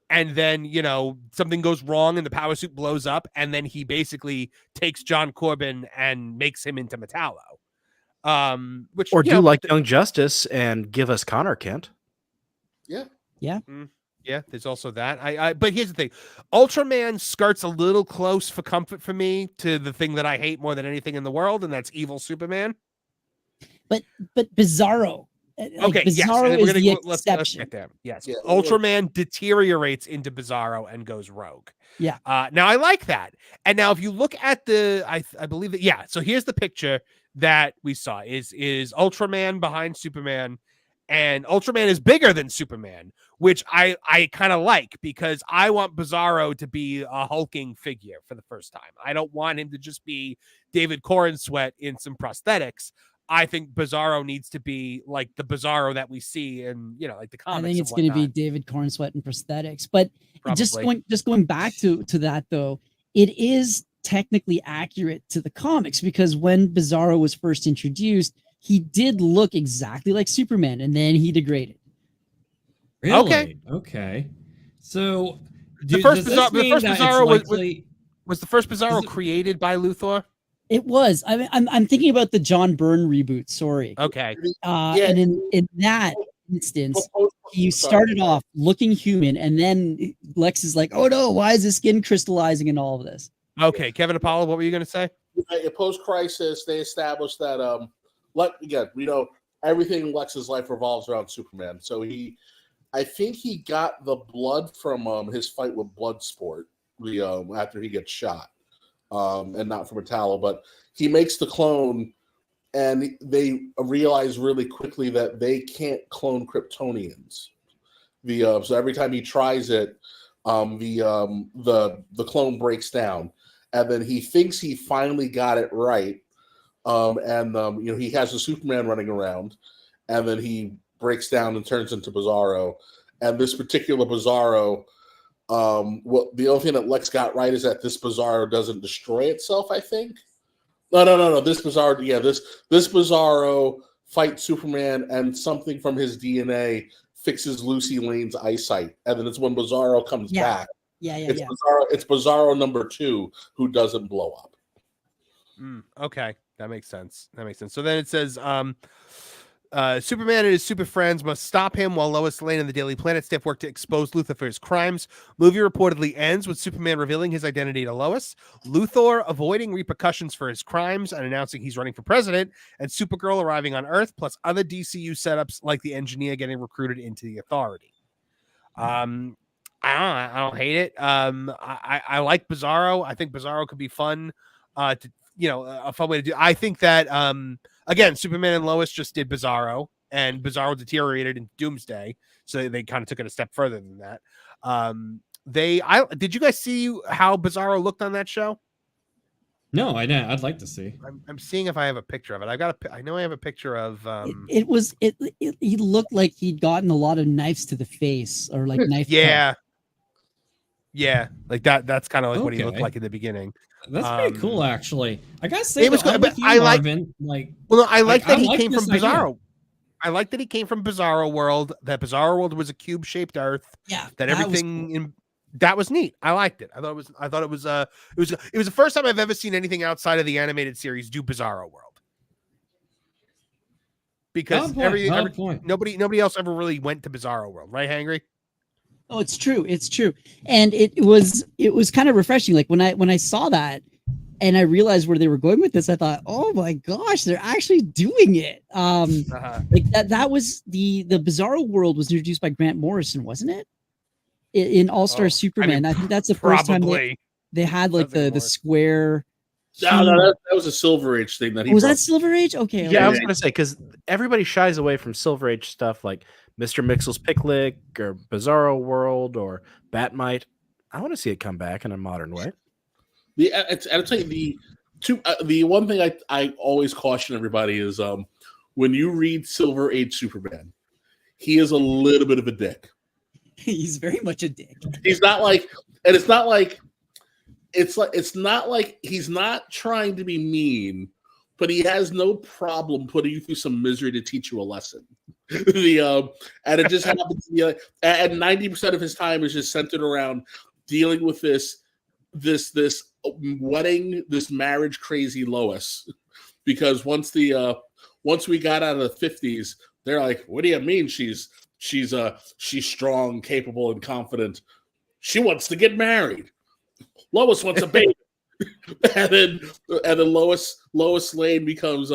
and then, you know, something goes wrong and the power suit blows up, and then he basically takes John Corbin and makes him into Metallo. Which, or do like Young Justice and give us Connor Kent. Yeah. Yeah. Yeah, there's also that. But here's the thing. Ultraman skirts a little close for comfort for me to the thing that I hate more than anything in the world, and that's evil Superman. But Bizarro. Okay, Bizarro is the let's exception. get there. Yes. Yeah. Ultraman deteriorates into Bizarro and goes rogue. Yeah. Now I like that. And now if you look at I believe that, yeah, so here's the picture that we saw is Ultraman behind Superman, and Ultraman is bigger than Superman, which I kind of like, because I want Bizarro to be a hulking figure for the first time. I don't want him to just be David Corenswet in some prosthetics. I think Bizarro needs to be like the Bizarro that we see in, you know, like the comics. I think it's going to be David Cornsweat and prosthetics. But just going back to that though, it is technically accurate to the comics, because when Bizarro was first introduced, he did look exactly like Superman, and then he degraded. Really? Okay. So the first Bizarro was the first Bizarro created by Luthor? It was. I mean, I'm thinking about the John Byrne reboot. Sorry. Okay. And in that instance, he started off looking human, and then Lex is like, "Oh no, why is his skin crystallizing and all of this?" Okay, Kevin Apollo, what were you going to say? In post-crisis, they established that again, we know everything in Lex's life revolves around Superman. So I think he got the blood from his fight with Bloodsport, after he gets shot. And not from Metallo, but he makes the clone, and they realize really quickly that they can't clone Kryptonians. So every time he tries it, the clone breaks down, and then he thinks he finally got it right, he has the Superman running around, and then he breaks down and turns into Bizarro, and this particular Bizarro. The only thing that Lex got right is that this Bizarro doesn't destroy itself, I think. No. This Bizarro, this Bizarro fights Superman, and something from his DNA fixes Lucy Lane's eyesight, and then it's when Bizarro comes back. It's Bizarro number 2 who doesn't blow up. Okay, that makes sense. So then it says, Superman and his super friends must stop him while Lois Lane and the Daily Planet staff work to expose Luthor for his crimes. Movie reportedly ends with Superman revealing his identity to Lois, Luthor avoiding repercussions for his crimes and announcing he's running for president, and Supergirl arriving on Earth, plus other DCU setups like the Engineer getting recruited into the Authority. I don't hate it. I like Bizarro. I think Bizarro could be fun. A fun way to do. I think that again, Superman and Lois just did Bizarro, and Bizarro deteriorated in Doomsday, so they kind of took it a step further than that. Did you guys see how Bizarro looked on that show? No, I didn't. I'd like to see. I'm seeing if I have a picture of it. I know I have a picture of. He looked like he'd gotten a lot of knives to the face, or like knife. Yeah, like that. That's kind of like what he looked like in the beginning. That's pretty cool, actually. I gotta say, It was though, good, I'm but with you, I like- Marvin. Like, Well, no, I like that I he like came from this idea. Bizarro. I like that he came from Bizarro World. That Bizarro World was a cube-shaped Earth. Yeah, That was everything cool. in that was neat. I liked it. I thought it was the first time I've ever seen anything outside of the animated series do Bizarro World. Because Valid point. nobody else ever really went to Bizarro World, right, Hangry? Oh, it's true. It's true. And it was kind of refreshing. Like when I saw that and I realized where they were going with this, I thought, oh my gosh, they're actually doing it. Like that was the Bizarro World was introduced by Grant Morrison, wasn't it? In All-Star Superman. I think that's the first time they had like the square. No, that was a Silver Age thing that he Was brought. that Silver Age? Okay. Yeah, I was gonna say because everybody shies away from Silver Age stuff like Mr. Mixel's Picnic or Bizarro World or Batmite. I want to see it come back in a modern way. I'll tell you the one thing I always caution everybody is when you read Silver Age Superman, he is a little bit of a dick. He's very much a dick. He's not like, and it's not like he's not trying to be mean, but he has no problem putting you through some misery to teach you a lesson. And it just happens to be like, and 90% of his time is just centered around dealing with this wedding, this marriage crazy Lois. Because once we got out of the 50s, they're like, what do you mean she's strong, capable, and confident? She wants to get married. Lois wants a baby. and then Lois Lane becomes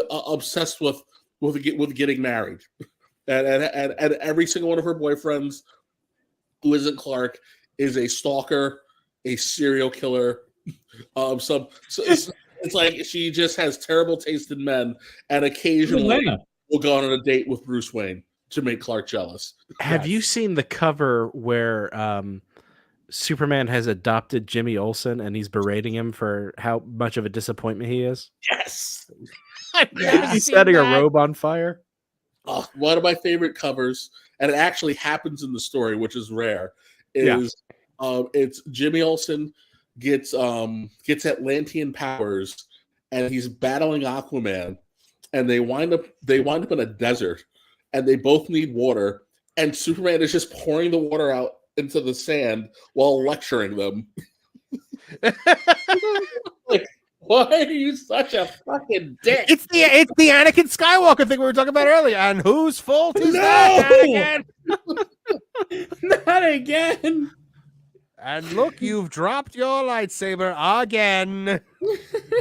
obsessed with getting married. And every single one of her boyfriends who isn't Clark is a stalker, a serial killer. It's like she just has terrible taste in men, and occasionally will go on a date with Bruce Wayne to make Clark jealous. Have you seen the cover where Superman has adopted Jimmy Olsen and he's berating him for how much of a disappointment he is? Yes. He's setting a robe on fire. Oh, one of my favorite covers, and it actually happens in the story, which is rare, is it's Jimmy Olsen gets Atlantean powers, and he's battling Aquaman, and they wind up in a desert, and they both need water, and Superman is just pouring the water out into the sand while lecturing them. Like, why are you such a fucking dick? It's the Anakin Skywalker thing we were talking about earlier. And whose fault is that, Anakin? Not again. And look, you've dropped your lightsaber again.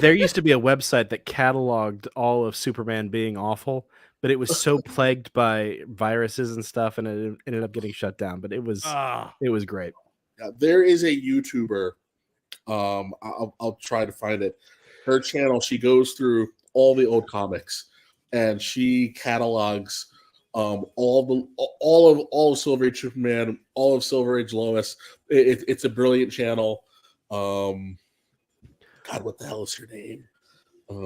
There used to be a website that cataloged all of Superman being awful, but it was so plagued by viruses and stuff, and it ended up getting shut down. But it was great. There is a YouTuber. I'll try to find it. Her channel, she goes through all the old comics, and she catalogs all of Silver Age Superman, all of Silver Age Lois. It's a brilliant channel. God, what the hell is her name?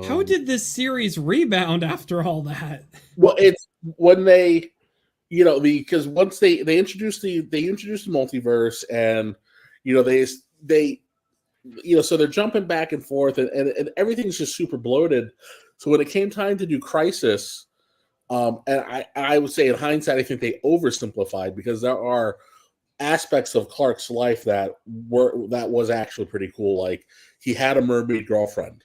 How did this series rebound after all that? Well, it's when they, because once they introduced the multiverse, and they so they're jumping back and forth, and everything's just super bloated. So when it came time to do Crisis, and I would say in hindsight, I think they oversimplified, because there are aspects of Clark's life that was actually pretty cool. Like, he had a mermaid girlfriend.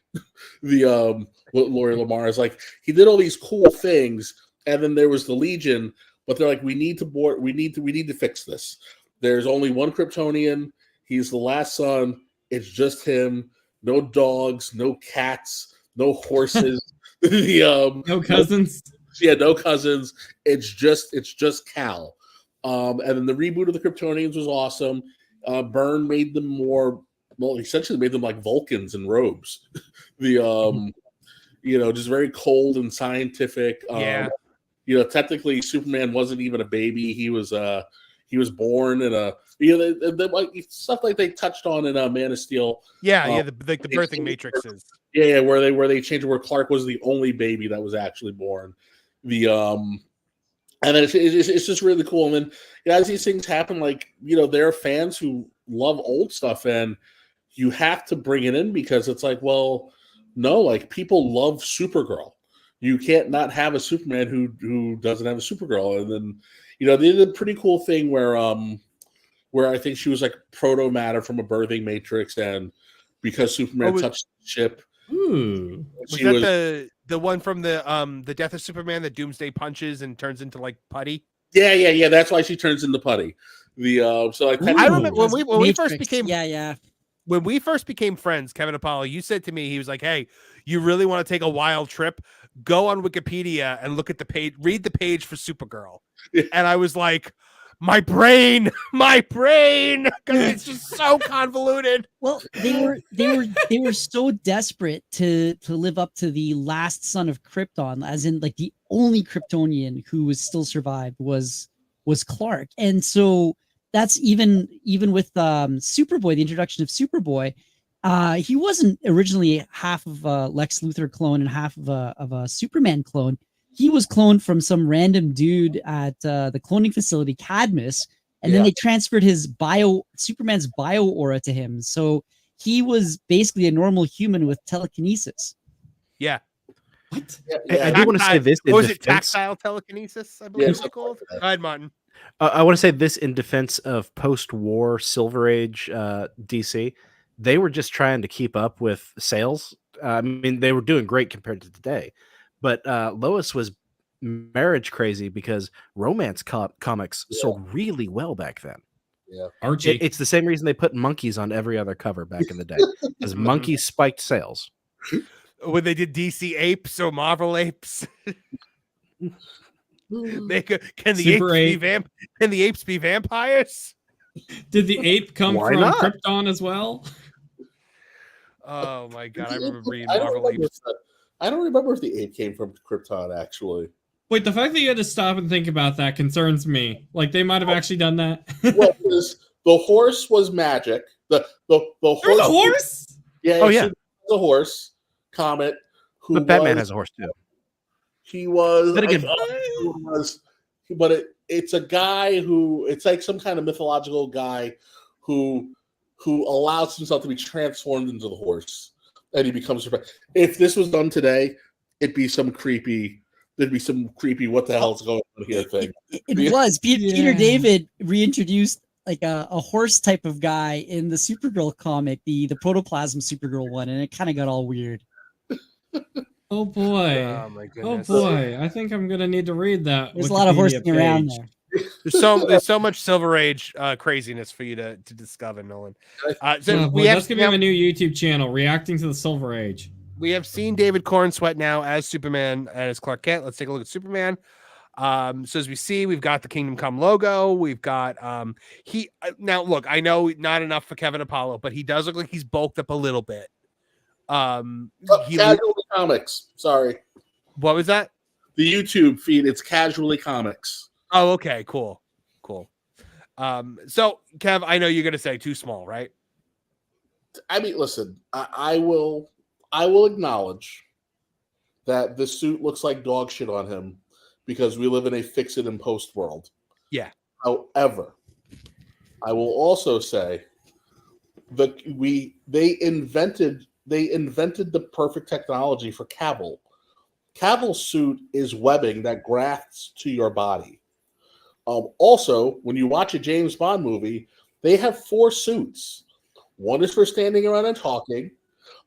Lori Lamar is like, he did all these cool things, and then there was the Legion, but they're like, we need to fix this. There's only one Kryptonian. He's the last son. It's just him. No dogs, no cats, no horses. No cousins. No cousins. It's just Cal. And then the reboot of the Kryptonians was awesome. Byrne made them essentially made them like Vulcans in robes. Just very cold and scientific. Technically Superman wasn't even a baby. He was born in a like stuff like they touched on in Man of Steel. The birthing matrices. Yeah, where they changed it, where Clark was the only baby that was actually born. And then it's just really cool. And then as these things happen, like, there are fans who love old stuff, and you have to bring it in because it's like, well, no, like people love Supergirl. You can't not have a Superman who doesn't have a Supergirl. And then, they did a pretty cool thing where I think she was like proto matter from a birthing matrix, and because Superman touched the ship. Was that the one from the Death of Superman that Doomsday punches and turns into like putty? Yeah. That's why she turns into putty. I remember when we first became yeah. When we first became friends, Kevin Apollo, you said to me, he was like, "Hey, you really want to take a wild trip? Go on Wikipedia and look at the page, read the page for Supergirl." And I was like, my brain, because it's just so convoluted. Well, they were so desperate to live up to the last son of Krypton, as in like the only Kryptonian who was still survived was Clark. And so that's even with Superboy, the introduction of Superboy, he wasn't originally half of a Lex Luthor clone and half of a Superman clone. He was cloned from some random dude at the cloning facility, Cadmus, and then they transferred his Superman's bio aura to him. So he was basically a normal human with telekinesis. Yeah. What? I do want to say this. Was it tactile telekinesis? I believe it's called. Go ahead, Martin. I want to say this in defense of post-war Silver Age DC. They were just trying to keep up with sales. I mean, they were doing great compared to today. But Lois was marriage crazy because romance comics sold really well back then. Yeah, Archie. It's the same reason they put monkeys on every other cover back in the day, because monkeys spiked sales. When they did DC apes or Marvel apes. Can the apes be vampires? Did the ape come Why from not? Krypton as well? Oh my god, I remember reading Marvel apes. I don't remember if the ape came from Krypton, actually. Wait, the fact that you had to stop and think about that concerns me. Like, they might have actually done that. Well, because the horse was magic. The horse. There's a horse? Yeah. Oh, yeah. The horse, Comet. But Batman has a horse, too. He was. But again, It's a guy who. It's like some kind of mythological guy who allows himself to be transformed into the horse. And he becomes. If this was done today, it'd be some creepy. There'd be some creepy. What the hell's going on here? Thing. It was Peter David reintroduced like a horse type of guy in the Supergirl comic, the Protoplasm Supergirl one, and it kind of got all weird. Oh boy! Oh my goodness! Oh boy! I think I'm gonna need to read that. There's a lot of horsing page. around there. There's so much Silver Age craziness for you to discover, Nolan. That's gonna be my new YouTube channel, reacting to the Silver Age. We have seen David Cornsweet now as Superman and as Clark Kent. Let's take a look at Superman. So as we see, we've got the Kingdom Come logo. We've got now look. I know not enough for Kevin Apollo, but he does look like he's bulked up a little bit. Casually Comics. Sorry. What was that? The YouTube feed. It's Casually Comics. Oh, okay, cool. So Kev, I know you're gonna say too small, right? I mean, listen, I will acknowledge that the suit looks like dog shit on him because we live in a fix it and post world. Yeah. However, I will also say that they invented the perfect technology for Cavill. Cavill's suit is webbing that grafts to your body. Also, when you watch a James Bond movie, they have 4 suits. One is for standing around and talking.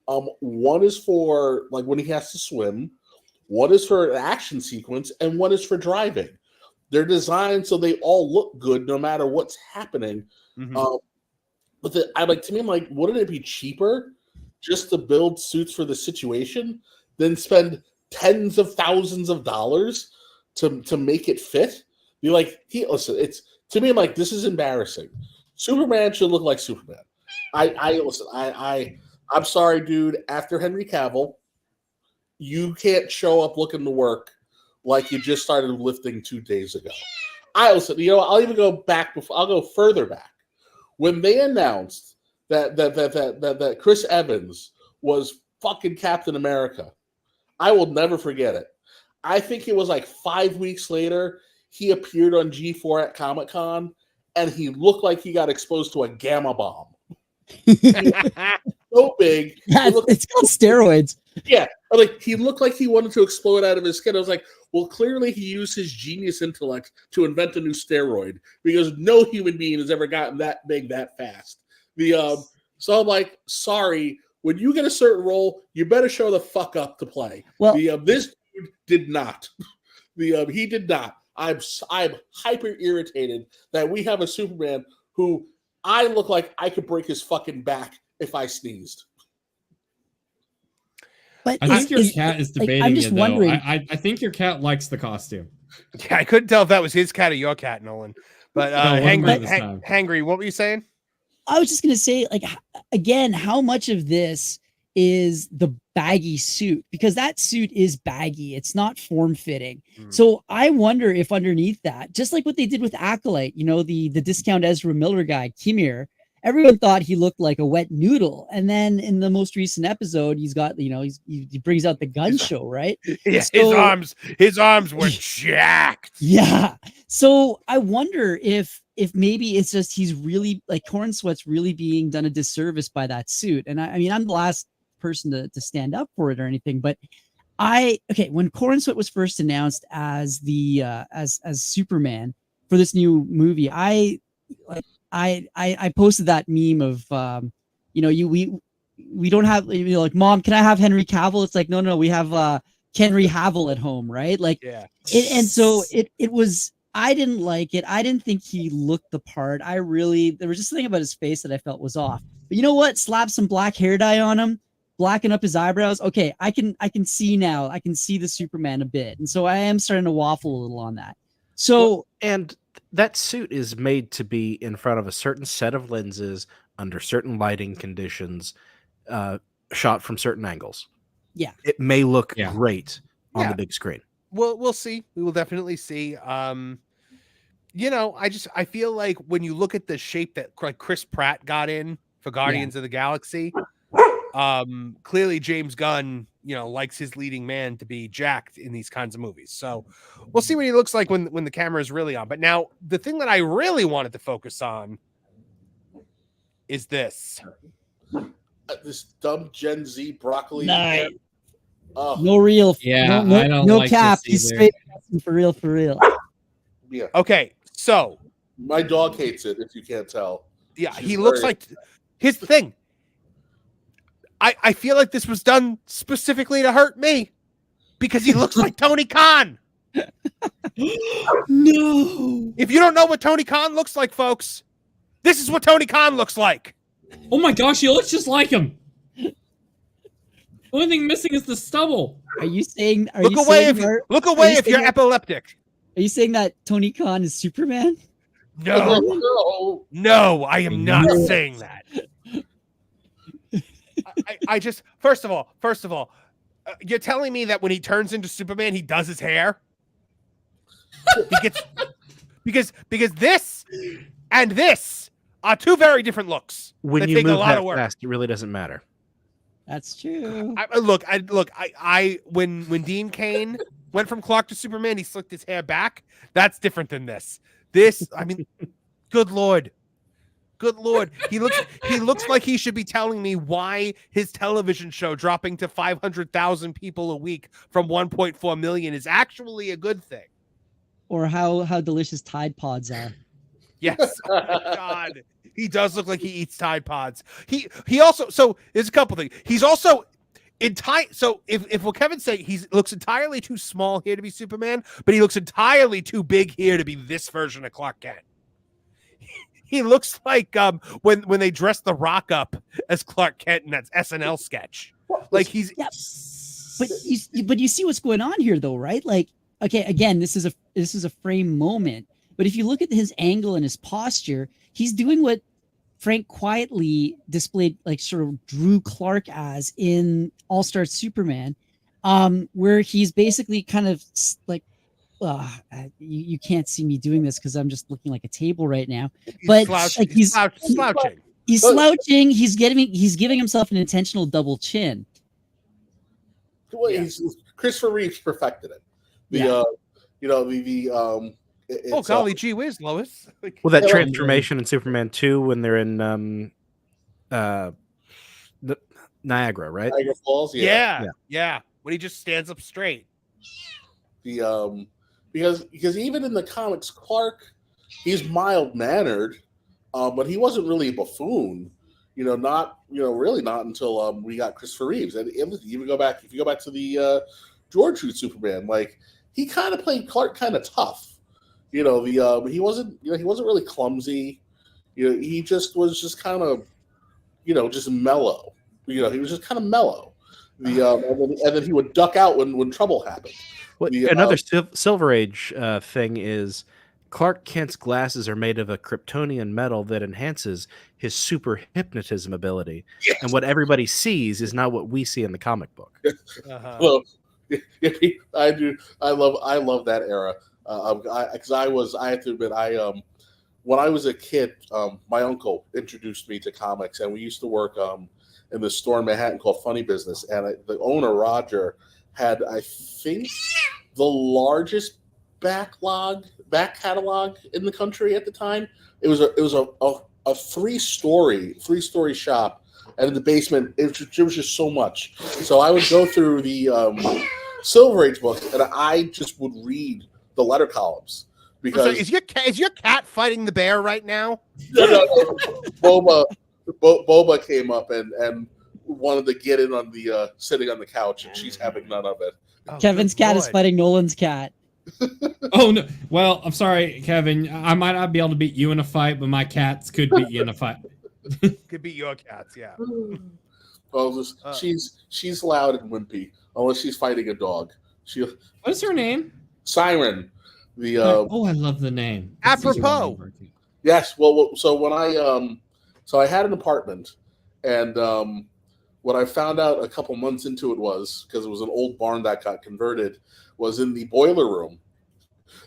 One is for like when he has to swim. One is for an action sequence, and one is for driving. They're designed so they all look good no matter what's happening. Mm-hmm. But I'm like, wouldn't it be cheaper just to build suits for the situation than spend tens of thousands of dollars to make it fit? You're like, listen, it's to me, I'm like, this is embarrassing. Superman should look like Superman. I'm sorry, dude. After Henry Cavill, you can't show up looking to work like you just started lifting 2 days ago. I'll even go back. I'll go further back. When they announced that Chris Evans was fucking Captain America, I will never forget it. I think it was like 5 weeks later, he appeared on G4 at Comic-Con, and he looked like he got exposed to a gamma bomb. So big. Yeah, it's called steroids. Yeah, like he looked like he wanted to explode out of his skin. I was like, well, clearly he used his genius intellect to invent a new steroid because no human being has ever gotten that big that fast. So I'm like, sorry, when you get a certain role, you better show the fuck up to play. Well, this dude did not. He did not. I'm hyper irritated that we have a Superman who I look like I could break his fucking back if I sneezed. But I think your cat is debating I'm just wondering. I think your cat likes the costume. Yeah, I couldn't tell if that was his cat or your cat, Nolan. But Hangry, what were you saying? I was just gonna say, like, again, how much of this is the baggy suit? Because that suit is baggy; it's not form-fitting. So I wonder if underneath that, just like what they did with Acolyte, the discount Ezra Miller guy, Kimir. Everyone thought he looked like a wet noodle, and then in the most recent episode, he's got he brings out the gun show, right? Yeah, so, his arms were jacked. Yeah. So I wonder if maybe it's just he's really like Corn Sweat's really being done a disservice by that suit. And I mean, I'm the last person to stand up for it or anything, but when Corn Sweat was first announced as the as Superman for this new movie, I posted that meme of we don't have like, Mom, can I have Henry Cavill? It's like, no, we have Henry Cavill at home, right? Like, yeah. And so it was. I didn't like it. I didn't think he looked the part. There was just something about his face that I felt was off. But you know what? Slap some black hair dye on him, blacken up his eyebrows. Okay, I can see now. I can see the Superman a bit, and so I am starting to waffle a little on that. So and that suit is made to be in front of a certain set of lenses under certain lighting conditions, shot from certain angles. Yeah, it may look great on the big screen. We'll see. We will definitely see. I feel like when you look at the shape that Chris Pratt got in for Guardians of the Galaxy, clearly James Gunn, likes his leading man to be jacked in these kinds of movies. So we'll see what he looks like when the camera is really on. But now the thing that I really wanted to focus on is this. This dumb Gen Z broccoli. Nice. No real. Yeah, no, I don't no like cap. this He's either. straight for real. Yeah. Okay, so my dog hates it. If you can't tell. Yeah, he looks like. Here's the thing. I feel like this was done specifically to hurt me because he looks like Tony Khan. No. If you don't know what Tony Khan looks like, folks, this is what Tony Khan looks like. Oh my gosh, he looks just like him. The only thing missing is the stubble. Are you saying? Look away if you're epileptic. Are you saying that Tony Khan is Superman? No, I am not saying that. I just first of all, you're telling me that when he turns into Superman, he does his hair? Because this and this are two very different looks. When you move that fast, it really doesn't matter. That's true. When Dean Cain went from Clark to Superman, he slicked his hair back. That's different than this. I mean, good Lord. He looks like he should be telling me why his television show dropping to 500,000 people a week from 1.4 million is actually a good thing. Or how delicious Tide Pods are. Yes. Oh my God. He does look like he eats Tide Pods. He also, so there's a couple things. He's also so if what Kevin's saying, he looks entirely too small here to be Superman, but he looks entirely too big here to be this version of Clark Kent. He looks like when they dressed The Rock up as Clark Kent in that SNL sketch. Like he's but you see what's going on here though, right? Like, okay, again, this is a frame moment, but if you look at his angle and his posture, he's doing what Frank quietly displayed, like sort of drew Clark as in All-Star Superman, where he's basically kind of like, you can't see me doing this because I'm just looking like a table right now. But he's slouching. He's slouching. He's giving himself an intentional double chin. Well, Christopher Reeves perfected it. Golly gee whiz, Lois. Well, that transformation in Superman 2 when they're in Niagara, right? Niagara Falls. Yeah. When he just stands up straight. The because even in the comics, Clark, he's mild mannered, but he wasn't really a buffoon. Really not until we got Christopher Reeves. And if you go back to the George Root Superman, like he kind of played Clark kind of tough. He wasn't really clumsy. He just was just kind of, just mellow. He was just kind of mellow. And then he would duck out when trouble happened. Well, another Silver Age thing is Clark Kent's glasses are made of a Kryptonian metal that enhances his super hypnotism ability, and what everybody sees is not what we see in the comic book. Well, I do. I love that era because I have to admit, when I was a kid, my uncle introduced me to comics, and we used to work in the store in Manhattan called Funny Business, and the owner Roger had, I think, the largest back catalog in the country at the time. It was a three-story shop, and in the basement it was just so much. So I would go through the Silver Age books, and I just would read the letter columns. Because is your cat fighting the bear right now? No. Boba came up and wanted to get in on the sitting on the couch, and she's having none of it. Oh, Kevin's cat is fighting Nolan's cat. Oh no! Well, I'm sorry, Kevin. I might not be able to beat you in a fight, but my cats could beat you in a fight. Could beat your cats, yeah. Well, she's loud and wimpy, unless she's fighting a dog. What's her name? Siren. I love the name. Apropos. Yes. Well, so when I had an apartment, and what I found out a couple months into it was, because it was an old barn that got converted, was in the boiler room,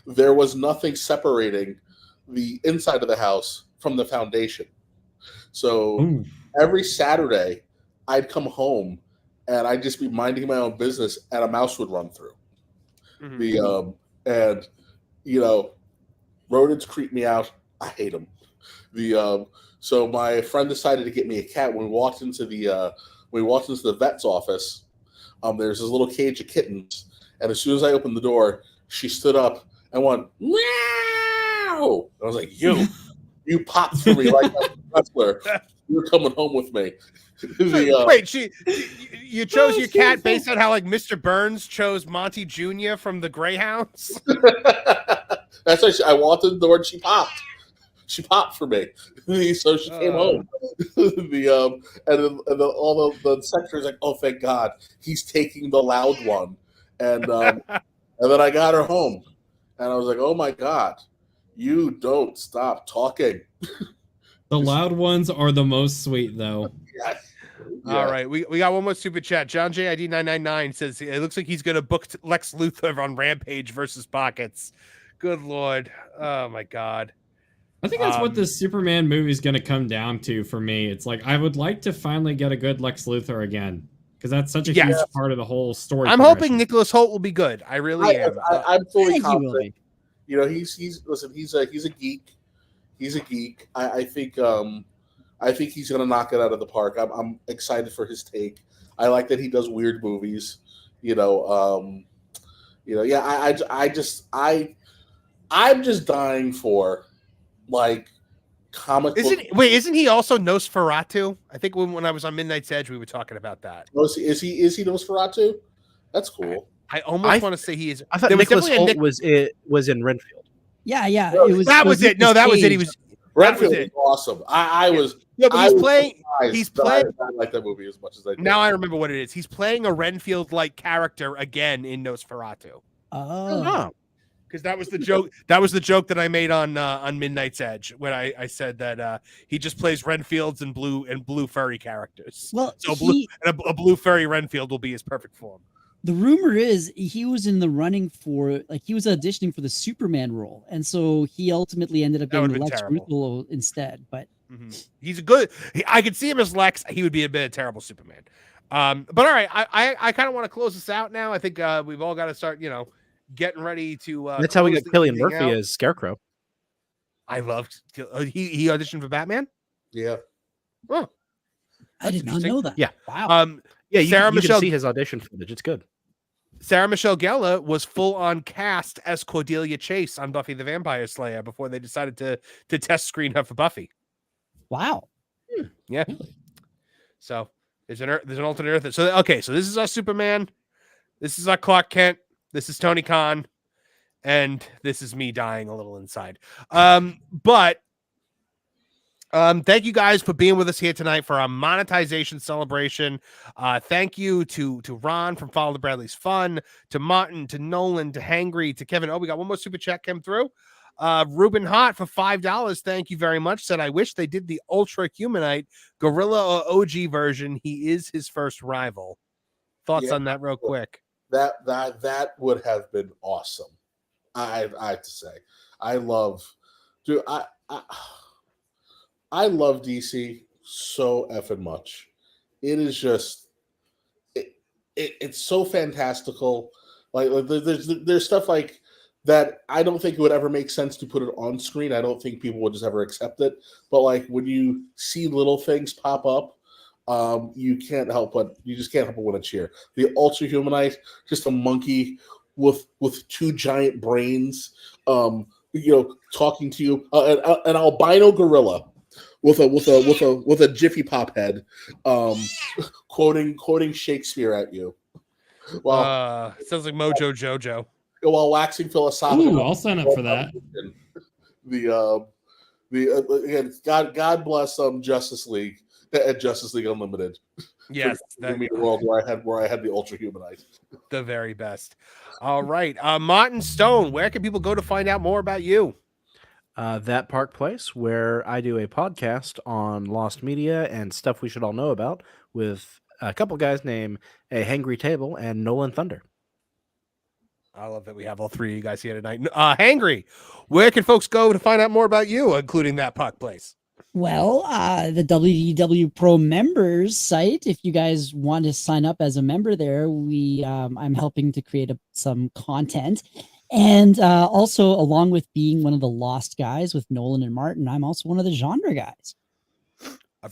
there was nothing separating the inside of the house from the foundation. So every Saturday, I'd come home and I'd just be minding my own business, and a mouse would run through. Rodents creep me out. I hate them. So my friend decided to get me a cat. When we walked into the vet's office, there's this little cage of kittens, and as soon as I opened the door, she stood up and went meow. I was like, "You popped for me like a wrestler. You're coming home with me." Wait, you chose your cat based on how like Mr. Burns chose Monty Jr. from the Greyhounds? That's why I walked in the door and she popped. She popped for me, so she came home. And all the secretary's like, "Oh, thank God, he's taking the loud one." And then I got her home, and I was like, "Oh my God, you don't stop talking." The loud ones are the most sweet, though. Yes. Yeah. All right, we got one more super chat. John JID 999 says it looks like he's going to book Lex Luthor on Rampage versus Pockets. Good Lord. Oh my God. I think that's what this Superman movie is going to come down to for me. It's like I would like to finally get a good Lex Luthor again, because that's such a huge part of the whole story. I'm hoping Nicholas Hoult will be good. I really am. I'm fully confident. He's a geek. He's a geek. I think he's gonna knock it out of the park. I'm excited for his take. I like that he does weird movies. I'm just dying for like comic. Isn't he also Nosferatu? I think when I was on Midnight's Edge, we were talking about that. Oh, is he Nosferatu? That's cool. I almost want to say he is. I thought Nicholas Hoult was in Renfield. Yeah. That was it. No, that was it. He was. Renfield was awesome. I was. Yeah, but he's playing. I like that movie as much as I did. Now I remember what it is. He's playing a Renfield-like character again in Nosferatu. Oh. Because that was the joke. That was the joke that I made on Midnight's Edge when I said that he just plays Renfields and blue furry characters. Well, so a blue furry Renfield will be his perfect form. The rumor is he was in the running for, he was auditioning for the Superman role, and so he ultimately ended up getting the Lex Luthor instead. But he's a good. I could see him as Lex. He would be a bit of terrible Superman. But all right, I kind of want to close this out now. I think we've all got to start, getting ready to. That's how we got Cillian Murphy as Scarecrow. I loved. He auditioned for Batman. Yeah. Oh, I did not know that. Yeah. Wow. Yeah, Sarah you Michelle can see his audition footage. It's good. Sarah Michelle Gellar was full on cast as Cordelia Chase on Buffy the Vampire Slayer before they decided to test screen her for Buffy. Wow. Yeah. So there's an alternate Earth. So okay, so this is our Superman, this is our Clark Kent, this is Tony Khan, and this is me dying a little inside. But thank you guys for being with us here tonight for our monetization celebration. Thank you to Ron from Follow the Bradley's Fun, to Martin, to Nolan, to Hangry, to Kevin. Oh, we got one more super chat came through. Ruben Hart for $5. Thank you very much. Said, I wish they did the Ultra Humanite Gorilla or OG version. He is his first rival. Thoughts on that real quick? That would have been awesome. I have to say, I love DC so effing much. It is just it's so fantastical. Like there's stuff like that. I don't think it would ever make sense to put it on screen. I don't think people would just ever accept it. But like when you see little things pop up, you just can't help but want to cheer. The Ultra Humanite, just a monkey with two giant brains, talking to you, an albino gorilla with a Jiffy Pop head, quoting Shakespeare at you. Well, sounds like Mojo Jojo. While waxing philosophical. Ooh, I'll sign up for that. Again, God bless Justice League and Justice League Unlimited. Yes, that me a world where I had the Ultra Humanite. The very best. All right, Martin Stone, where can people go to find out more about you? That Park Place, where I do a podcast on lost media and stuff we should all know about with a couple guys named A Hangry Table and Nolan Thunder. I love that we have all three of you guys here tonight. Hangry, where can folks go to find out more about you, including That Park Place? Well, the WDW Pro members site, if you guys want to sign up as a member there, I'm helping to create some content. And also, along with being one of the Lost guys with Nolan and Martin, I'm also one of the genre guys.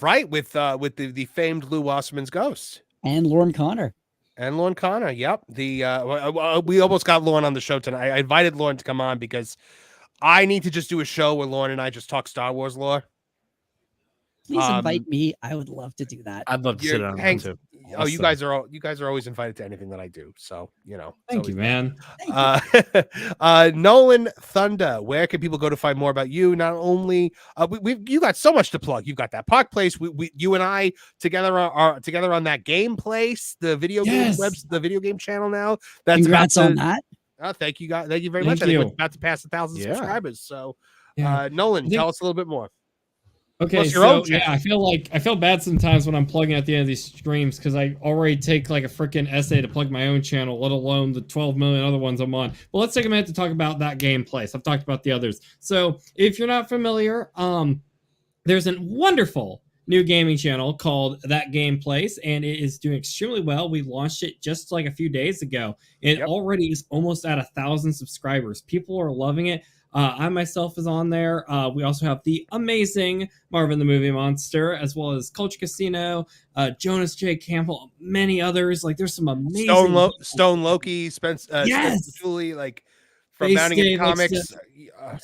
Right, with the famed Lou Wasserman's Ghost. And Lauren Connor. Yep. We almost got Lauren on the show tonight. I invited Lauren to come on because I need to just do a show where Lauren and I just talk Star Wars lore. Please invite me. I would love to do that. I'd love to sit on that too. Oh, you guys are always invited to anything that I do. So, Thank you, man. Nolan Thunder, where can people go to find more about you? Not only you got so much to plug. You've got That Park Place. You and I together are together on That Game Place, the video game the video game channel now. That's Congrats on that. Thank you guys. Thank you very much. I think we're about to pass 1,000 subscribers. So, Nolan, tell us a little bit more. Okay, so yeah, I feel bad sometimes when I'm plugging at the end of these streams because I already take like a freaking essay to plug my own channel, let alone the 12 million other ones I'm on. But let's take a minute to talk about That Game Place. I've talked about the others. So if you're not familiar, there's a wonderful new gaming channel called That Game Place, and it is doing extremely well. We launched it just like a few days ago. It already is almost at 1,000 subscribers. People are loving it. I myself is on there. We also have the amazing Marvin the Movie Monster, as well as Culture Casino, Jonas J. Campbell, many others. Like there's some amazing Stone Loki, Spencer Julie, like from Space Bounding Dave, into Comics,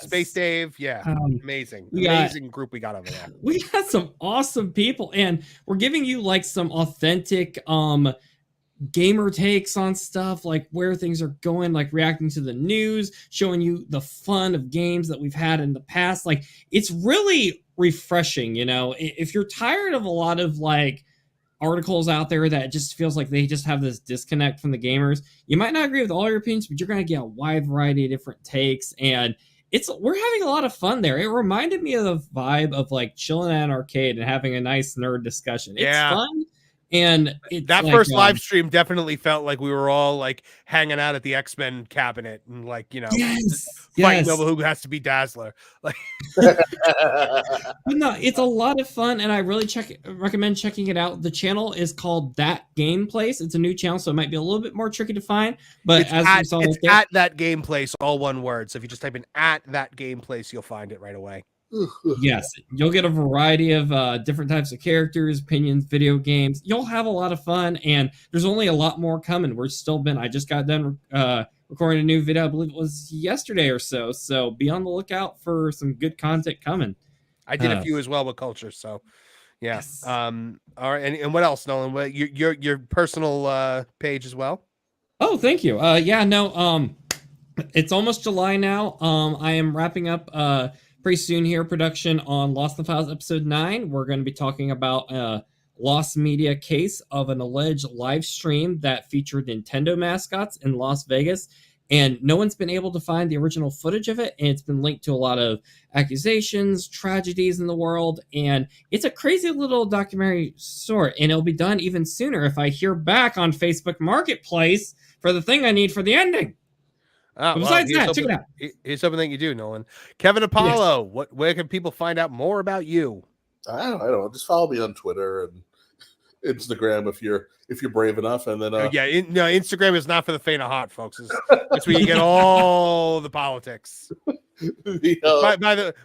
Space Dave. Yeah, amazing group we got over there. We got some awesome people, and we're giving you like some authentic gamer takes on stuff, like where things are going, like reacting to the news, showing you the fun of games that we've had in the past. Like it's really refreshing, if you're tired of a lot of like articles out there that just feels like they just have this disconnect from the gamers. You might not agree with all your opinions, but you're going to get a wide variety of different takes, and we're having a lot of fun there. It reminded me of the vibe of like chilling at an arcade and having a nice nerd discussion. It's fun. And that like, first live stream definitely felt like we were all like hanging out at the X-Men cabinet and like, fighting over who has to be Dazzler. Like, but no, it's a lot of fun, and I really recommend checking it out. The channel is called That Game Place. It's a new channel, so it might be a little bit more tricky to find. But it's at That Game Place, all one word. So if you just type in at That Game Place, you'll find it right away. Yes, you'll get a variety of different types of characters, opinions, video games. You'll have a lot of fun, and there's only a lot more coming. I just got done recording a new video, I believe it was yesterday or so. So be on the lookout for some good content coming. I did a few as well with Culture, so yeah. Yes. All right, and what else, Nolan? What your personal page as well? Oh, thank you. It's almost July now. I am wrapping up pretty soon here production on Lost in the Files episode 9. We're going to be talking about a lost media case of an alleged live stream that featured Nintendo mascots in Las Vegas, and no one's been able to find the original footage of it, and it's been linked to a lot of accusations, tragedies in the world, and it's a crazy little documentary sort, and it'll be done even sooner if I hear back on Facebook Marketplace for the thing I need for the ending. Besides that, check it out. Here's something you do, Nolan. Kevin Apollo, yes. Where can people find out more about you? I don't know. Just follow me on Twitter and Instagram if you're brave enough. And then Instagram is not for the faint of heart, folks. It's where you get all the politics.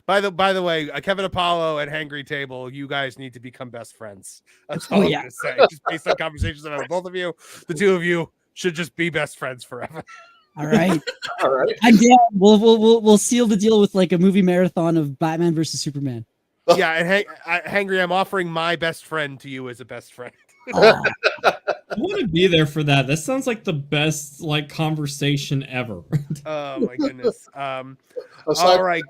By the way, Kevin Apollo and Hangry Table, you guys need to become best friends. That's all I'm gonna say. Just based on conversations I've had with both of you, the two of you should just be best friends forever. All right. All right. I'm down. We'll seal the deal with like a movie marathon of Batman versus Superman. Yeah, and Hangry, I'm offering my best friend to you as a best friend. I want to be there for that. That sounds like the best conversation ever. Oh my goodness. All right.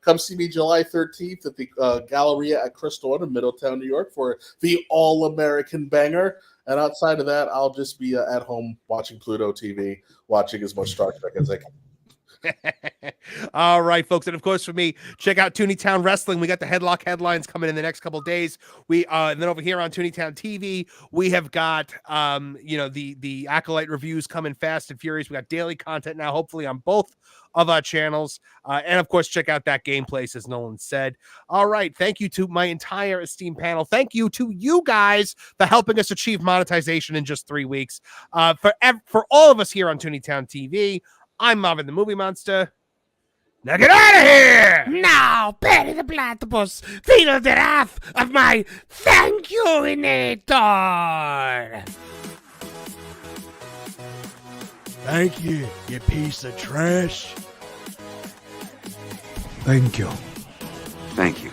Come see me July 13th at the Galleria at Crystal in Middletown, New York for the All-American Banger. And outside of that, I'll just be at home watching Pluto TV, watching as much Star Trek as I can. All right, folks. And of course, for me, check out Tooney Town Wrestling. We got the Headlock headlines coming in the next couple of days. And then over here on Tooney Town TV, we have got the Acolyte reviews coming fast and furious. We got daily content now, hopefully on both of our channels. And of course, check out that Gameplace, as Nolan said. All right. Thank you to my entire esteemed panel. Thank you to you guys for helping us achieve monetization in just 3 weeks. For all of us here on Tooney Town TV, I'm Marvin the Movie Monster. Now get out of here! Now, Perry the Platypus, feel the wrath of my thank you-inator! Thank you, you piece of trash. Thank you. Thank you.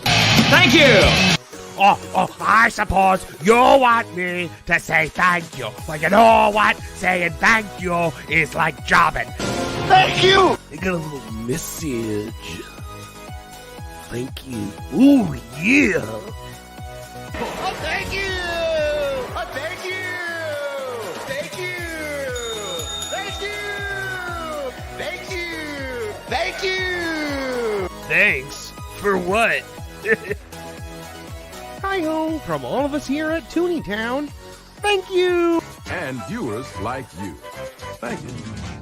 Thank you! Oh, I suppose you want me to say thank you. Well, you know what? Saying thank you is like jobbing. Thank you! I got a little message. Thank you. Ooh, yeah! Oh, thank you! Oh, thank you! Thank you! Thank you! Thank you! Thank you! Thanks? For what? Hi-ho, from all of us here at Tooney Town, thank you! And viewers like you. Thank you.